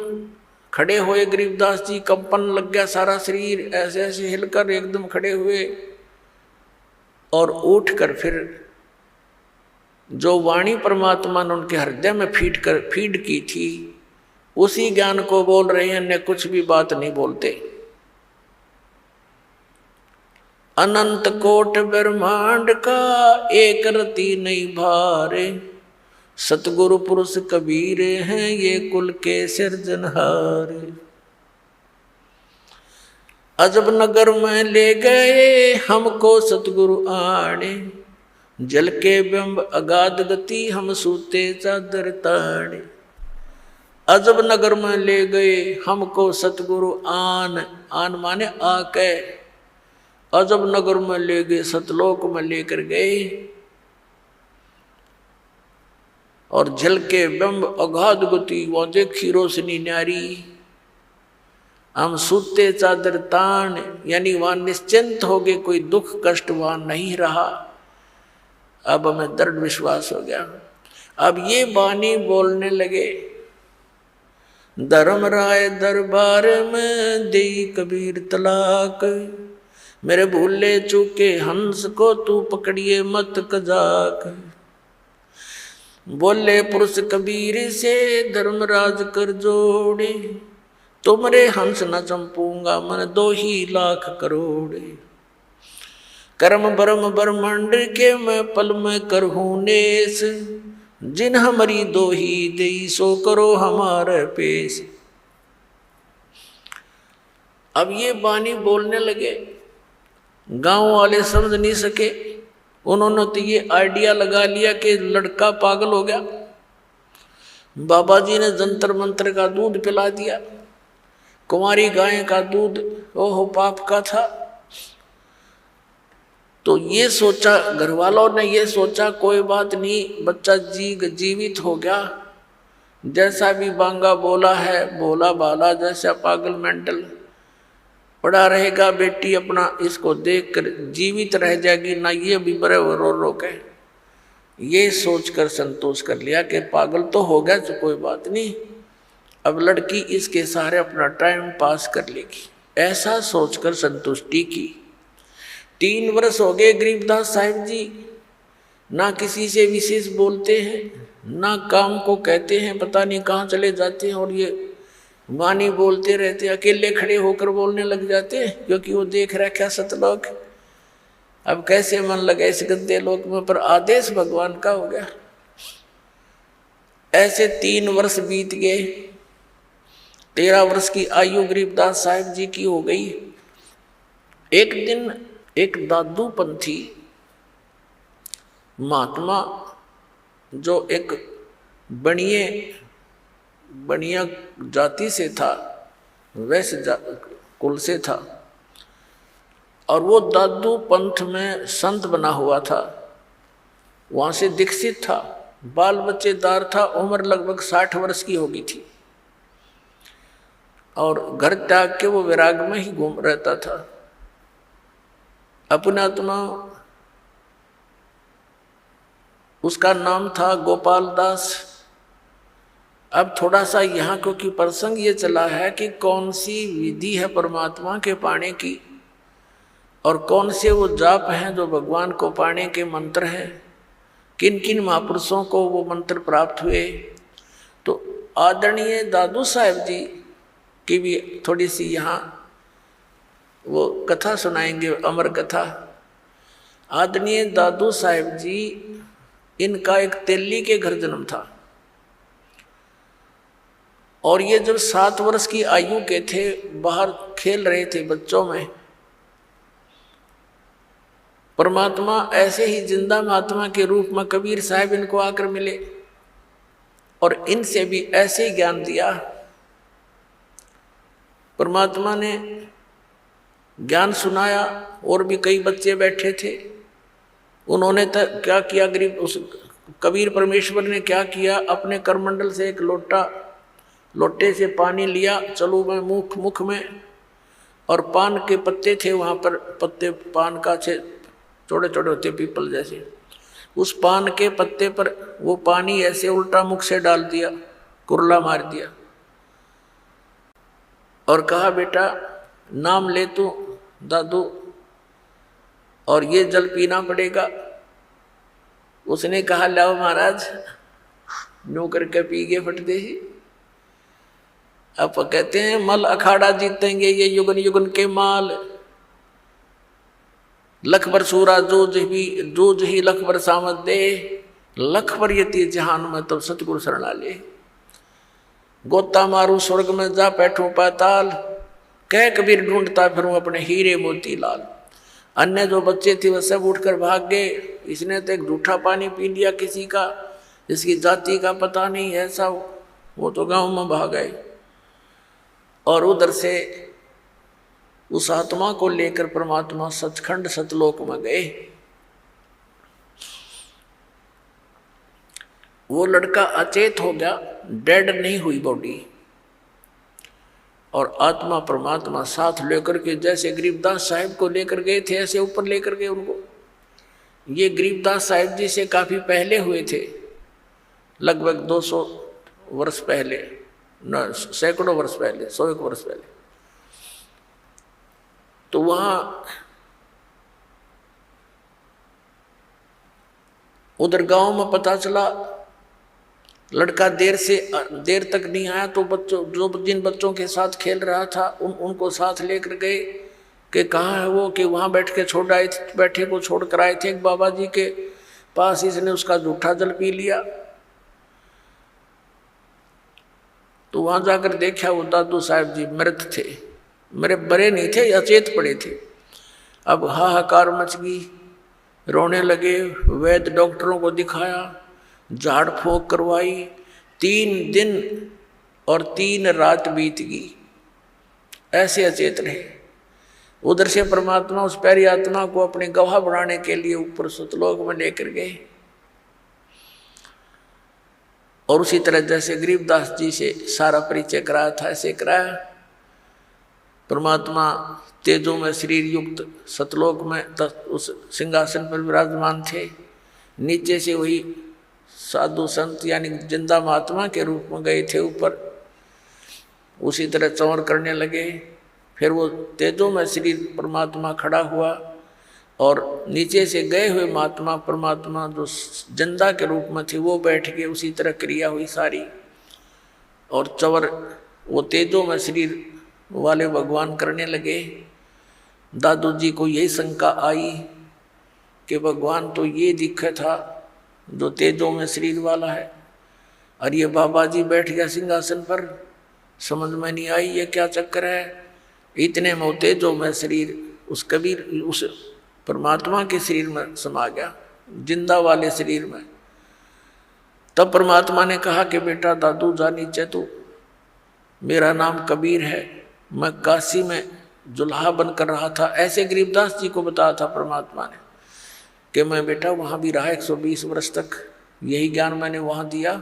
खड़े हुए गरीबदास जी, कंपन लग गया सारा शरीर, ऐसे ऐसे हिलकर एकदम खड़े हुए, और उठकर फिर जो वाणी परमात्मा ने उनके हृदय में फीड की थी, उसी ज्ञान को बोल रहे हैं, अन्य कुछ भी बात नहीं बोलते। अनंत कोट ब्रह्मांड का एक रति नहीं भारे, सतगुरु पुरुष कबीर हैं ये कुल के सिरजनहार। अजब नगर में ले गए हमको सतगुरु आने, जल के बिंब अगाध गति हम सूते चादर ताने। अजब नगर में ले गए हमको सतगुरु आन माने आके, अजब नगर में ले गए, सतलोक में लेकर गए, और जल के बिंब अगाध गति, वो देखी रोशनी न्यारी। हम सूते चादर तान, यानी वहां निश्चिंत हो गए, कोई दुख कष्ट वहां नहीं रहा। अब हमें दृढ़ विश्वास हो गया। अब ये बानी बोलने लगे, धर्मराय दरबार में दे कबीर तलाक, मेरे भूले चूके हंस को तू पकड़िए मत कजाक। बोले पुरुष कबीर से धर्मराज कर जोड़े, तुमरे हंस न चंपूंगा मन 2 ही लाख करोड़े। कर्म ब्रह्म ब्रह्मांड के मैं पल में करहूँ नेस, जिन हमारी 2 ही देई सो करो हमारे पेश। अब ये बानी बोलने लगे, गांव वाले समझ नहीं सके। उन्होंने तो ये आइडिया लगा लिया कि लड़का पागल हो गया। बाबा जी ने जंतर मंत्र का दूध पिला दिया, कुंवारी गाय का दूध ओहो पाप का था। तो ये सोचा, घर वालों ने ये सोचा कोई बात नहीं, बच्चा जीवित हो गया, जैसा भी बांगा बोला है, भोला भाला जैसा पागल मेंटल पड़ा रहेगा, बेटी अपना इसको देखकर जीवित रह जाएगी ना, ये भी बड़े रो के ये सोचकर संतोष कर लिया कि पागल तो हो गया तो कोई बात नहीं, अब लड़की इसके सहारे अपना टाइम पास कर लेगी, ऐसा सोचकर संतुष्टि की। 3 वर्ष हो गए गरीबदास साहिब जी, ना किसी से विशेष बोलते हैं, ना काम को कहते हैं, पता नहीं कहाँ चले जाते हैं, और ये वाणी बोलते रहते, अकेले खड़े होकर बोलने लग जाते हैं, क्योंकि वो देख रखा सतलोक। अब कैसे मन लगे इस गंदे लोक में, पर आदेश भगवान का हो गया। ऐसे 3 वर्ष बीत गए। 13 वर्ष की आयु गरीबदास साहिब जी की हो गई। एक दिन एक दादू पंथी महात्मा, जो एक बनिया जाति से था, वैश्य कुल से था, और वो दादू पंथ में संत बना हुआ था, वहाँ से दीक्षित था, बाल बच्चेदार था, उम्र लगभग 60 वर्ष की हो गई थी। और घर त्याग के वो विराग में ही घूम रहता था। अपना आत्मा, उसका नाम था गोपाल दास। अब थोड़ा सा यहाँ क्योंकि प्रसंग ये चला है कि कौन सी विधि है परमात्मा के पाने की और कौन से वो जाप हैं जो भगवान को पाने के मंत्र हैं, किन किन महापुरुषों को वो मंत्र प्राप्त हुए। तो आदरणीय दादू साहेब जी की भी थोड़ी सी यहाँ वो कथा सुनाएंगे, अमर कथा। आदरणीय दादू साहेब जी, इनका एक तेली के घर जन्म था और ये जब 7 वर्ष की आयु के थे, बाहर खेल रहे थे बच्चों में, परमात्मा ऐसे ही जिंदा महात्मा के रूप में कबीर साहब इनको आकर मिले और इनसे भी ऐसे ही ज्ञान दिया। परमात्मा ने ज्ञान सुनाया और भी कई बच्चे बैठे थे। उन्होंने क्या किया, गरीब उस कबीर परमेश्वर ने क्या किया, अपने करमंडल से एक लोटे से पानी लिया, चलो मैं मुख में, और पान के पत्ते थे वहाँ पर, पत्ते पान का छोटे छोटे होते पीपल जैसे, उस पान के पत्ते पर वो पानी ऐसे उल्टा मुख से डाल दिया, कुरला मार दिया और कहा बेटा नाम ले तू दादू और ये जल पीना पड़ेगा। उसने कहा लाओ महाराज, नो करके पी गए फटते ही। अब कहते हैं मल अखाड़ा जीतेंगे ये युगन युगन के माल, लख बर सूरा जूझ ही लख बर सामत दे, लख बर यति जहान में तब सतगुरु शरणा ले। गोता मारू स्वर्ग में जा बैठूं पाताल, कह कबीर ढूंढता फिरूं अपने हीरे मोती लाल। अन्य जो बच्चे थे वह सब उठकर भाग गए। इसने तो एक झूठा पानी पी लिया किसी का, जिसकी जाति का पता नहीं है, ऐसा वो तो गांव में भाग गए और उधर से उस आत्मा को लेकर परमात्मा सचखंड सतलोक में गए। वो लड़का अचेत हो गया, डेड नहीं हुई बॉडी, और आत्मा परमात्मा साथ लेकर के जैसे गरीबदास साहिब को लेकर गए थे ऐसे ऊपर लेकर गए उनको। ये गरीबदास साहिब जी से काफ़ी पहले हुए थे, लगभग 200 वर्ष पहले, न सैकड़ों वर्ष पहले, 101 वर्ष पहले। तो वहाँ उधर गांव में पता चला, लड़का देर तक नहीं आया, तो जिन बच्चों के साथ खेल रहा था उनको साथ लेकर गए कि कहाँ है वो, कि वहाँ बैठ के छोड़ आए थे, बैठे को छोड़ कर आए थे एक बाबा जी के पास, इसने उसका जूठा जल पी लिया। तो वहाँ जाकर देखा वो दादू साहब जी मृत थे, मेरे बड़े नहीं थे, अचेत पड़े थे। अब हाहाकार मच गई, रोने लगे, वैद्य डॉक्टरों को दिखाया, झाड़ फूंक करवाई, 3 दिन और 3 रात बीत गई, ऐसे अचेत रहे। उधर से परमात्मा उस प्यारी आत्मा को अपने गवाह बनाने के लिए ऊपर सतलोक में लेकर गए। और उसी तरह जैसे गरीबदास जी से सारा परिचय कराया था ऐसे कराया। परमात्मा तेजों में शरीर युक्त सतलोक में उस सिंहासन पर विराजमान थे। नीचे से वही साधु संत यानी जिंदा महात्मा के रूप में गए थे ऊपर, उसी तरह चौर करने लगे। फिर वो तेजों में शरीर परमात्मा खड़ा हुआ और नीचे से गए हुए महात्मा परमात्मा जो जिंदा के रूप में थे वो बैठ के उसी तरह क्रिया हुई सारी। और चवर वो तेजों में शरीर वाले भगवान करने लगे। दादू जी को यही शंका आई कि भगवान तो ये दिखा था जो तेजों में शरीर वाला है, और ये बाबा जी बैठ गया सिंहासन पर, समझ में नहीं आई ये क्या चक्कर है। इतने में तेजों में शरीर उस कबीर उस परमात्मा के शरीर में समा गया, जिंदा वाले शरीर में। तब परमात्मा ने कहा कि बेटा दादू जा नीचे, तू मेरा नाम कबीर है, मैं काशी में जुल्हा बन कर रहा था। ऐसे गरीबदास जी को बताया था परमात्मा ने कि मैं बेटा वहाँ भी रहा 120 वर्ष तक, यही ज्ञान मैंने वहाँ दिया।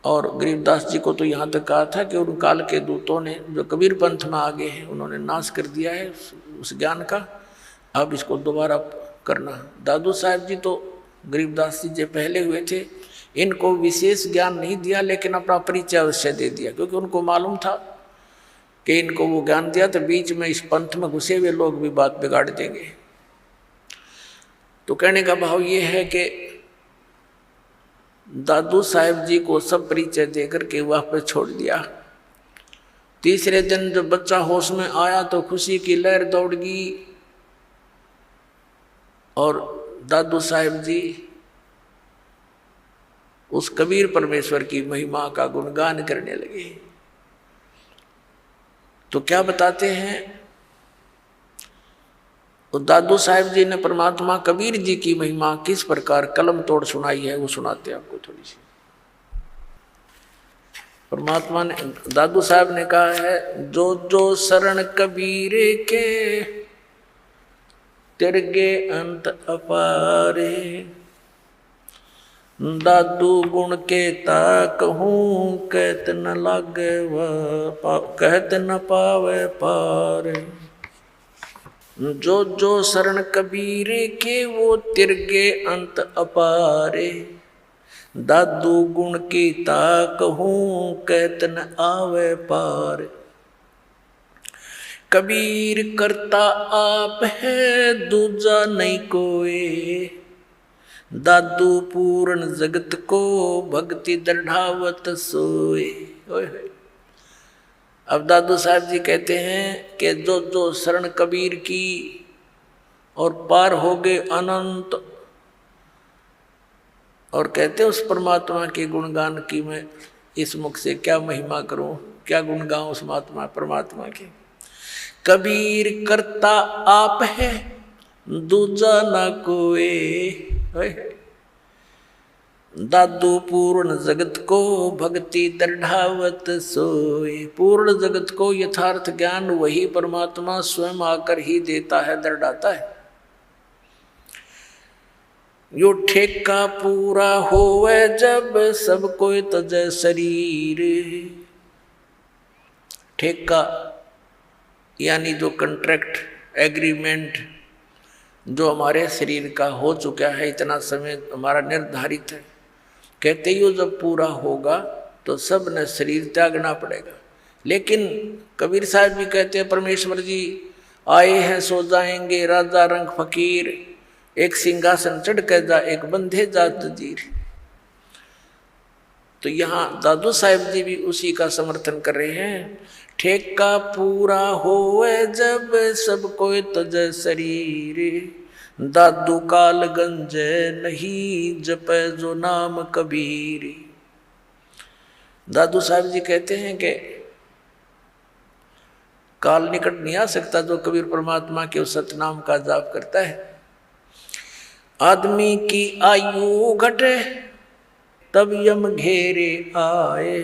और गरीबदास जी को तो यहाँ तक कहा था कि उन काल के दूतों ने जो कबीर पंथ में आगे हैं उन्होंने नाश कर दिया है उस ज्ञान का, अब इसको दोबारा करना। दादू साहब जी तो गरीबदास जी जो पहले हुए थे इनको विशेष ज्ञान नहीं दिया, लेकिन अपना परिचय अवश्य दे दिया, क्योंकि उनको मालूम था कि इनको वो ज्ञान दिया तो बीच में इस पंथ में घुसे हुए लोग भी बात बिगाड़ देंगे। तो कहने का भाव ये है कि दादू साहब जी को सब परिचय देकर के वहाँ पर छोड़ दिया। तीसरे दिन जब बच्चा होश में आया तो खुशी की लहर दौड़ गई और दादू साहब जी उस कबीर परमेश्वर की महिमा का गुणगान करने लगे। तो क्या बताते हैं, तो दादू साहब जी ने परमात्मा कबीर जी की महिमा किस प्रकार कलम तोड़ सुनाई है, वो सुनाते हैं आपको थोड़ी सी। परमात्मा ने, दादू साहब ने कहा है, जो जो शरण कबीर के तिरगे अंत अपारे, दादू गुण के ता कहूँ कहत न लागे कहत न पावे पारे। जो जो शरण कबीर के वो तिरगे अंत अपारे, दादू गुण की ता कहूँ कहत न आवे पार। कबीर करता आप है दूजा नहीं कोई, दादू पूर्ण जगत को भक्ति दृढ़ावत सोए। अब दादू साहब जी कहते हैं कि जो जो शरण कबीर की और पार हो गए अनंत, और कहते हैं उस परमात्मा के गुणगान की मैं इस मुख से क्या महिमा करूं, क्या गुण गाऊं उस महात्मा परमात्मा के। कबीर करता आप है दूजा ना कोई, दादू पूर्ण जगत को भक्ति दृढ़ावत सोए। पूर्ण जगत को यथार्थ ज्ञान वही परमात्मा स्वयं आकर ही देता है, दृढ़ाता है। यो ठेका पूरा होवे जब सब कोई तजय शरीर। ठेका यानी जो कंट्रैक्ट एग्रीमेंट जो हमारे शरीर का हो चुका है, इतना समय हमारा निर्धारित है, कहते ही वो जब पूरा होगा तो सब ने शरीर त्यागना पड़ेगा। लेकिन कबीर साहब भी कहते हैं परमेश्वर जी आए हैं सो जाएंगे, राजा रंग फकीर, एक सिंहासन चढ़ कर जा एक बंधे जात जीर। तो यहाँ दादू साहब जी भी उसी का समर्थन कर रहे हैं। ठेका पूरा होए जब सब कोई तजय शरीर, दादू काल गंजे नहीं जपे जो नाम कबीर। दादू साहब जी कहते हैं कि काल निकट नहीं आ सकता जो कबीर परमात्मा के उस सतनाम का जाप करता है। आदमी की आयु घटे तब यम घेरे आए,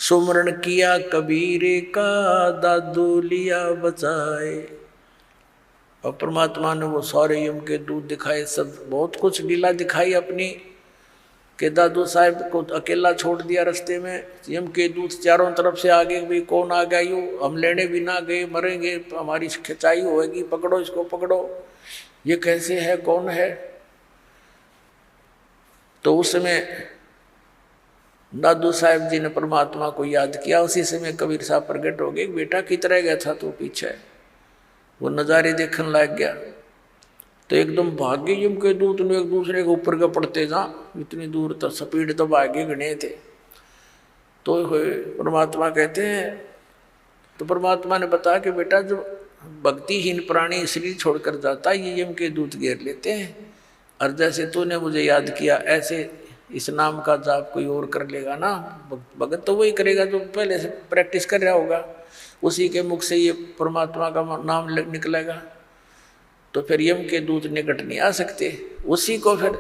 सुमरण किया कबीर का दादू लिया बचाए। और परमात्मा ने वो सारे यम के दूत दिखाए, सब बहुत कुछ लीला दिखाई अपनी, कि दादू साहब को अकेला छोड़ दिया रास्ते में, यम के दूत चारों तरफ से आगे भी कौन आ गया, यूँ हम लेने भी ना गए मरेंगे, हमारी खिंचाई होगी, पकड़ो इसको पकड़ो, ये कैसे है कौन है। तो उस समय दादू साहब जी ने परमात्मा को याद किया। उसी समय कबीर साहब प्रकट हो गए, बेटा कितना गया था तो पीछे, वो नज़ारे देखने लग गया। तो एकदम भाग्य यम के दूत ने एक दूसरे के ऊपर का पड़ते जा, इतनी दूर तक स्पीड तो भाग्य गणे थे। तो परमात्मा कहते हैं, तो परमात्मा ने बताया कि बेटा जो भक्तिहीन प्राणी शरीर छोड़कर जाता है ये यम के दूत घेर लेते हैं, और जैसे तूने मुझे याद किया ऐसे इस नाम का जाप कोई और कर लेगा ना, भगत तो वही करेगा जो पहले से प्रैक्टिस कर रहा होगा, उसी के मुख से ये परमात्मा का नाम निकलेगा। तो फिर यम के दूत निकट नहीं आ सकते। उसी को फिर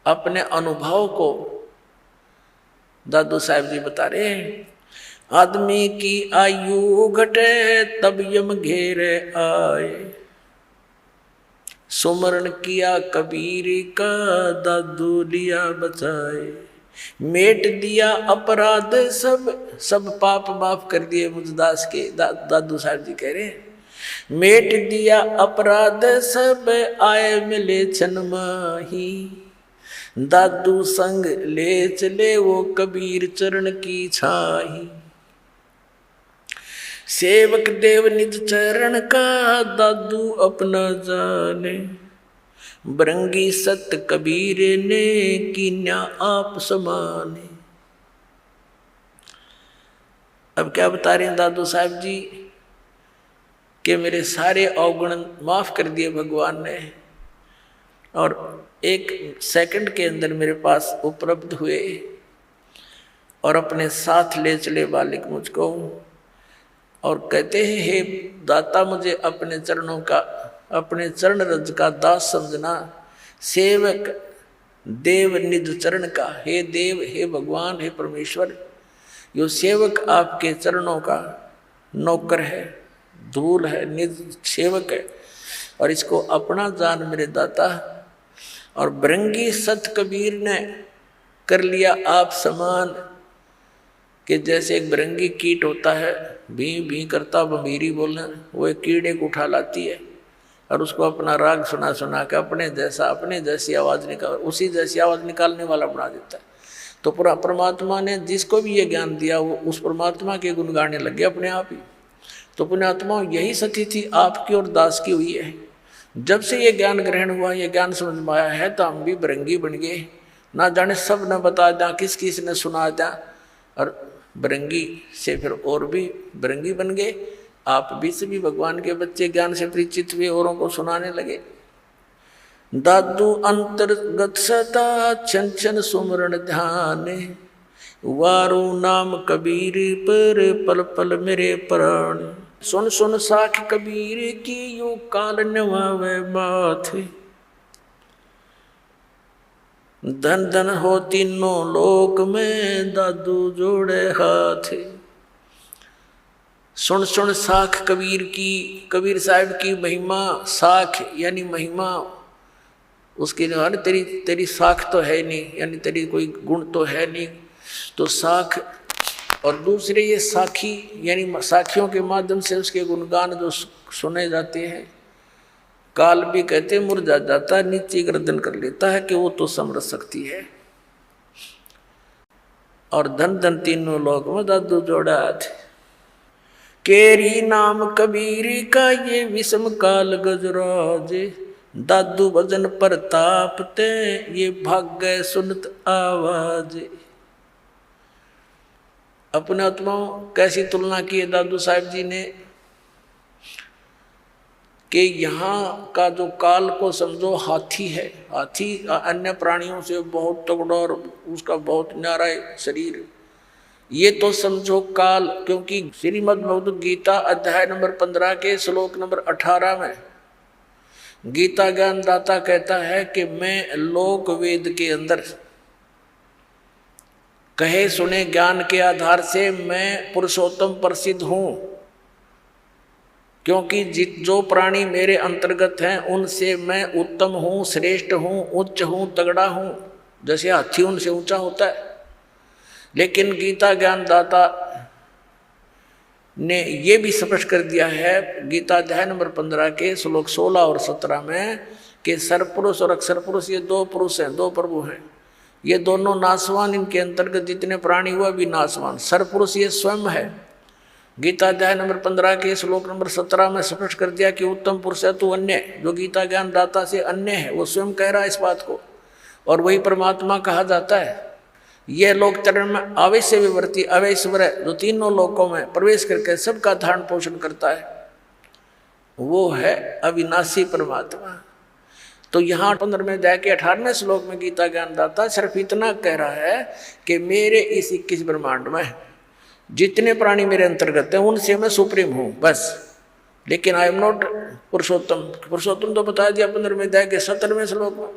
अपने अनुभव को दादू साहब जी बता रहे हैं। आदमी की आयु घटे तब यम घेरे आए, सुमरण किया कबीर का दादू लिया बचाए। मेट दिया अपराध सब, सब पाप माफ कर दिए मुझदास के। दादू साहब जी कह रहे हैं मेट दिया अपराध सब, आए मिले छन माही, दादू संग ले चले वो कबीर चरण की छाही। सेवक देव निज चरण का, दादू अपना जाने, बरंगी सत कबीर ने कीन्या आप समाने। अब क्या बता रहे हैं दादू साहब जी कि मेरे सारे अवगुण माफ कर दिए भगवान ने, और एक सेकंड के अंदर मेरे पास उपलब्ध हुए और अपने साथ ले चले बालिक मुझको, और कहते हैं हे दाता मुझे अपने चरणों का, अपने चरण रज का दास समझना, सेवक देव निज चरण का। हे देव, हे भगवान, हे परमेश्वर, यो सेवक आपके चरणों का नौकर है, धूल है, निज सेवक है, और इसको अपना जान मेरे दाता। और बरंगी सत कबीर ने कर लिया आप समान, कि जैसे एक बरंगी कीट होता है, भी भी करता बमीरी बोलना, वो एक कीड़े को उठा लाती है और उसको अपना राग सुना सुना के अपने जैसी आवाज़ निकाल, उसी जैसी आवाज़ निकालने वाला बना देता है। तो पूरा परमात्मा ने जिसको भी ये ज्ञान दिया वो उस परमात्मा के गुण गाने लगे अपने आप ही। तो पुण्यात्मा यही सती थी आपकी और दास की हुई है। जब से ये ज्ञान ग्रहण हुआ, ये ज्ञान समझ में आया है, तो हम भी बरंगी बन गए। ना जाने सब न बता दें, किस किस ने सुना दें, और बरंगी से फिर और भी बरंगी बन गए। आप भी सभी भगवान के बच्चे ज्ञान से परिचित हुए, औरों को सुनाने लगे। दादू अंतर्गत सदा छन छन सुमरण ध्यान, वारू नाम कबीर पर पल पल मेरे प्राण। सुन सुन साख कबीर की यू काल नवावे बात, धन धन हो तीनों लोक में दादू जोड़े हाथ। सुन सुन साख कबीर की, कबीर साहब की महिमा। साख यानी महिमा, उसकी जो तेरी तेरी साख तो है नहीं, यानी तेरी कोई गुण तो है नहीं, तो साख। और दूसरे ये साखी, यानी साखियों के माध्यम से उसके गुणगान जो सुने जाते हैं। काल भी कहते मुरझा जाता है, नीचे गर्दन कर लेता है कि वो तो समरस शक्ति है। और धन धन तीनों लोक में दादू जोड़ा थे। केरी नाम कबीर का ये विषम काल गजराज, दादू भजन प्रताप ते ये भाग्य सुनत आवाज। अपने आत्माओं कैसी तुलना की है दादू साहब जी ने, कि यहाँ का जो काल को समझो हाथी है। हाथी अन्य प्राणियों से बहुत तगड़ा और उसका बहुत न्यारा शरीर, ये तो समझो काल। क्योंकि श्रीमद् भगवद गीता अध्याय नंबर 15 के श्लोक नंबर 18 में गीता ज्ञान दाता कहता है कि मैं लोक वेद के अंदर कहे सुने ज्ञान के आधार से मैं पुरुषोत्तम प्रसिद्ध हूँ। क्योंकि जो प्राणी मेरे अंतर्गत हैं उनसे मैं उत्तम हूँ, श्रेष्ठ हूँ, उच्च हूँ, तगड़ा हूँ। जैसे हाथी उनसे ऊंचा होता है। लेकिन गीता ज्ञान दाता ने ये भी स्पष्ट कर दिया है गीता अध्याय नंबर 15 के श्लोक 16 और 17 में कि सरपुरुष और अक्षर पुरुष ये दो पुरुष हैं, दो प्रभु हैं। ये दोनों नाशवान, इनके अंतर्गत जितने प्राणी हुआ भी नाशवान। सरपुरुष ये स्वयं है। गीता अध्याय नंबर 15 के श्लोक नंबर 17 में स्पष्ट कर दिया कि उत्तम पुरुष है तू अन्य, जो गीता ज्ञान दाता से अन्य है, वो स्वयं कह रहा है इस बात को, और वही परमात्मा कहा जाता है। यह लोक चरण में अवश्य विवर्ती अवैश्वर है, जो तीनों लोकों में प्रवेश करके सबका धारण पोषण करता है, वो है अविनाशी परमात्मा। तो यहाँ 15वें अध्याय के 18वें श्लोक में गीता ज्ञान दाता सिर्फ इतना कह रहा है कि मेरे इस 21 ब्रह्मांड में जितने प्राणी मेरे अंतर्गत हैं उनसे मैं सुप्रीम हूँ बस। लेकिन आई एम नॉट पुरुषोत्तम। पुरुषोत्तम तो बता दिया 15वें अध्याय के 17वें श्लोक में।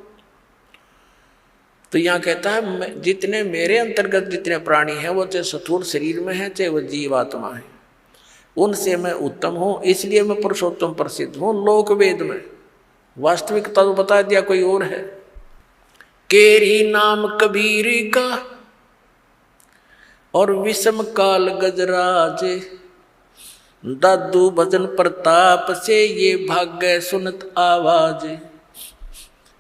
तो यहाँ कहता है जितने मेरे अंतर्गत जितने प्राणी हैं वो चाहे स्थूल शरीर में है चाहे वो जीवात्मा है, उनसे मैं उत्तम हूँ, इसलिए मैं पुरुषोत्तम प्रसिद्ध हूँ लोक वेद में। वास्तविकता तो बता दिया कोई और है। केरी नाम कबीर का और विषम काल गजराज, दादू भजन प्रताप से ये भाग्य सुनत आवाज।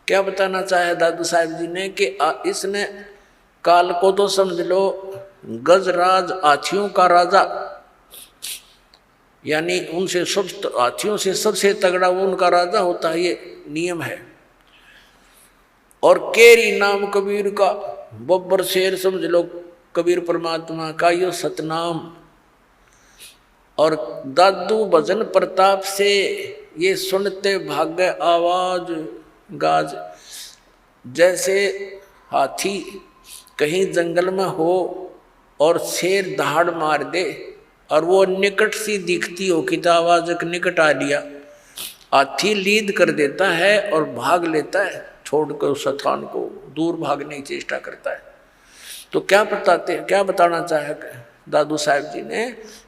क्या बताना चाहे दादू साहब जी ने कि इसने काल को तो समझ लो गजराज, हाथियों का राजा, यानी उनसे सब हाथियों से सबसे तगड़ा वो उनका राजा होता है, ये नियम है। और केरी नाम कबीर का, बब्बर शेर समझ लो कबीर परमात्मा का यो सतनाम। और दादू भजन प्रताप से ये सुनते भाग्य आवाज गाज। जैसे हाथी कहीं जंगल में हो और शेर दहाड़ मार दे और वो निकट सी दिखती हो कि आवाज निकट आ लिया, हाथी लीद कर देता है और भाग लेता है, छोड़कर उस स्थान को दूर भागने की चेष्टा करता है। तो क्या बताना चाहे दादू साहब जी ने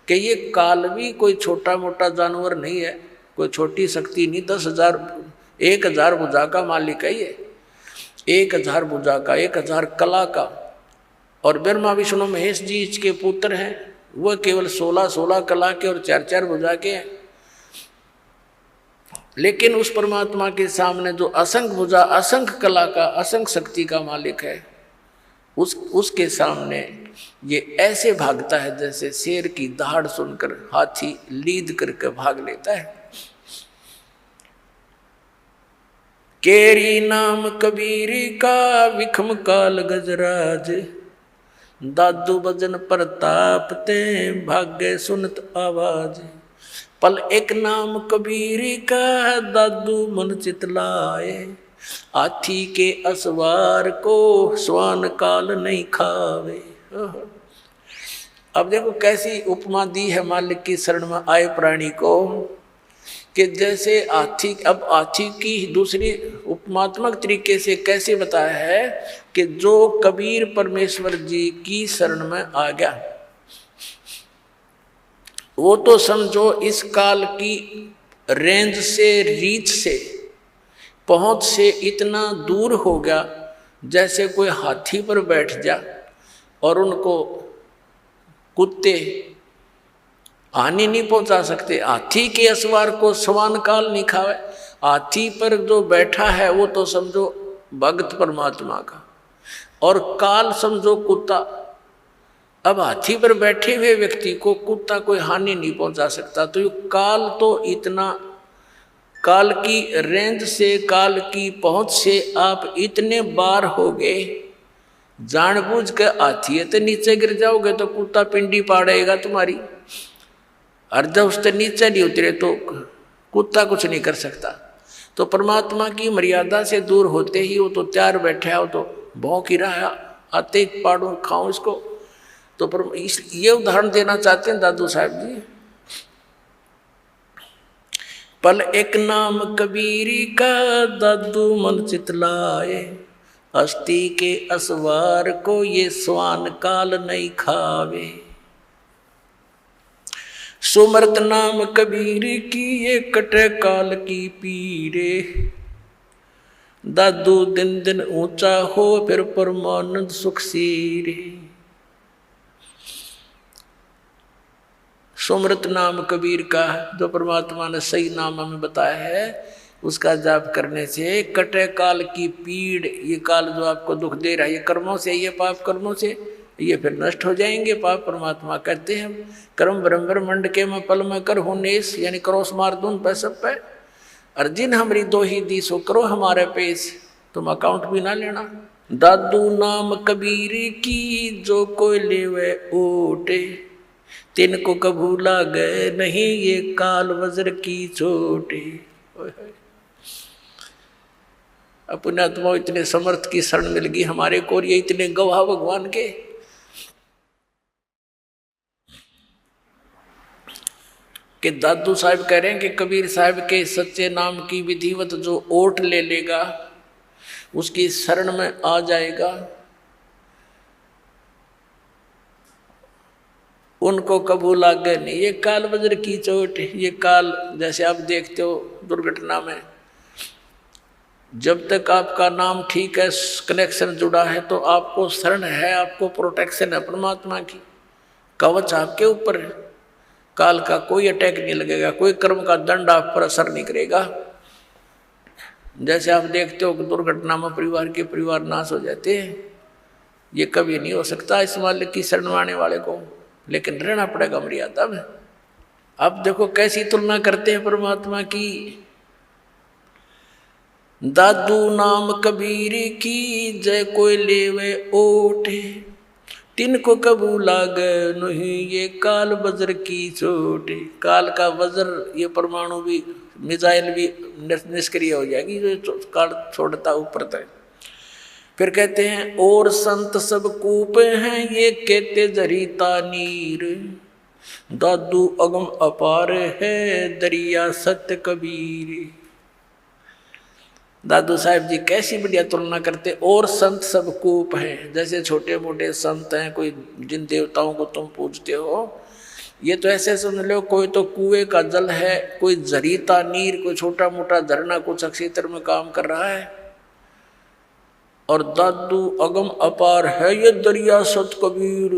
कि ये काल भी कोई छोटा मोटा जानवर नहीं है, कोई छोटी शक्ति नहीं। 10,000 भुजा का मालिक है ये, 1000 भुजा का, 1000 कला का। और ब्रह्मा विष्णु महेश जी इसके पुत्र हैं, वह केवल 16 कला के और 4 भुजा के हैं। लेकिन उस परमात्मा के सामने जो असंख्य भुजा, असंख्य कला का, असंख्य शक्ति का मालिक है, उसके सामने ये ऐसे भागता है जैसे शेर की दहाड़ सुनकर हाथी लीद करके भाग लेता है। केरी नाम कबीर का विखम काल गजराज, दादू भजन प्रताप ते भाग्य सुनत आवाज। पल एक नाम कबीर का दादू मन चितलाए, हाथी के असवार को स्वान काल नहीं खावे। अब देखो कैसी उपमा दी है मालिक की शरण में आए प्राणी को, कि जैसे हाथी। अब हाथी की दूसरी उपमात्मक तरीके से कैसे बताया है कि जो कबीर परमेश्वर जी की शरण में आ गया, वो तो समझो इस काल की रेंज से, रीच से, पहुंच से इतना दूर हो गया जैसे कोई हाथी पर बैठ जा और उनको कुत्ते हानि नहीं पहुंचा सकते। हाथी के असवार को स्वान काल नहीं खावे। हाथी पर जो बैठा है वो तो समझो भक्त परमात्मा का, और काल समझो कुत्ता। अब हाथी पर बैठे हुए व्यक्ति को कुत्ता कोई हानि नहीं पहुंचा सकता। तो ये काल तो इतना, काल की रेंज से, काल की पहुंच से आप इतने बार हो गए, जानबूझ के हाथी तो नीचे गिर जाओगे तो कुत्ता पिंडी पाड़ेगा तुम्हारी, और जब उससे नीचे नहीं उतरे तो कुत्ता कुछ नहीं कर सकता। तो परमात्मा की मर्यादा से दूर होते ही वो तो तैयार बैठा है, वो तो भौंक ही रहा है, आते ही पाड़ो खाओ इसको। तो ये उदाहरण देना चाहते हैं दादू साहब जी। पल एक नाम कबीर का दादू मन चितलाए, हस्ती के असवार को ये स्वान काल नहीं खावे। सुमरत नाम कबीर की ये कटे काल की पीरे, दादू दिन दिन ऊंचा हो फिर परमानंद सुख सीरे। सुमरत नाम कबीर का, जो परमात्मा ने सही नाम हमें बताया है, उसका जाप करने से कटे काल की पीड़, ये काल जो आपको दुख दे रहा है ये कर्मों से, ये पाप कर्मों से, ये फिर नष्ट हो जाएंगे। पाप परमात्मा कहते हैं कर्म ब्रह्मंड के मैं पल में कर हूँ नेस, यानी क्रोस मार दूं पे सब पे। अर्जिन हमरी दो ही दी सो करो हमारे पेश, तुम अकाउंट भी ना लेना। दादू नाम कबीर की जो कोई लेवे ओटे, तिनको कभू लागे नहीं ये काल वज्र की चोटे। अपने आत्मा इतने समर्थ की शरण मिल गई हमारे को, और ये इतने गवाह भगवान के। कि दादू साहब कह रहे हैं कि कबीर साहब के सच्चे नाम की विधिवत जो ओट ले लेगा, उसकी शरण में आ जाएगा, उनको कबू लागे नहीं ये काल वज्र की चोट। ये काल जैसे आप देखते हो दुर्घटना में, जब तक आपका नाम ठीक है, कनेक्शन जुड़ा है, तो आपको शरण है, आपको प्रोटेक्शन है परमात्मा की। कवच आपके ऊपर है, काल का कोई अटैक नहीं लगेगा, कोई कर्म का दंड आप पर असर नहीं करेगा। जैसे आप देखते हो कि दुर्घटना में परिवार नाश हो जाते हैं, ये कभी नहीं हो सकता इस मालिक की शरण में आने वाले को, लेकिन रहना पड़ेगा मर्यादा में। अब देखो कैसी तुलना करते हैं परमात्मा की। दादू नाम कबीर की जय कोई लेवे ओठे, तिनको कबू लाग नहीं ये काल वज्र की चोट। काल का वज्र, ये परमाणु भी, मिसाइल भी निष्क्रिय हो जाएगी जो काल छोड़ता ऊपर तक। फिर कहते हैं और संत सब कूप हैं ये कहते जरीता नीर, दादू अगम अपार है दरिया सत्य कबीर। दादू साहब जी कैसी बढ़िया तुलना करते। और संत सब कूप हैं, जैसे छोटे मोटे संत हैं, कोई जिन देवताओं को तुम पूजते हो, ये तो ऐसे समझ लो कोई तो कुएं का जल है, कोई जरीता नीर, कोई छोटा मोटा झरना कुछ क्षेत्र में काम कर रहा है। और दादू अगम अपार है ये दरिया सत कबीर।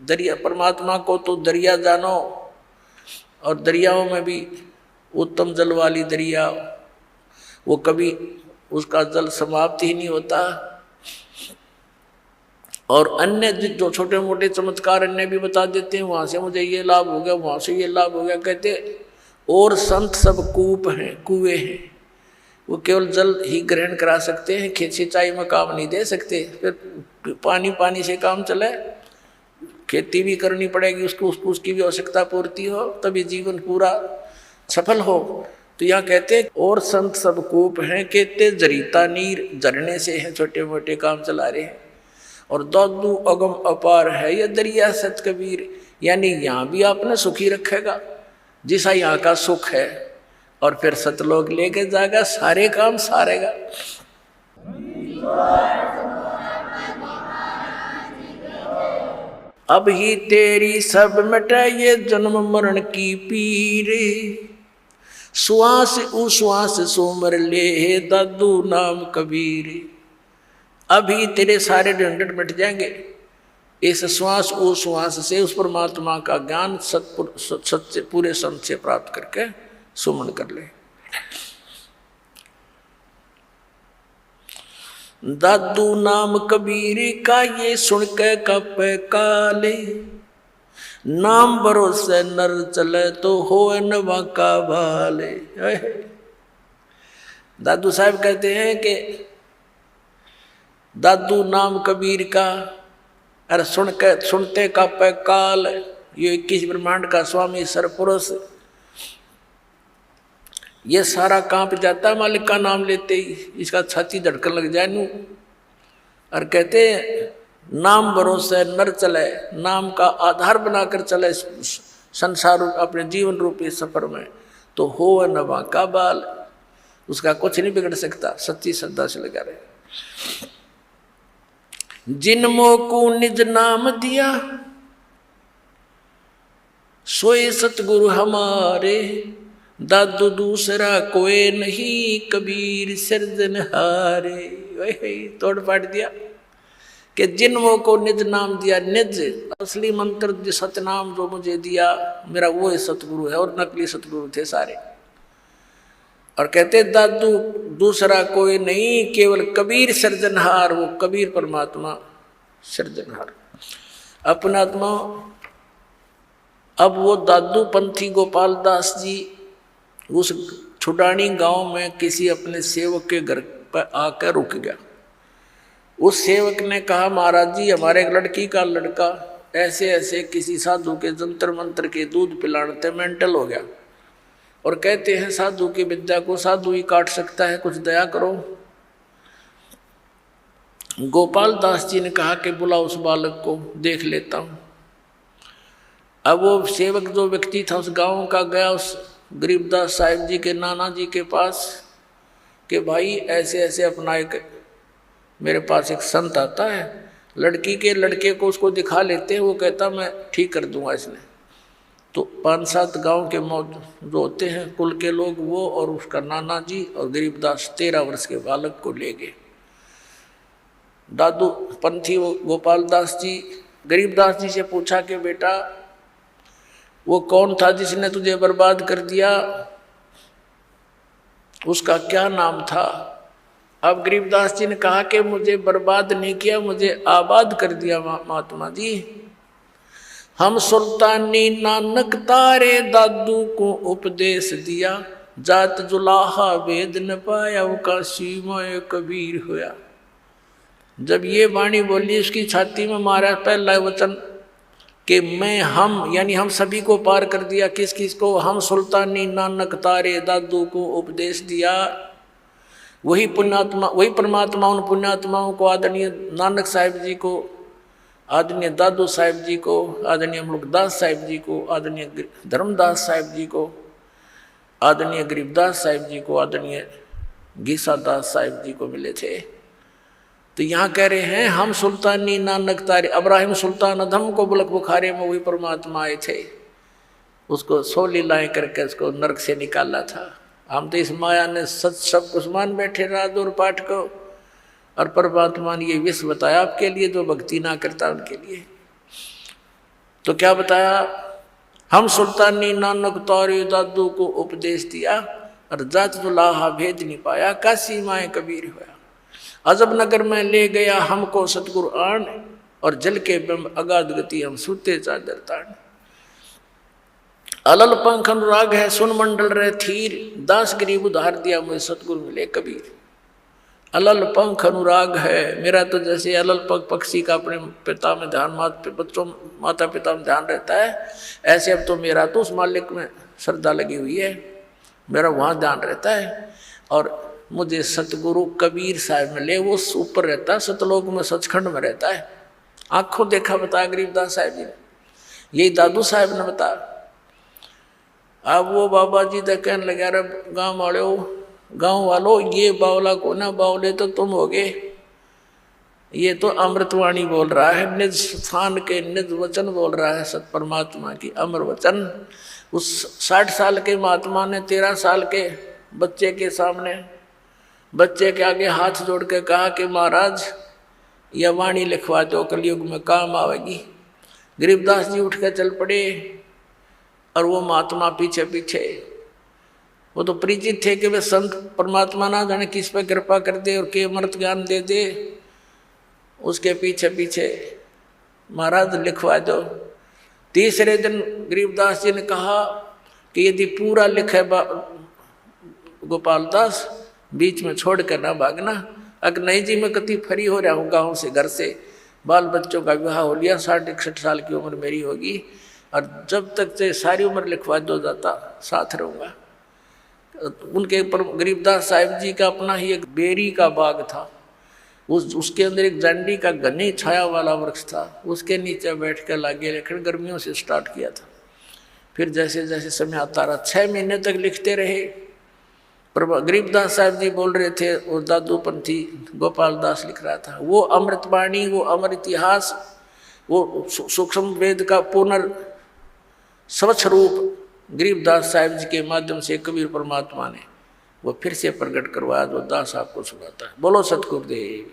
दरिया, परमात्मा को तो दरिया जानो, और दरियाओं में भी उत्तम जल वाली दरिया, वो कभी उसका जल समाप्त ही नहीं होता। और अन्य जो छोटे मोटे चमत्कार अन्य भी बता देते हैं, वहाँ से मुझे ये लाभ हो गया, वहाँ से ये लाभ हो गया। कहते और संत सब कूप हैं, कुएं हैं, वो केवल जल ही ग्रहण करा सकते हैं, खेत सिंचाई में काम नहीं दे सकते। फिर पानी से काम चले, खेती भी करनी पड़ेगी, उसकी भी आवश्यकता पूर्ति हो, तभी जीवन पूरा सफल हो। तो यहाँ कहते और संत सब कूप हैं कहते जरीता नीर, झरने से हैं, छोटे मोटे काम चला रहे हैं। और दादू अगम अपार है ये दरिया सत कबीर, यानी यहाँ भी आपने सुखी रखेगा जैसा यहाँ का सुख है, और फिर सतलोक लेके जाएगा, सारे काम सारेगा। अब ही तेरी सब मिटे ये जन्म मरण की पीर, श्वास उश्वास सोमर ले दादू नाम कबीर। अभी तेरे सारे झंझट मिट जाएंगे इस श्वास उश्वास से, उस परमात्मा का ज्ञान सत्य पूरे संत से प्राप्त करके सुमन कर ले। दादू नाम कबीर का ये सुन के कप काले, नाम भरोसे नर चले तो हो नवा का भाले। दादू साहब कहते हैं कि दादू नाम कबीर का, अरे सुनते का पे काल, ये 21 ब्रह्मांड का स्वामी सरपुरुष, ये सारा कांप जाता है मालिक का नाम लेते ही, इसका छाती धड़कन लग जाए नू। और कहते नाम भरोसे नर चले, नाम का आधार बनाकर चले संसार अपने जीवन रूपी सफर में, तो हो नवा का बाल, उसका कुछ नहीं बिगड़ सकता, सच्ची श्रद्धा से लगा रहे। जिनमो को निज नाम दिया सोए सतगुरु हमारे, दादू दूसरा कोई नहीं कबीर सिरजनहारे। वही तोड़ पाट दिया कि जिनमो को निज नाम दिया, निज असली मंत्र सतनाम जो मुझे दिया, मेरा वो सतगुरु है, और नकली सतगुरु थे सारे। और कहते दादू दूसरा कोई नहीं केवल कबीर सृजनहार, वो कबीर परमात्मा सृजनहार अपना आत्मा। अब वो दादू पंथी गोपाल दास जी उस छुडानी गांव में किसी अपने सेवक के घर पर आकर रुक गया। उस सेवक ने कहा महाराज जी हमारे एक लड़की का लड़का ऐसे ऐसे किसी साधु के जंतर मंत्र के दूध पिलाने मेंटल हो गया, और कहते हैं साधु की विद्या को साधु ही काट सकता है, कुछ दया करो। गोपाल दास जी ने कहा कि बुला उस बालक को, देख लेता हूँ। अब वो सेवक जो व्यक्ति था उस गांव का गया उस गरीबदास साहिब जी के नाना जी के पास कि भाई ऐसे ऐसे अपना एक मेरे पास एक संत आता है, लड़की के लड़के को उसको दिखा लेते हैं, वो कहता मैं ठीक कर दूंगा इसने। तो 5-7 गांव के जो होते हैं कुल के लोग, वो और उसका नाना जी और गरीबदास 13 वर्ष के बालक को ले गए। दादू पंथी गोपाल दास जी गरीबदास जी से पूछा कि बेटा वो कौन था जिसने तुझे बर्बाद कर दिया, उसका क्या नाम था। अब गरीबदास जी ने कहा कि मुझे बर्बाद नहीं किया, मुझे आबाद कर दिया महात्मा जी। हम सुल्तानी नानक तारे दादू को उपदेश दिया, जात जुलाहा वेद न पाया वो काशी में कबीर होया। जब ये वाणी बोली उसकी छाती में मारा पहला वचन कि मैं हम यानी हम सभी को पार कर दिया। किस किस को? हम सुल्तानी नानक तारे दादू को उपदेश दिया। वही पुण्यात्मा, वही परमात्मा उन पुण्यात्माओं को, आदरणीय नानक साहिब जी को, आदरणीय दादू साहिब जी को, आदरणीय मुल्कदास साहिब जी को, आदरणीय धर्मदास साहिब जी को, आदरणीय गरीबदास साहिब जी को, आदरणीय गीसादास साहिब जी को मिले थे। तो यहाँ कह रहे हैं हम सुल्तानी नानक तारे, अब्राहिम सुल्तान अधम को बुलक बुखारे में वही परमात्मा आए थे, उसको 100 लीलाएं करके उसको नरक से निकाला था। हम तो इस माया ने सच सब कुछ मान बैठे रात और पाठ को, और परमात्मा ने ये विश्व बताया आपके लिए, जो भक्ति ना करता उनके लिए। तो क्या बताया? हम सुल्तानी नानक तारे दादू को उपदेश दिया, और जात जुलाहा भेद नहीं पाया, काशी माए कबीर होया। अजब नगर में ले गया हमको सतगुरु आन, और जल के बिंब अगाध गति हम सूते चादर तान। अलल पंख अनुराग है सुन मंडल रहे थीर, दास गरीब उधार दिया मुझे सतगुरु मिले कबीर। अलल पंख अनुराग है, मेरा तो जैसे अलल पंख पक्षी का अपने पिता में ध्यान, माता पिता में ध्यान रहता है, ऐसे अब तो मेरा तो उस मालिक में श्रद्धा लगी हुई है, मेरा वहाँ ध्यान रहता है। और मुझे सतगुरु कबीर साहब मिले, वो ऊपर रहता है, सतलोक में सचखंड में रहता है। आंखों देखा बताया गरीबदास साहब जी ने, यही दादू साहब ने बताया। अब वो बाबा जी तो कहने लगे, अरे गाँव वालों ये बावला को ना, बावले तो तुम होगे, ये तो अमृतवाणी बोल रहा है, निज स्थान के निज वचन बोल रहा है, सत परमात्मा की अमर वचन। उस 60 साल के महात्मा ने 13 साल के बच्चे के सामने, बच्चे के आगे हाथ जोड़ के कहा कि महाराज यह वाणी लिखवा दो, कलयुग में काम आवेगी। गरीबदास जी उठ कर चल पड़े, और वो महात्मा पीछे पीछे। वो तो परिचित थे कि वे संत परमात्मा ना जाने किस पे कृपा कर दे और के अमृत ज्ञान दे दे, उसके पीछे पीछे महाराज लिखवा दो। तीसरे दिन गरीबदास जी ने कहा कि यदि पूरा लिखे गोपाल दास, बीच में छोड़ कर ना भागना। अगर नहीं जी मैं कति फ्री हो रहा हूँ गाँव से, घर से, बाल बच्चों का विवाह हो लिया, 60-61 साल की उम्र मेरी होगी, और जब तक से सारी उम्र लिखवा दो जाता साथ रहूँगा। उनके ऊपर गरीबदास साहिब जी का अपना ही एक बेरी का बाग था, उसके अंदर एक जांडी का घनी छाया वाला वृक्ष था, उसके नीचे बैठ कर लागे लेखन गर्मियों से स्टार्ट किया था। फिर जैसे जैसे समय आता रहा, 6 महीने तक लिखते रहे। पर गरीबदास साहब जी बोल रहे थे और दादू पंथी गोपाल दास लिख रहा था। वो अमृतवाणी, वो अमर इतिहास, वो सूक्ष्म वेद का पुनर् स्वच्छ रूप गरीबदास साहिब जी के माध्यम से कबीर परमात्मा ने वो फिर से प्रकट करवाया, जो दास आपको सुनाता है। बोलो सतगुरुदेव।